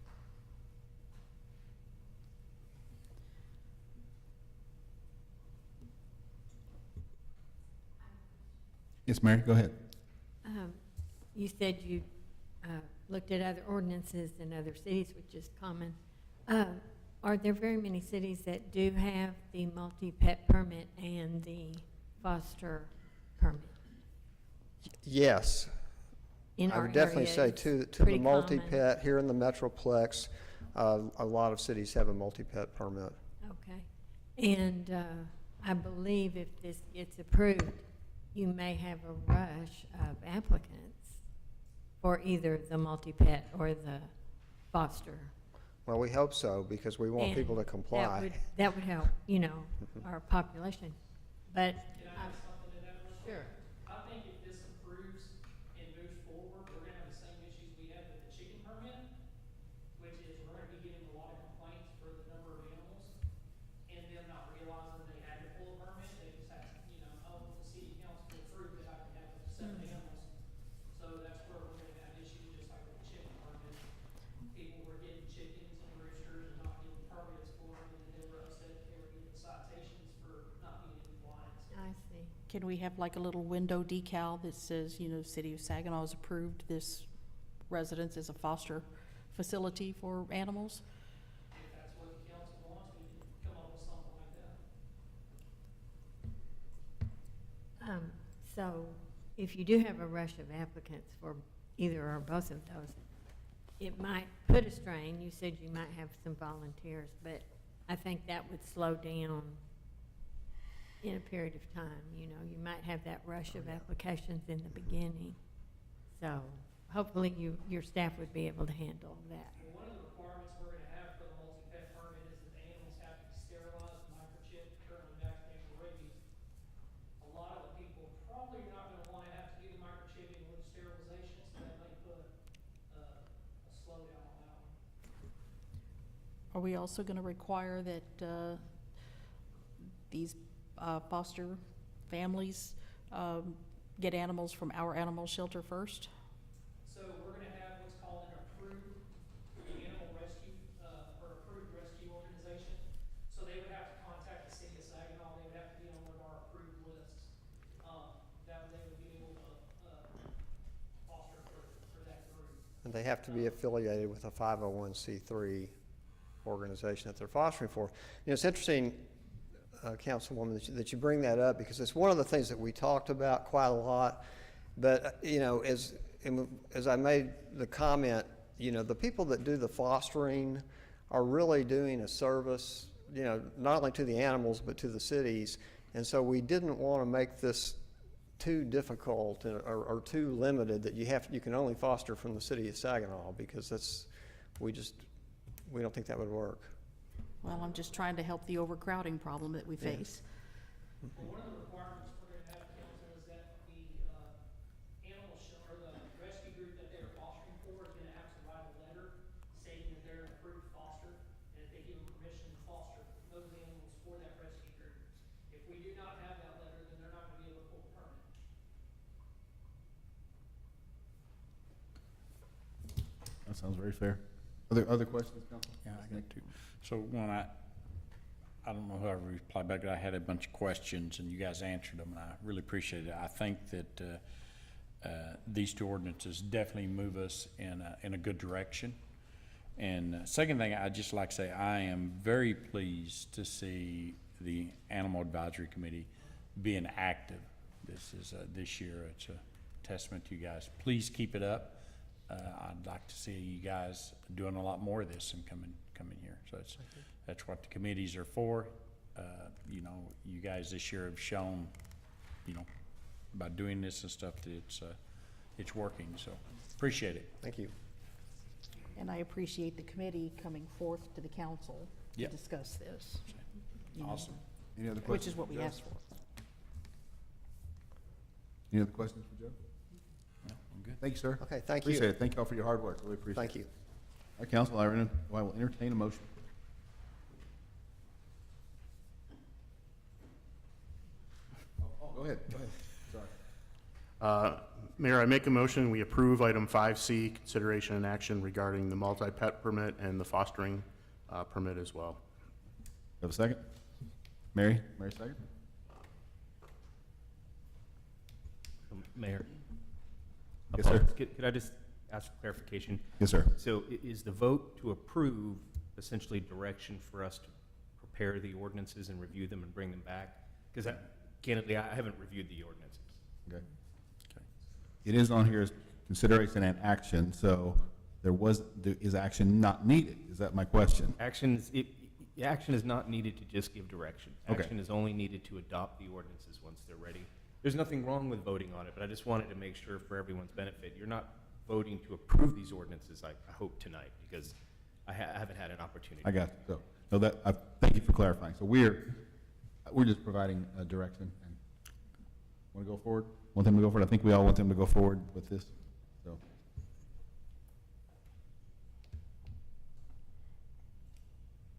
Yes, Mary, go ahead. You said you looked at other ordinances in other cities, which is common. Are there very many cities that do have the multi-pet permit and the foster permit? Yes. in I our would definitely area, say it's to the pretty common. multi-pet, here in the Metroplex, a lot of cities have a multi-pet permit. Okay. And I believe if this gets approved, you may have a rush of applicants for either the multi-pet or the foster. Well, we hope so, because we want And people to comply. That would help, you know, our population. But Can I add something to that? Sure. I think if this approves and moves forward, we're gonna have the same issues we had with the chicken permit, which is we're gonna be getting a lot of complaints for the number of animals, and them not realizing they had to pull a permit, they just had, you know, oh, the city council approved that I can have up to 7 animals. So that's where we're gonna have issues, just like with the chicken permit. People were getting chickens and roosters and not getting permits for them, and then they were upset that they were getting citations for not being in compliance. I see. Can we have like a little window decal that says, you know, City of Saginaw has approved this residence as a foster facility for animals? If that's what the council wants, we can come up with something like that. So if you do have a rush of applicants for either or both of those, it might put a strain. You said you might have some volunteers, but I think that would slow down in a period of time. You know, you might have that rush of applications in the beginning. So hopefully your staff would be able to handle that. Well, one of the requirements we're gonna have for the multi-pet permit is that the animals have to be sterilized, microchipped, currently vaccinated for rabies. A lot of the people probably are not gonna wanna have to do the microchipping with sterilization, so that may put a slowdown on that one. Are we also gonna require that these foster families get animals from our animal shelter first? So we're gonna have what's called an approved animal rescue, or approved rescue organization. So they would have to contact the city of Saginaw, they would have to be on one of our approved lists. That they would be able to, foster for that group. And they have to be affiliated with a 501c3 organization that they're fostering for. You know, it's interesting, Councilwoman, that you bring that up, because it's one of the things that we talked about quite a lot. But, you know, as I made the comment, you know, the people that do the fostering are really doing a service, you know, not only to the animals, but to the cities. And so we didn't want to make this too difficult or too limited that you can only foster from the city of Saginaw, because we don't think that would work. Well, I'm just trying to help the overcrowding problem that we face. Well, one of the requirements we're gonna have, council, is that the animal shelter, or the rescue group that they're fostering for is gonna have to write a letter stating that they're an approved foster, and if they give them permission to foster those animals for that rescue group. If we do not have that letter, then they're not gonna be able to pull the permit. That sounds very fair. Other questions, Council? Yeah, I got two. So when I don't know whoever replied back, but I had a bunch of questions and you guys answered them, and I really appreciate it. I think that these two ordinances definitely move us in a good direction. And second thing, I'd just like to say, I am very pleased to see the Animal Advisory Committee being active. This year, it's a testament to you guys. Please keep it up. I'd like to see you guys doing a lot more of this in coming year. So that's what the committees are for. You know, you guys this year have shown, you know, by doing this and stuff, that it's working. So appreciate it. Thank you. And I appreciate the committee coming forth to the council to Yep. discuss this. you know, Awesome. Any other Which questions is what for we Joe? asked for. Any other questions for Joe? No, I'm good. Thank you, sir. Okay, thank you. Appreciate it. Thank you all for your hard work. Really appreciate it. Thank you. All right, Council, I will entertain a motion. Go ahead. Sorry. Mayor, I make a motion, we approve item 5C, consideration and action regarding the multi-pet permit and the fostering permit as well. Have a second? Mary second? Mayor. Yes, sir. Could I just ask for clarification? Yes, sir. So is the vote to approve essentially direction for us to prepare the ordinances and review them and bring them back? Because candidly, I haven't reviewed the ordinances. Okay. It is on here as consideration and action, so is action not needed? Is that my question? Action is not needed to just give direction. Okay. Action is only needed to adopt the ordinances once they're ready. There's nothing wrong with voting on it, but I just wanted to make sure for everyone's benefit, you're not voting to approve these ordinances, I hope, tonight, because I haven't had an opportunity. I got you. So thank you for clarifying. So we're just providing direction. And want to go forward? Want them to go forward? I think we all want them to go forward with this. So.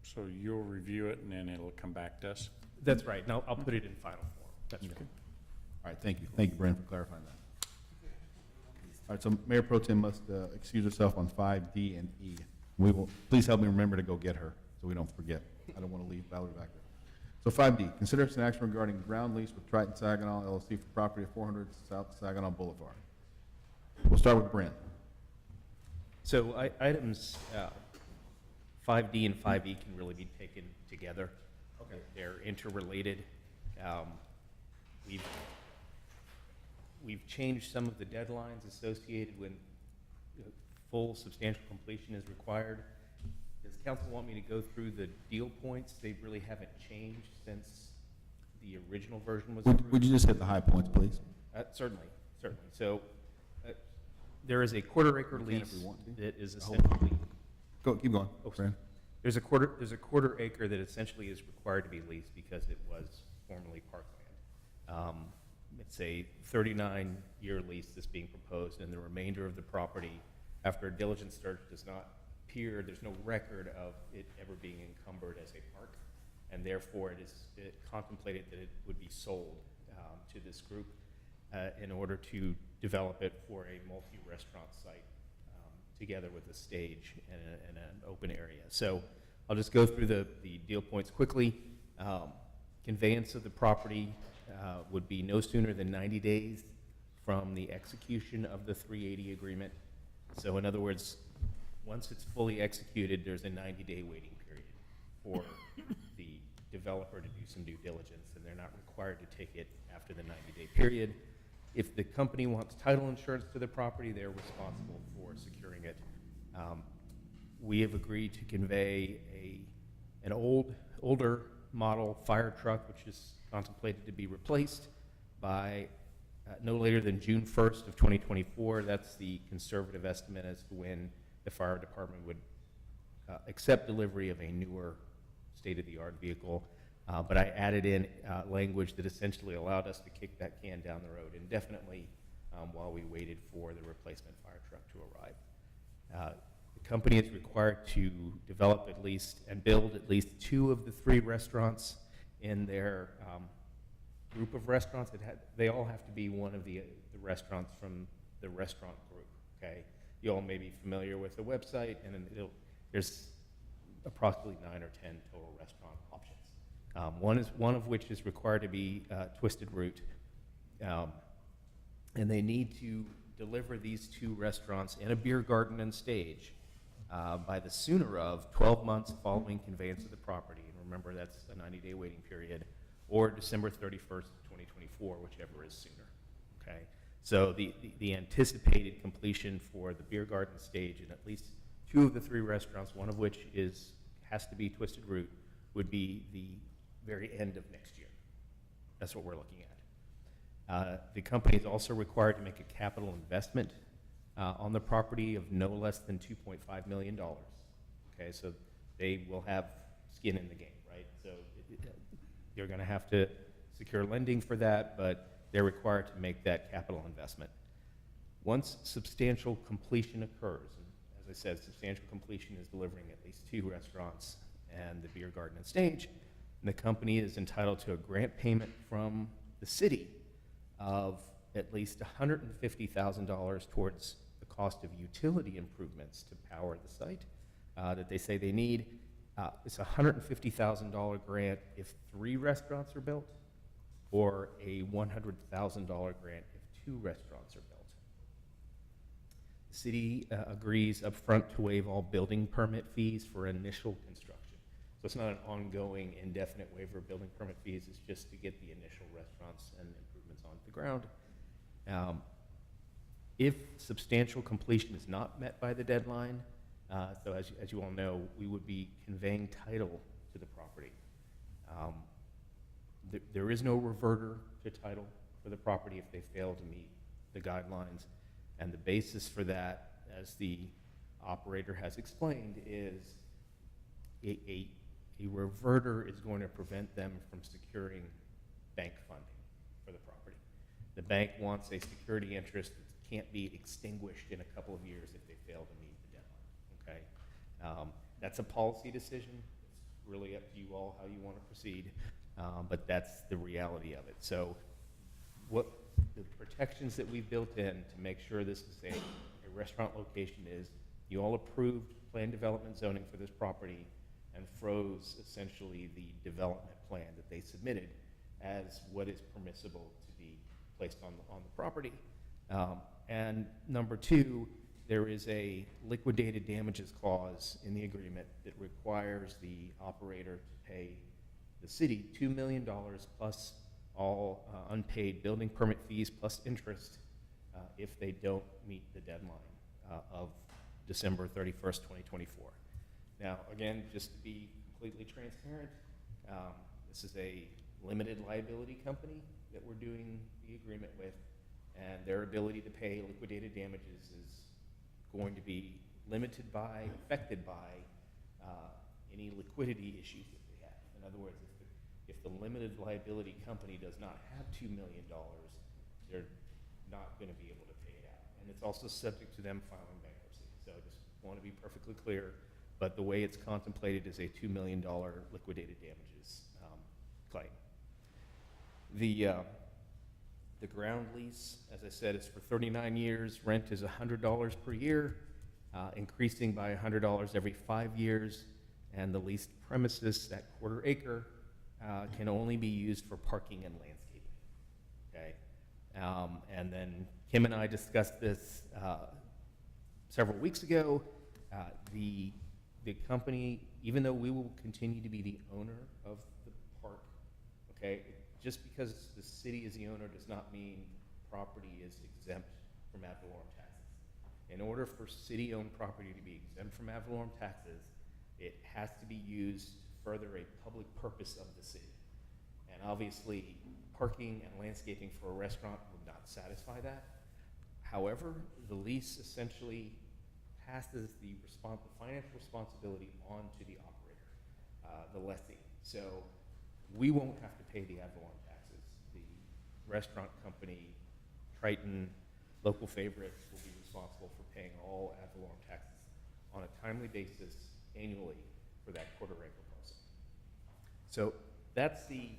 So you'll review it and then it'll come back to us? That's right. Now, I'll put it in final form. That's right. All right, thank you. Thank you, Brent, for clarifying that. All right, so Mayor Pro Tem must excuse herself on 5D and E. Please help me remember to go get her so we don't forget. I don't want to leave Valerie back there. So 5D, consideration action regarding ground lease with Triton Saginaw LLC for property at 400 South Saginaw Boulevard. We'll start with Brent. So items 5D and 5E can really be taken together. Okay. They're interrelated. We've changed some of the deadlines associated when full substantial completion is required. Does council want me to go through the deal points? They really haven't changed since the original version was approved. Would you just hit the high points, please? Certainly. So there is a quarter-acre lease that is essentially. Keep going. Brent. There's a quarter acre that essentially is required to be leased because it was formerly parkland. It's a 39-year lease that's being proposed, and the remainder of the property, after a diligence search, does not appear, there's no record of it ever being encumbered as a park, and therefore it contemplated that it would be sold to this group in order to develop it for a multi-restaurant site together with a stage and an open area. So I'll just go through the deal points quickly. Conveyance of the property would be no sooner than 90 days from the execution of the 380 agreement. So in other words, once it's fully executed, there's a 90-day waiting period for the developer to do some due diligence, and they're not required to take it after the 90-day period. If the company wants title insurance to the property, they're responsible for securing it. We have agreed to convey an older model fire truck, which is contemplated to be replaced by no later than June 1st of 2024. That's the conservative estimate as to when the fire department would accept delivery of a newer state-of-the-art vehicle. But I added in language that essentially allowed us to kick that can down the road indefinitely while we waited for the replacement fire truck to arrive. The company is required to develop at least and build at least 2 of the 3 restaurants in their group of restaurants. They all have to be one of the restaurants from the restaurant group. Okay, you all may be familiar with the website, and there's approximately 9 or 10 total restaurant options. One of which is required to be Twisted Root, and they need to deliver these 2 restaurants in a beer garden and stage by the sooner of 12 months following conveyance of the property. And remember, that's a 90-day waiting period, or December 31st, 2024, whichever is sooner. Okay, so the anticipated completion for the beer garden stage and at least 2 of the 3 restaurants, one of which has to be Twisted Root, would be the very end of next year. That's what we're looking at. The company is also required to make a capital investment on the property of no less than $2.5 million. Okay, so they will have skin in the game, right? So you're going to have to secure lending for that, but they're required to make that capital investment. Once substantial completion occurs, and as I said, substantial completion is delivering at least 2 restaurants and the beer garden and stage, and the company is entitled to a grant payment from the city of at least $150,000 towards the cost of utility improvements to power the site that they say they need. It's a $150,000 grant if 3 restaurants are built, or a $100,000 grant if 2 restaurants are built. The city agrees upfront to waive all building permit fees for initial construction. So it's not an ongoing indefinite waiver of building permit fees, it's just to get the initial restaurants and improvements onto the ground. If substantial completion is not met by the deadline, so as you all know, we would be conveying title to the property. There is no reverter to title for the property if they fail to meet the guidelines. And the basis for that, as the operator has explained, is a reverter is going to prevent them from securing bank funding for the property. The bank wants a security interest that can't be extinguished in a couple of years if they fail to meet the deadline, okay? That's a policy decision. It's really up to you all how you want to proceed, but that's the reality of it. So what the protections that we've built in to make sure this is a restaurant location is, you all approved plan development zoning for this property and froze essentially the development plan that they submitted as what is permissible to be placed on the property. And number two, there is a liquidated damages clause in the agreement that requires the operator to pay the city $2 million plus all unpaid building permit fees plus interest if they don't meet the deadline of December 31st, 2024. Now, again, just to be completely transparent, this is a limited liability company that we're doing the agreement with, and their ability to pay liquidated damages is going to be limited by, affected by any liquidity issues that they have. In other words, if the limited liability company does not have $2 million, they're not going to be able to pay it out. And it's also subject to them filing bankruptcy. So I just want to be perfectly clear, but the way it's contemplated is a $2 million liquidated damages claim. The ground lease, as I said, is for 39 years. Rent is $100 per year, increasing by $100 every 5 years. And the leased premises, that quarter acre, can only be used for parking and landscaping, okay? And then Kim and I discussed this several weeks ago. The company, even though we will continue to be the owner of the park, okay, just because the city is the owner does not mean property is exempt from ad valorem taxes. In order for city-owned property to be exempt from ad valorem taxes, it has to be used to further a public purpose of the city. And obviously, parking and landscaping for a restaurant would not satisfy that. However, the lease essentially passes the financial responsibility on to the operator, the lessee. So we won't have to pay the ad valorem taxes. The restaurant company, Triton, local favorites, will be responsible for paying all ad valorem taxes on a timely basis annually for that quarter acre parcel. So that's the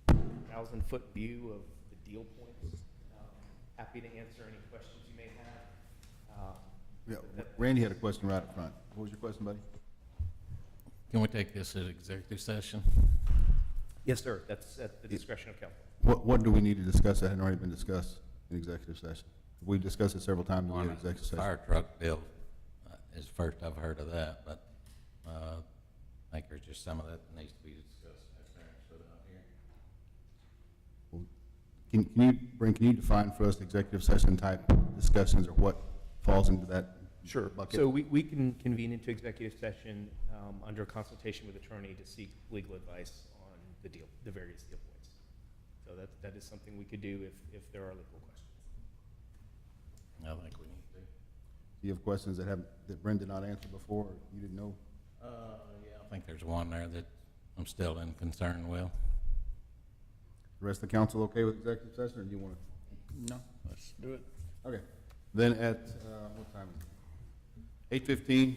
1,000-foot view of the deal points. Happy to answer any questions you may have. Yeah, Randy had a question right up front. What was your question, buddy? Can we take this as executive session? Yes, sir. That's at the discretion of council. What do we need to discuss that hadn't already been discussed in executive session? We've discussed it several times in the executive session. Fire truck bill is first I've heard of that, but I think there's just some of that needs to be discussed after I stood out here. Can you define for us executive session type discussions or what falls into that Sure. bucket? So we can convene into executive session under consultation with attorney to seek legal advice on the various deal points. So that is something we could do if there are legal questions. I think we need to. Do you have questions that Brent did not answer before, or you didn't know? Yeah, I think there's one there that I'm still in concern with. The rest of the council okay with executive session, or do you want to? No, let's do it. Okay. Then at, what time is it? 8:15.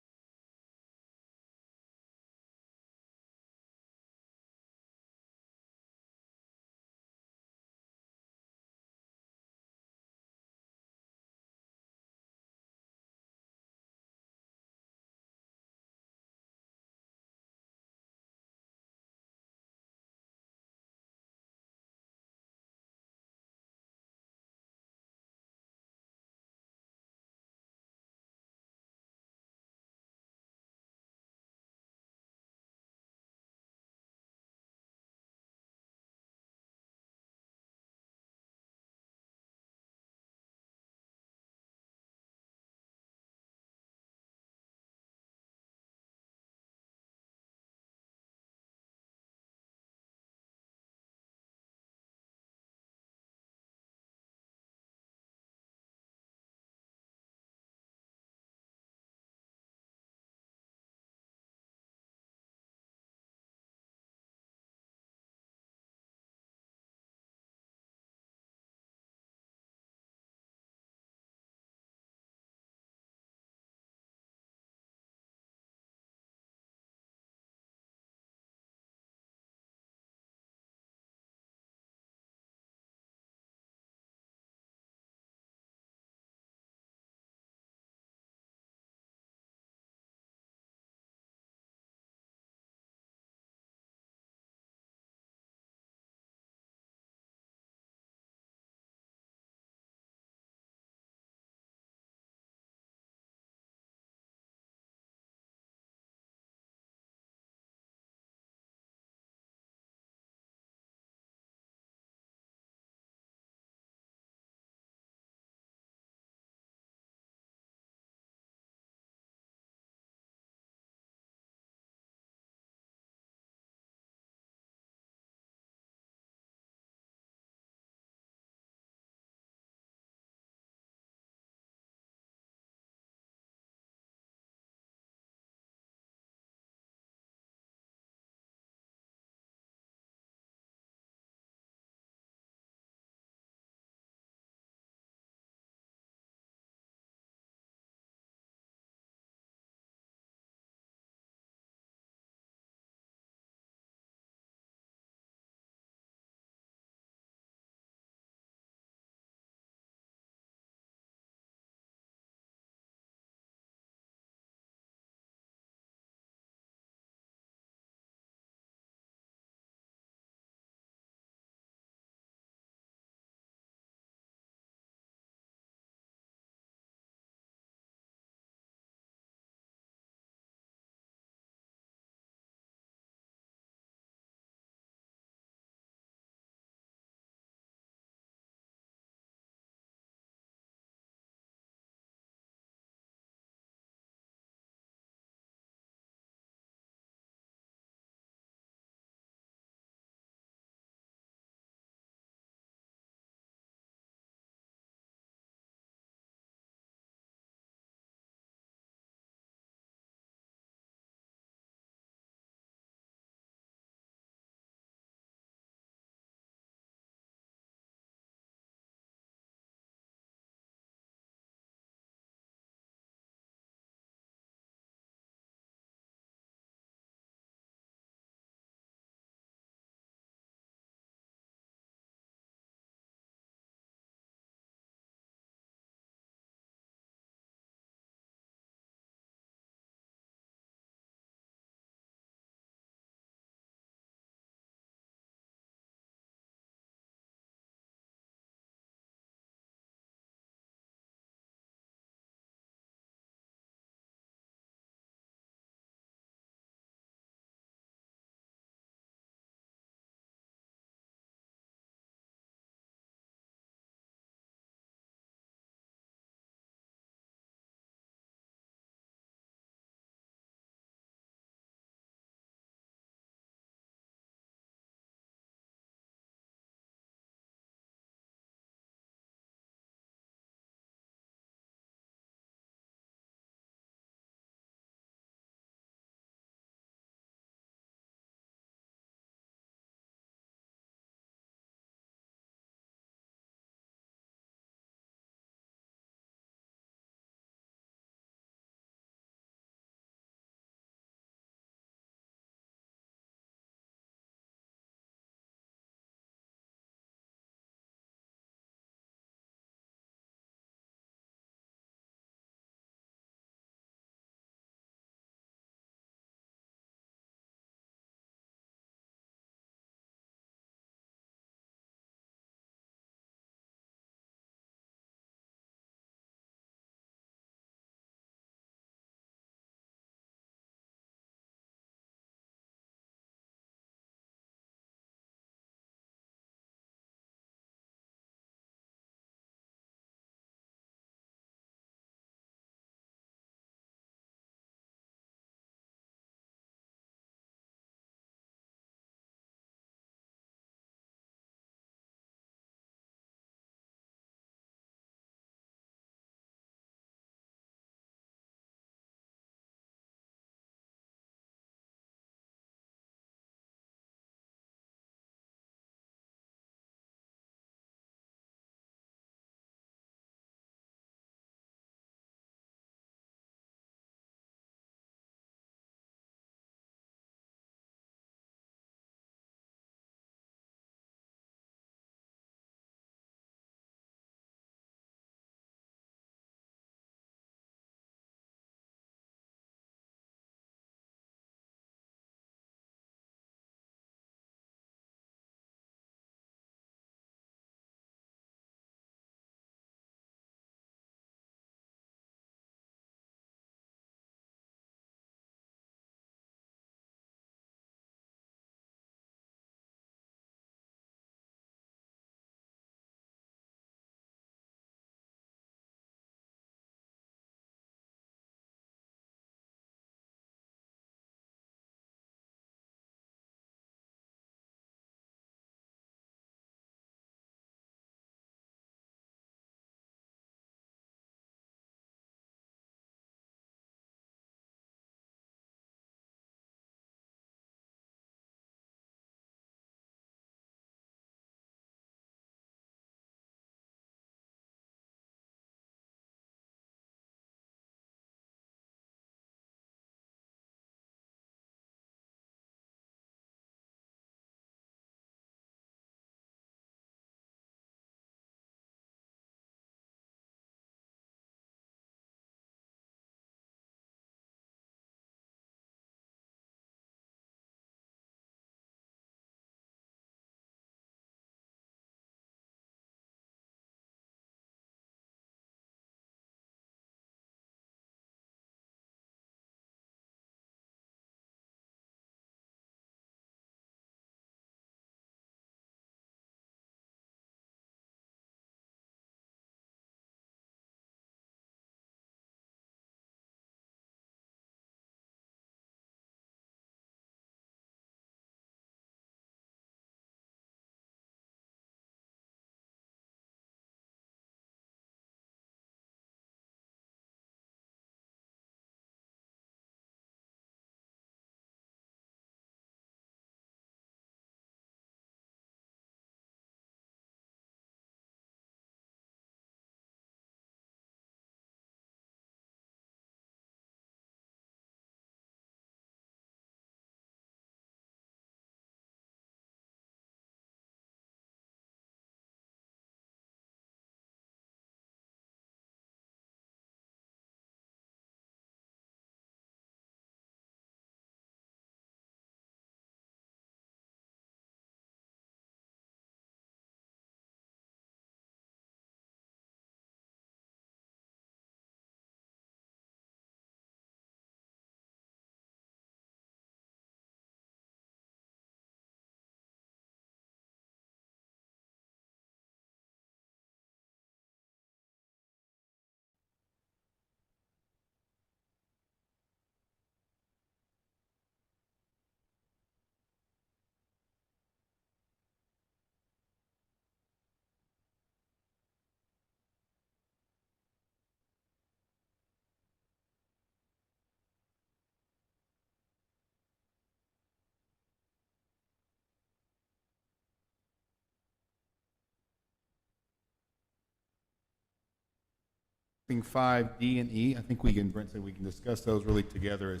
5, D, and E. I think we can, Brent said we can discuss those really together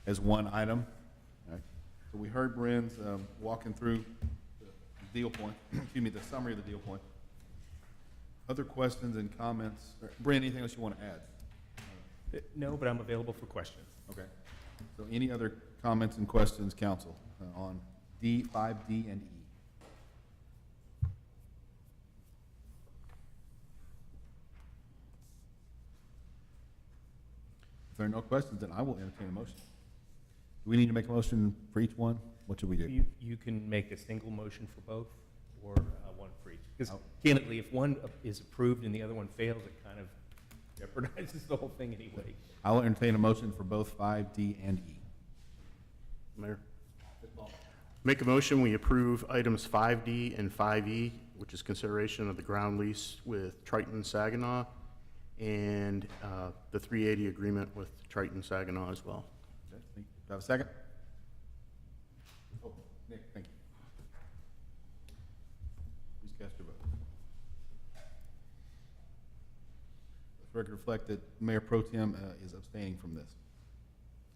as one item. All right. So we heard Brent's walking through the deal point, excuse me, the summary of the deal point. Other questions and comments? Brent, anything else you want to add? No, but I'm available for questions. Okay. So any other comments and questions, council, on D, 5D, and E? If there are no questions, then I will entertain a motion. Do we need to make a motion for each one? What should we do? You can make a single motion for both, or one for each. Because candidly, if one is approved and the other one fails, it kind of jeopardizes the whole thing anyway. I'll entertain a motion for both 5D and E. Mayor? Make a motion, we approve items 5D and 5E, which is consideration of the ground lease with Triton Saginaw, and the 380 agreement with Triton Saginaw as well. Okay, do I have a second? Oh, Nick, thank you. Please cast your vote. Let the record reflect that Mayor Pro Tem is abstaining from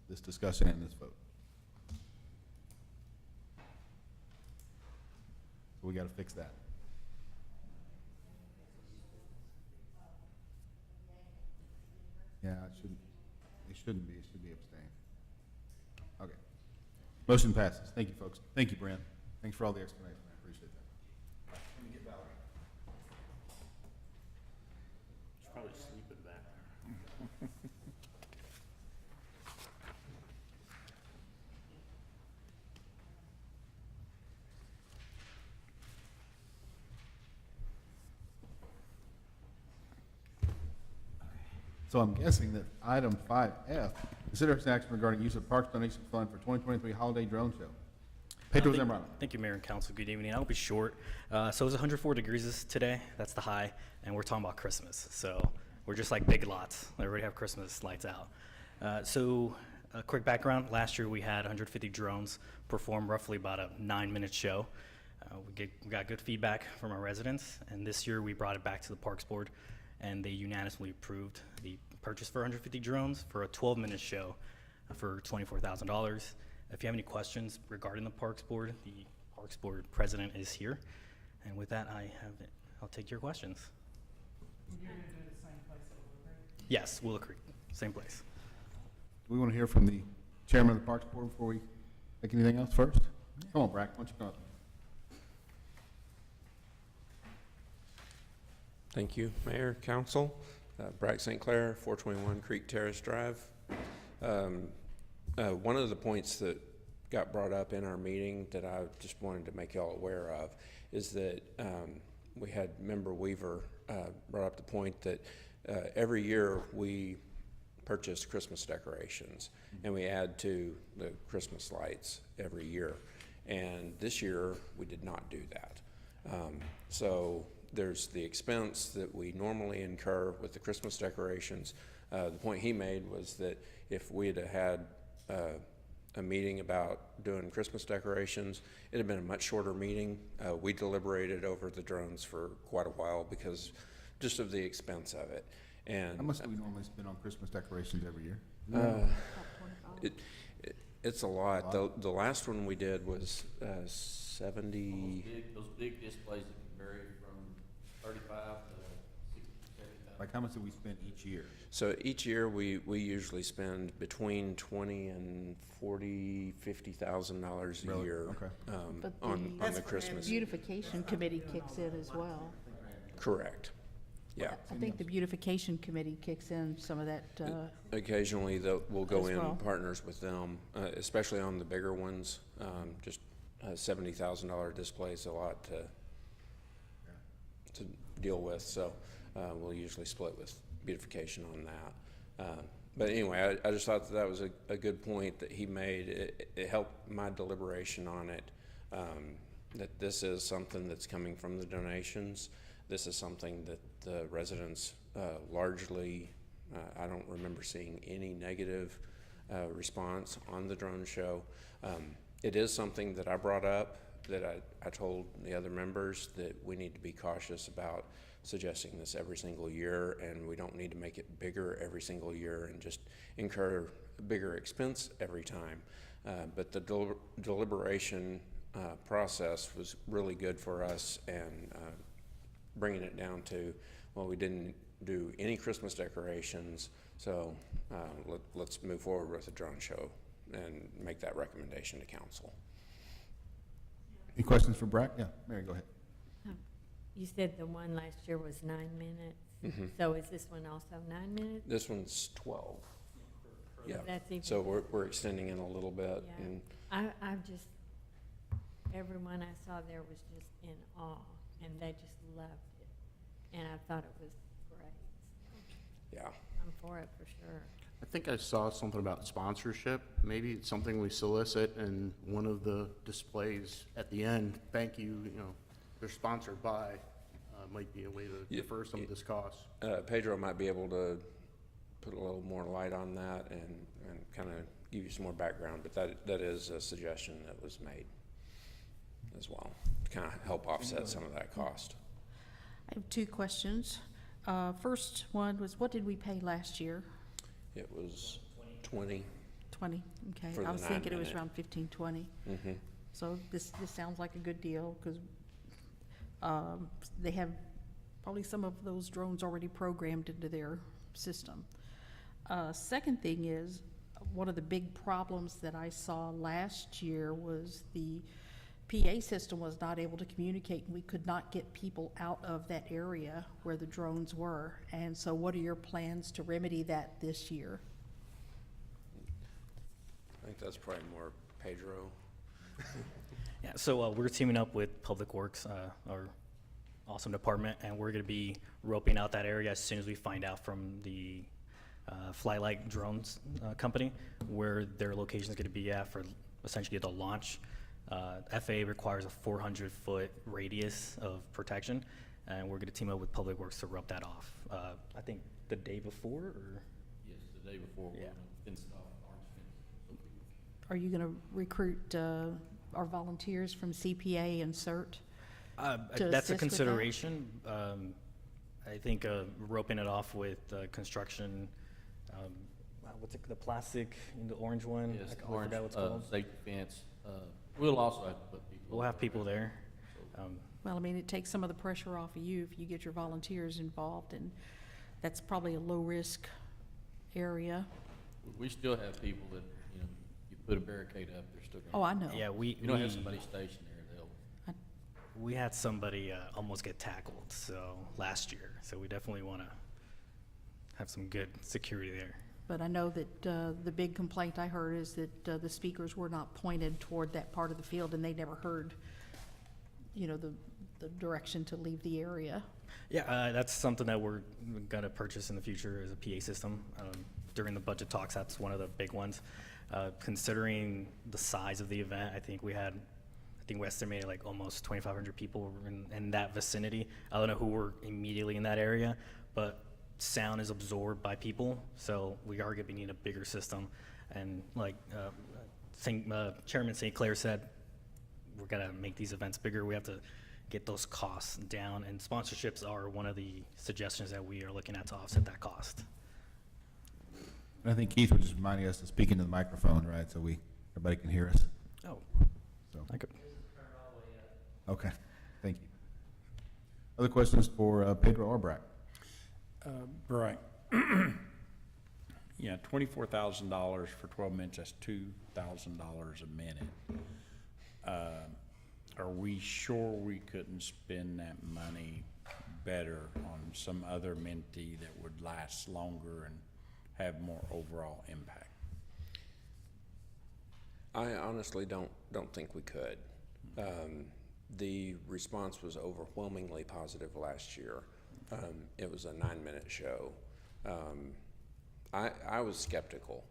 this discussion and this vote. So we got to fix that. Yeah, it shouldn't be. It should be abstain. Okay. Motion passes. Thank you, folks. Thank you, Brent. Thanks for all the explanation. I appreciate that. Let me get Valerie. She's probably sleeping back there. So I'm guessing that item 5F, consideration action regarding use of Parks Donation Fund for 2023 Holiday Drone Show. Pedro Zambrano. Thank you, Mayor and Council. Good evening. I'll be short. So it was 104 degrees today. That's the high. And we're talking about Christmas. So we're just like Big Lots. They already have Christmas lights out. So a quick background. Last year we had 150 drones perform roughly about a 9-minute show. We got good feedback from our residents. And this year we brought it back to the Parks Board, and they unanimously approved the purchase for 150 drones for a 12-minute show for $24,000. If you have any questions regarding the Parks Board, the Parks Board president is here. And with that, I'll take your questions. You're going to do the same place at Willow Creek? Yes, Willow Creek, same place. Do we want to hear from the chairman of the Parks Board before we make anything else first? Come on, Brack, why don't you come up? Thank you, Mayor, Council. Brack St. Clair, 421 Creek Terrace Drive. One of the points that got brought up in our meeting that I just wanted to make y'all aware of is that we had Member Weaver brought up the point that every year we purchase Christmas decorations and we add to the Christmas lights every year. And this year we did not do that. So there's the expense that we normally incur with the Christmas decorations. The point he made was that if we had a meeting about doing Christmas decorations, it had been a much shorter meeting. We deliberated over the drones for quite a while because just of the expense of it. And how much do we normally spend on Christmas decorations every year? It's a lot. The last one we did was 70. Those big displays that can vary from 35 to 60, 70,000. Like how much do we spend each year? So each year we usually spend between $20,000 and $50,000 a year on the Christmas. Beautification committee kicks in as well. Correct. Yeah. I think the beautification committee kicks in some of that. Occasionally we'll go in well. partners with them, especially on the bigger ones. Just $70,000 display is a lot to deal with, so we'll usually split with beautification on that. But anyway, I just thought that was a good point that he made. It helped my deliberation on it, that this is something that's coming from the donations. This is something that the residents largely, I don't remember seeing any negative response on the drone show. It is something that I brought up, that I told the other members that we need to be cautious about suggesting this every single year, and we don't need to make it bigger every single year and just incur a bigger expense every time. But the deliberation process was really good for us, and bringing it down to, well, we didn't do any Christmas decorations, so let's move forward with a drone show and make that recommendation to council. Any questions for Brack? Yeah, Mary, go ahead. You said the one last year was 9 minutes. Mhm. So is this one also 9 minutes? This one's 12. Yeah, That's even so better. we're extending it a little bit. Yeah. And I've just, everyone I saw there was just in awe, and they just loved it. And I thought it was great. yeah. I'm for it for sure. I think I saw something about sponsorship. Maybe it's something we solicit and one of the displays at the end, thank you, you know, they're sponsored by, might be a way to defer some of this cost. Pedro might be able to put a little more light on that and kind of give you some more background, but that is a suggestion that was made as well, to kind of help offset some of that cost. I have two questions. First one was, what did we pay last year? It was 20. 20, okay. For I the was thinking it was 9-minute. around 15, 20. Mhm. So this sounds like a good deal, because they have probably some of those drones already programmed into their system. Second thing is, one of the big problems that I saw last year was the PA system was not able to communicate, and we could not get people out of that area where the drones were. And so what are your plans to remedy that this year? I think that's probably more Pedro. Yeah, so we're teaming up with Public Works, our awesome department, and we're going to be roping out that area as soon as we find out from the Flylight Drones company where their location is going to be at for essentially the launch. FAA requires a 400-foot radius of protection, and we're going to team up with Public Works to rope that off. I think the day before, or? Yes, the day before, Yeah. Are you going to recruit our volunteers from CPA and CERT? to That's a assist with that? consideration. I think roping it off with construction, what's it, the plastic, the orange one? Yes, I orange, forgot what it's called. safety fence. We'll also have to put people. We'll have people there. Well, I mean, it takes some of the pressure off of you if you get your volunteers involved, and that's probably a low-risk area. We still have people that, you know, you put a barricade up, they're still gonna. Oh, I know. Yeah, You don't have somebody stationed there, they'll. We had somebody almost get tackled, so, last year, so we definitely want to have some good security there. But I know that the big complaint I heard is that the speakers were not pointed toward that part of the field, and they never heard, you know, the direction to leave the area. Yeah, that's something that we're gonna purchase in the future as a PA system. During the budget talks, that's one of the big ones. Considering the size of the event, I think we estimated like almost 2,500 people were in that vicinity. I don't know who were immediately in that area, but sound is absorbed by people, so we are gonna need a bigger system. And like Chairman St. Clair said, we're gonna make these events bigger. We have to get those costs down, and sponsorships are one of the suggestions that we are looking at to offset that cost. And I think Keith was just reminding us to speak into the microphone, right, so everybody can hear us. Oh, So, I could. okay, thank you. Other questions for Pedro or Brack? Right. Yeah, $24,000 for 12 minutes, that's $2,000 a minute. Are we sure we couldn't spend that money better on some other amenity that would last longer and have more overall impact? I honestly don't think we could. The response was overwhelmingly positive last year. It was a 9-minute show. I was skeptical,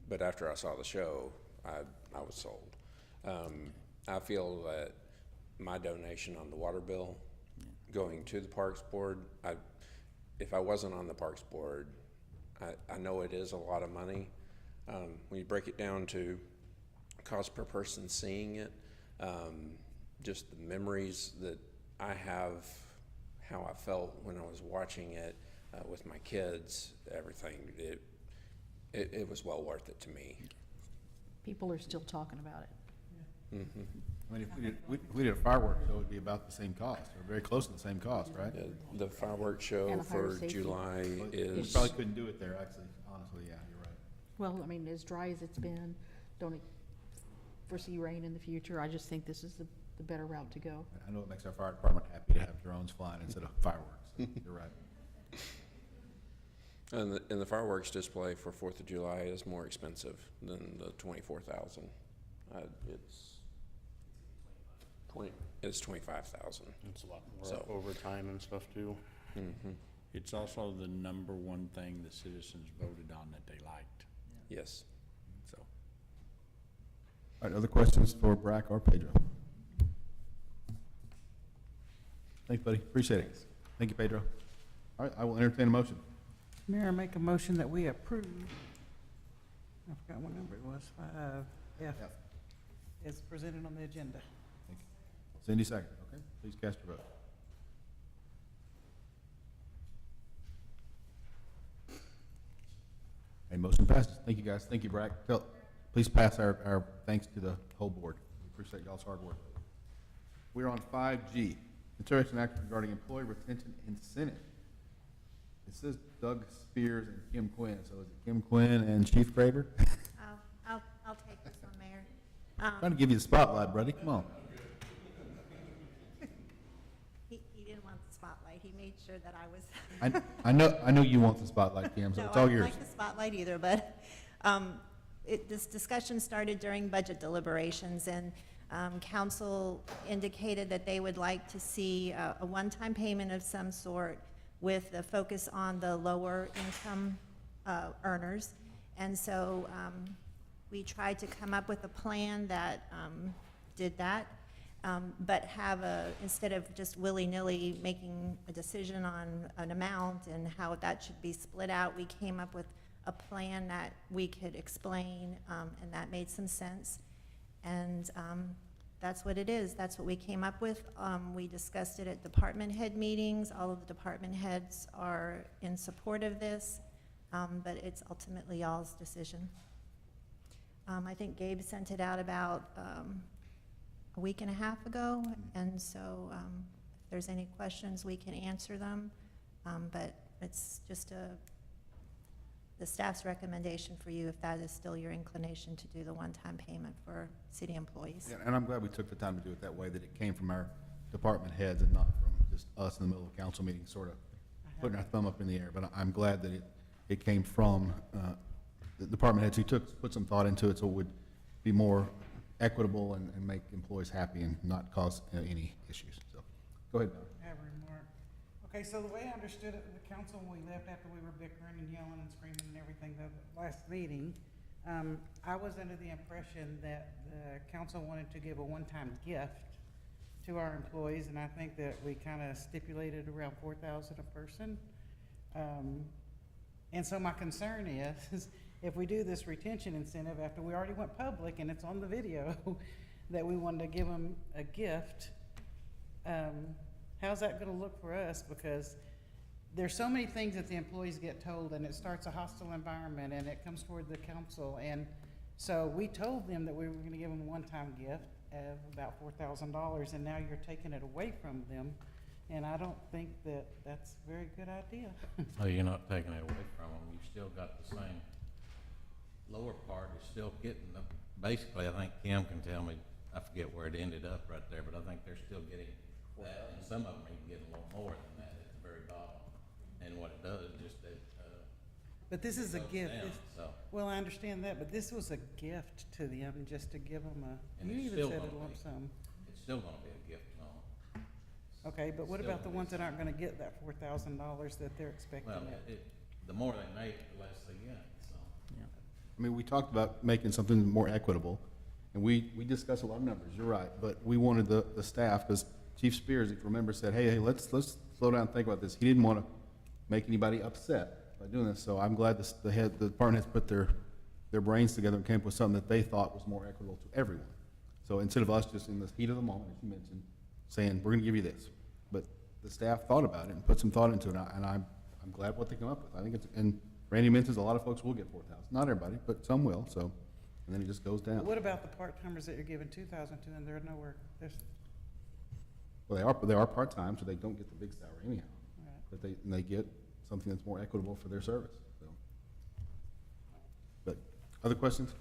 but after I saw the show, I was sold. I feel that my donation on the water bill going to the Parks Board, if I wasn't on the Parks Board, I know it is a lot of money. When you break it down to cost per person seeing it, just the memories that I have how I felt when I was watching it with my kids, everything, it was well worth it to me. People are still talking about it. Mhm. I mean, if we did a fireworks show, it'd be about the same cost, or very close to the same cost, right? The fireworks show And a higher for safety. July We is. probably couldn't do it there, actually, honestly, yeah, you're right. Well, I mean, as dry as it's been, don't foresee rain in the future. I just think this is the better route to go. I know it makes our fire department happy to have drones flying instead of fireworks, so you're right. And the fireworks display for 4th of July is more expensive than the 24,000. It's 25,000. It's a lot more So- overtime and stuff too. Mm-hmm. It's also the number one thing the citizens voted on that they liked, Yes. so. All right, other questions for Brack or Pedro? Thanks, buddy, appreciate it. Thank you, Pedro. All right, I will entertain a motion. Mayor, I make a motion that we approve, I forgot what number it was, 5F, as presented on the agenda. Thank you. Cindy, second, okay? Please cast your vote. And motion passes. Thank you, guys. Thank you, Brack. Please pass our thanks to the whole board. We appreciate y'all's hard work. We're on 5G, consideration action regarding employee retention incentive. It says Doug Spears and Kim Quinn, so is it Kim Quinn and Chief Graver? I'll take this one, Mayor. Trying to give you the spotlight, buddy, come on. He didn't want the spotlight. He made sure that I was. I know you want the spotlight, Kim, so No, it's all I don't yours. like the spotlight either, but this discussion started during budget deliberations, and council indicated that they would like to see a one-time payment of some sort with the focus on the lower income earners. And so we tried to come up with a plan that did that, but have instead of just willy-nilly making a decision on an amount and how that should be split out, we came up with a plan that we could explain, and that made some sense. And that's what it is. That's what we came up with. We discussed it at department head meetings. All of the department heads are in support of this, but it's ultimately y'all's decision. I think Gabe sent it out about a week and a half ago, and so if there's any questions, we can answer them. But it's just the staff's recommendation for you, if that is still your inclination, to do the one-time payment for city employees. Yeah, and I'm glad we took the time to do it that way, that it came from our department heads and not from just us in the middle of a council meeting, sort of putting our thumb up in the air. But I'm glad that it came from the department heads who put some thought into it, so it would be more equitable and make employees happy and not cause any issues. So, go ahead, Don. I have a remark. Okay, so the way I understood it, the council, when we left after we were bickering and yelling and screaming and everything the last meeting, I was under the impression that the council wanted to give a one-time gift to our employees, and I think that we kind of stipulated around $4,000 a person. And so my concern is if we do this retention incentive after we already went public and it's on the video that we wanted to give them a gift, how's that going to look for us? Because there's so many things that the employees get told, and it starts a hostile environment, and it comes toward the council. And so we told them that we were going to give them a one-time gift of about $4,000, and now you're taking it away from them. And I don't think that that's a very good idea. Oh, you're not taking it away from them. You've still got the same lower part is still getting the, basically, I think Kim can tell me, I forget where it ended up right there, but I think they're still getting that, and some of them even getting a little more than that at the very bottom. And what it does is just that, But this is a goes gift. down, This- so. Well, I understand that, but this was a gift to them, just to give them And you it's even still said a gonna lump be. sum. It's still gonna be a gift, no. Okay, but what Still about the gonna be ones that aren't gonna get that $4,000 that they're expecting? Well, the more they make, the less they get, so. I mean, we talked about making something more equitable, and we discussed a lot of numbers, you're right, but we wanted the staff, because Chief Spears, if you remember, said, hey, let's slow down and think about this. He didn't want to make anybody upset by doing this, so I'm glad the department has put their brains together and came up with something that they thought was more equitable to everyone. So instead of us just in the heat of the moment, as you mentioned, saying, we're gonna give you this, but the staff thought about it and put some thought into it, and I'm glad what they come up with. I think it's, and Randy mentions a lot of folks will get 4,000. Not everybody, but some will, so, and then it just goes down. What about the part-timers that you're giving 2,000 to, and they're nowhere, there's, Well, they are part-time, so they don't get the big salary anyhow. Right. But they get something that's more equitable for their service, so. But, other questions?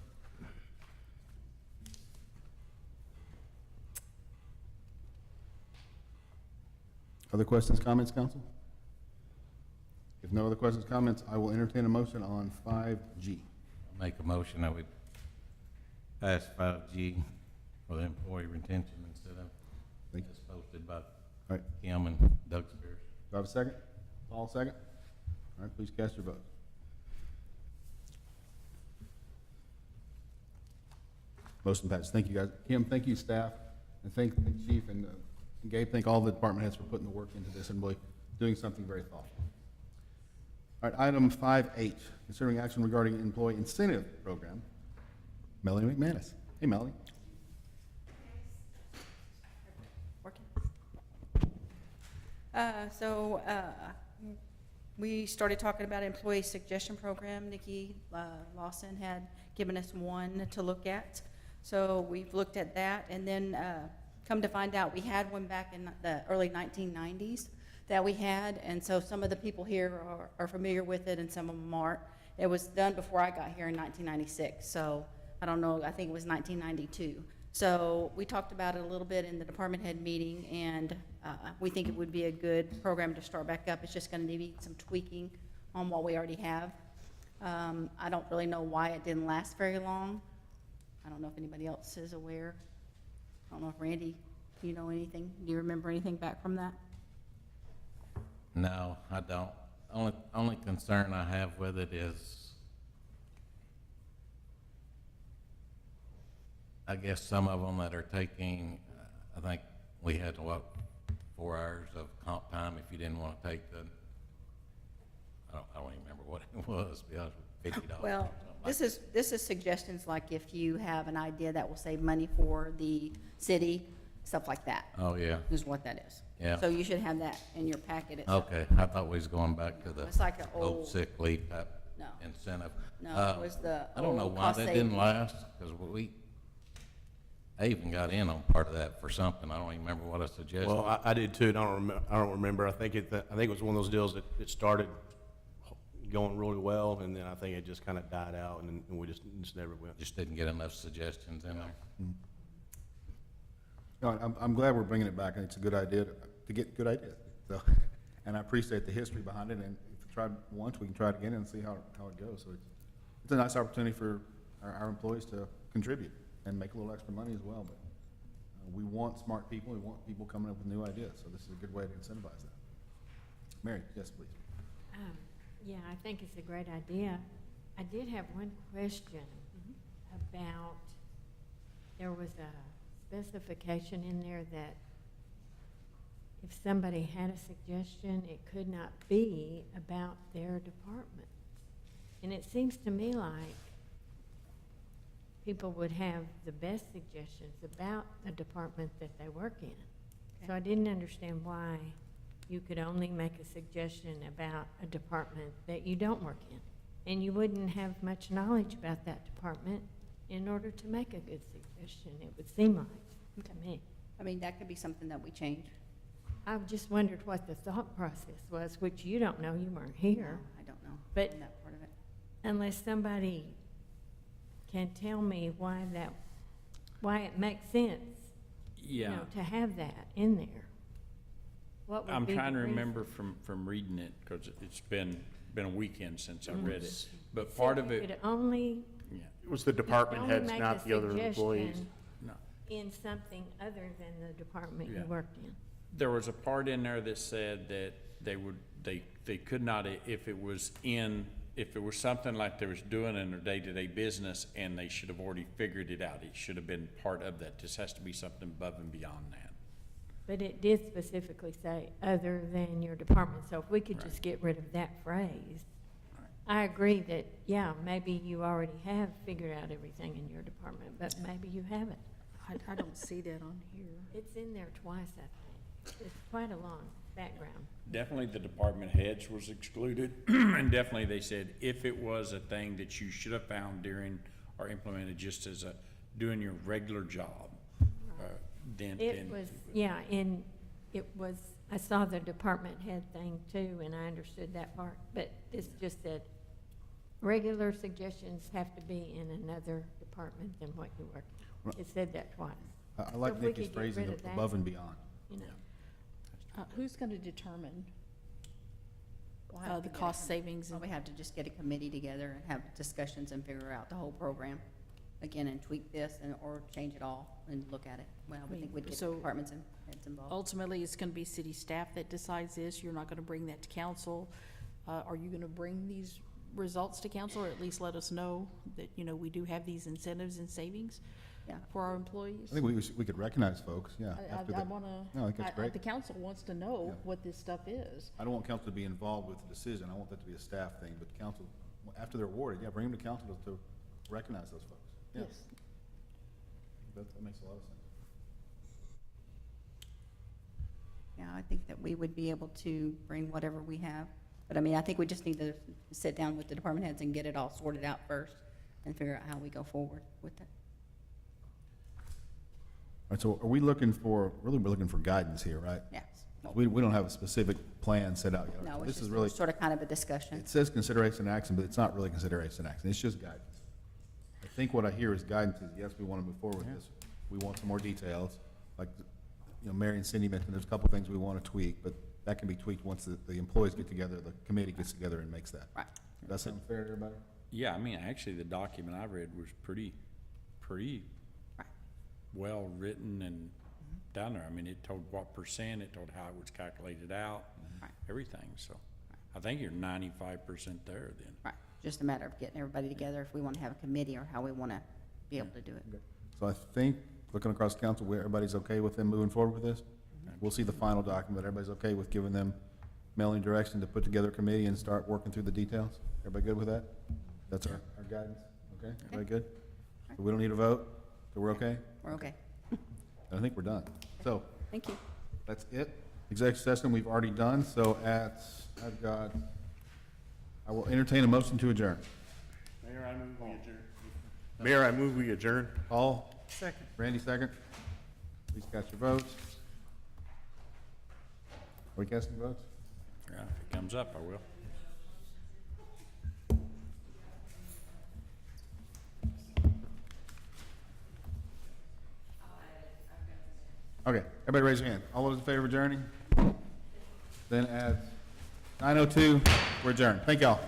Other questions, comments, council? If no other questions, comments, I will entertain a motion on 5G. Make a motion that we pass 5G for the employee retention instead of Thank you. as posted by right. Kim and Doug Spears. Do I have a second? Paul, second? All right, please cast your vote. Motion passes. Thank you, guys. Kim, thank you, staff, and thank Chief and Gabe. Thank all the department heads for putting the work into this and really doing something very thoughtful. All right, item 5H, considering action regarding employee incentive program. Melanie McManus. Hey, Melanie. Working. We started talking about employee suggestion program. Nikki Lawson had given us one to look at. So we've looked at that, and then come to find out, we had one back in the early 1990s that we had, and so some of the people here are familiar with it and some of them aren't. It was done before I got here in 1996, so I don't know, I think it was 1992. So we talked about it a little bit in the department head meeting, and we think it would be a good program to start back up. It's just going to need some tweaking on what we already have. I don't really know why it didn't last very long. I don't know if anybody else is aware. I don't know if Randy, do you know anything? Do you remember anything back from that? No, I don't. Only concern I have with it is, I guess some of them that are taking, I think we had, what, 4 hours of comp time if you didn't want to take the, I don't even remember what it was, to be honest, $50. Well, this is suggestions like if you have an idea that will save money for the city, stuff like that. Oh, yeah. Is what that is. Yeah. So you should have that in your packet itself. Okay, I thought we was going back to the It's like an old old- sick leave type No. incentive. No, it was the I don't know old why cost that didn't savings. last, because I even got in on part of that for something. I don't even remember what I suggested. Well, I did too, and I don't remember. I think it was one of those deals that it started going really well, and then I think it just kind of died out, and we just never went. Just didn't get enough suggestions in there. No, I'm glad we're bringing it back, and it's a good idea to get good ideas. So, and I appreciate the history behind it, and if we tried once, we can try it again and see how it goes. So it's a nice opportunity for our employees to contribute and make a little extra money as well. But we want smart people. We want people coming up with new ideas. So this is a good way to incentivize that. Mary, yes, please. Yeah, I think it's a great idea. I did have one question about, there was a specification in there that if somebody had a suggestion, it could not be about their department. And it seems to me like people would have the best suggestions about a department that they work in. So I didn't understand why you could only make a suggestion about a department that you don't work in. And you wouldn't have much knowledge about that department in order to make a good suggestion, it would seem like to me. I mean, that could be something that we change. I've just wondered what the thought process was, which you don't know, you weren't here. I don't know. But That part of it. unless somebody can tell me why it makes sense, you Yeah. know, to have that in there. What would I'm be the trying to reason? remember from reading it, because it's been a weekend since I read it. But So part of you it, could only, yeah, It was the you could department only heads, make not a the other employees. suggestion no. in something other than the department you Yeah. worked in. There was a part in there that said that they could not, if it was something like they was doing in their day-to-day business, and they should have already figured it out. It should have been part of that. This has to be something above and beyond that. But it did specifically say, other than your department, so if we could just get rid of that phrase. I agree that, yeah, maybe you already have figured out everything in your department, but maybe you haven't. I don't see that on here. It's in there twice, I think. It's quite a long. background. Definitely the department heads was excluded, and definitely they said if it was a thing that you should have found during or implemented just as a, doing your regular job, then. It was, yeah, and it was, I saw the department head thing too, and I understood that part, but it's just that regular suggestions have to be in another department than what you work in. It said that twice. I like So if we Nikki's could get phrasing rid of of that, above and beyond. You know, Who's gonna determine We'll have to the get a cost com- savings? Well, we have to just get a committee together and have discussions and figure out the whole program again and tweak this and, or change it all and look at it. Well, we think we'd get So- departments and heads involved. Ultimately, it's gonna be city staff that decides this. You're not gonna bring that to council. Are you gonna bring these results to council, or at least let us know that, you know, we do have these incentives and savings Yeah. for our employees? I think we could recognize folks, yeah. after I the- wanna, No, I think that's great. the council wants to know Yeah. what this stuff is. I don't want council to be involved with the decision. I want that to be a staff thing, but council, after they're awarded, yeah, bring them to council to recognize those folks. Yeah. Yes. That makes a lot of sense. Yeah, I think that we would be able to bring whatever we have. But I mean, I think we just need to sit down with the department heads and get it all sorted out first and figure out how we go forward with it. All right, so are we looking for, really, we're looking for guidance here, right? Yes. We don't have a specific plan set out yet. No, So it's this is just really, sort of kind of a discussion. it says consideration action, but it's not really consideration action. It's just guidance. I think what I hear is guidance is, yes, we want to move forward with this. We want some more details. Like, you know, Mary and Cindy mentioned, there's a couple things we want to tweak, but that can be tweaked once the employees get together, the committee gets together and makes that. Right. Does that sound fair to everybody? Yeah, I mean, actually, the document I read was pretty Right. well-written and down there. I mean, it told what percent, it told how it was calculated out, Right. everything, so. I think you're 95% there then. Right. Just a matter of getting everybody together if we want to have a committee or how we want to be able to do it. So I think, looking across the council, everybody's okay with them moving forward with this? We'll see the final document. Everybody's okay with giving them mailing direction to put together a committee and start working through the details? Everybody good with that? That's our guidance? Okay, everybody good? So we don't need a vote? So we're okay? We're okay. I think we're done. So, Thank you. that's it. Executive session, we've already done, so I will entertain a motion to adjourn. Mayor, I move we adjourn. Mayor, I move we adjourn. Paul? Second. Randy, second. Please cast your votes. Are we casting votes? Yeah, if it comes up, I will. Okay, everybody raise your hand. All those in favor of adjourning? Then at 9:02, we're adjourned. Thank y'all.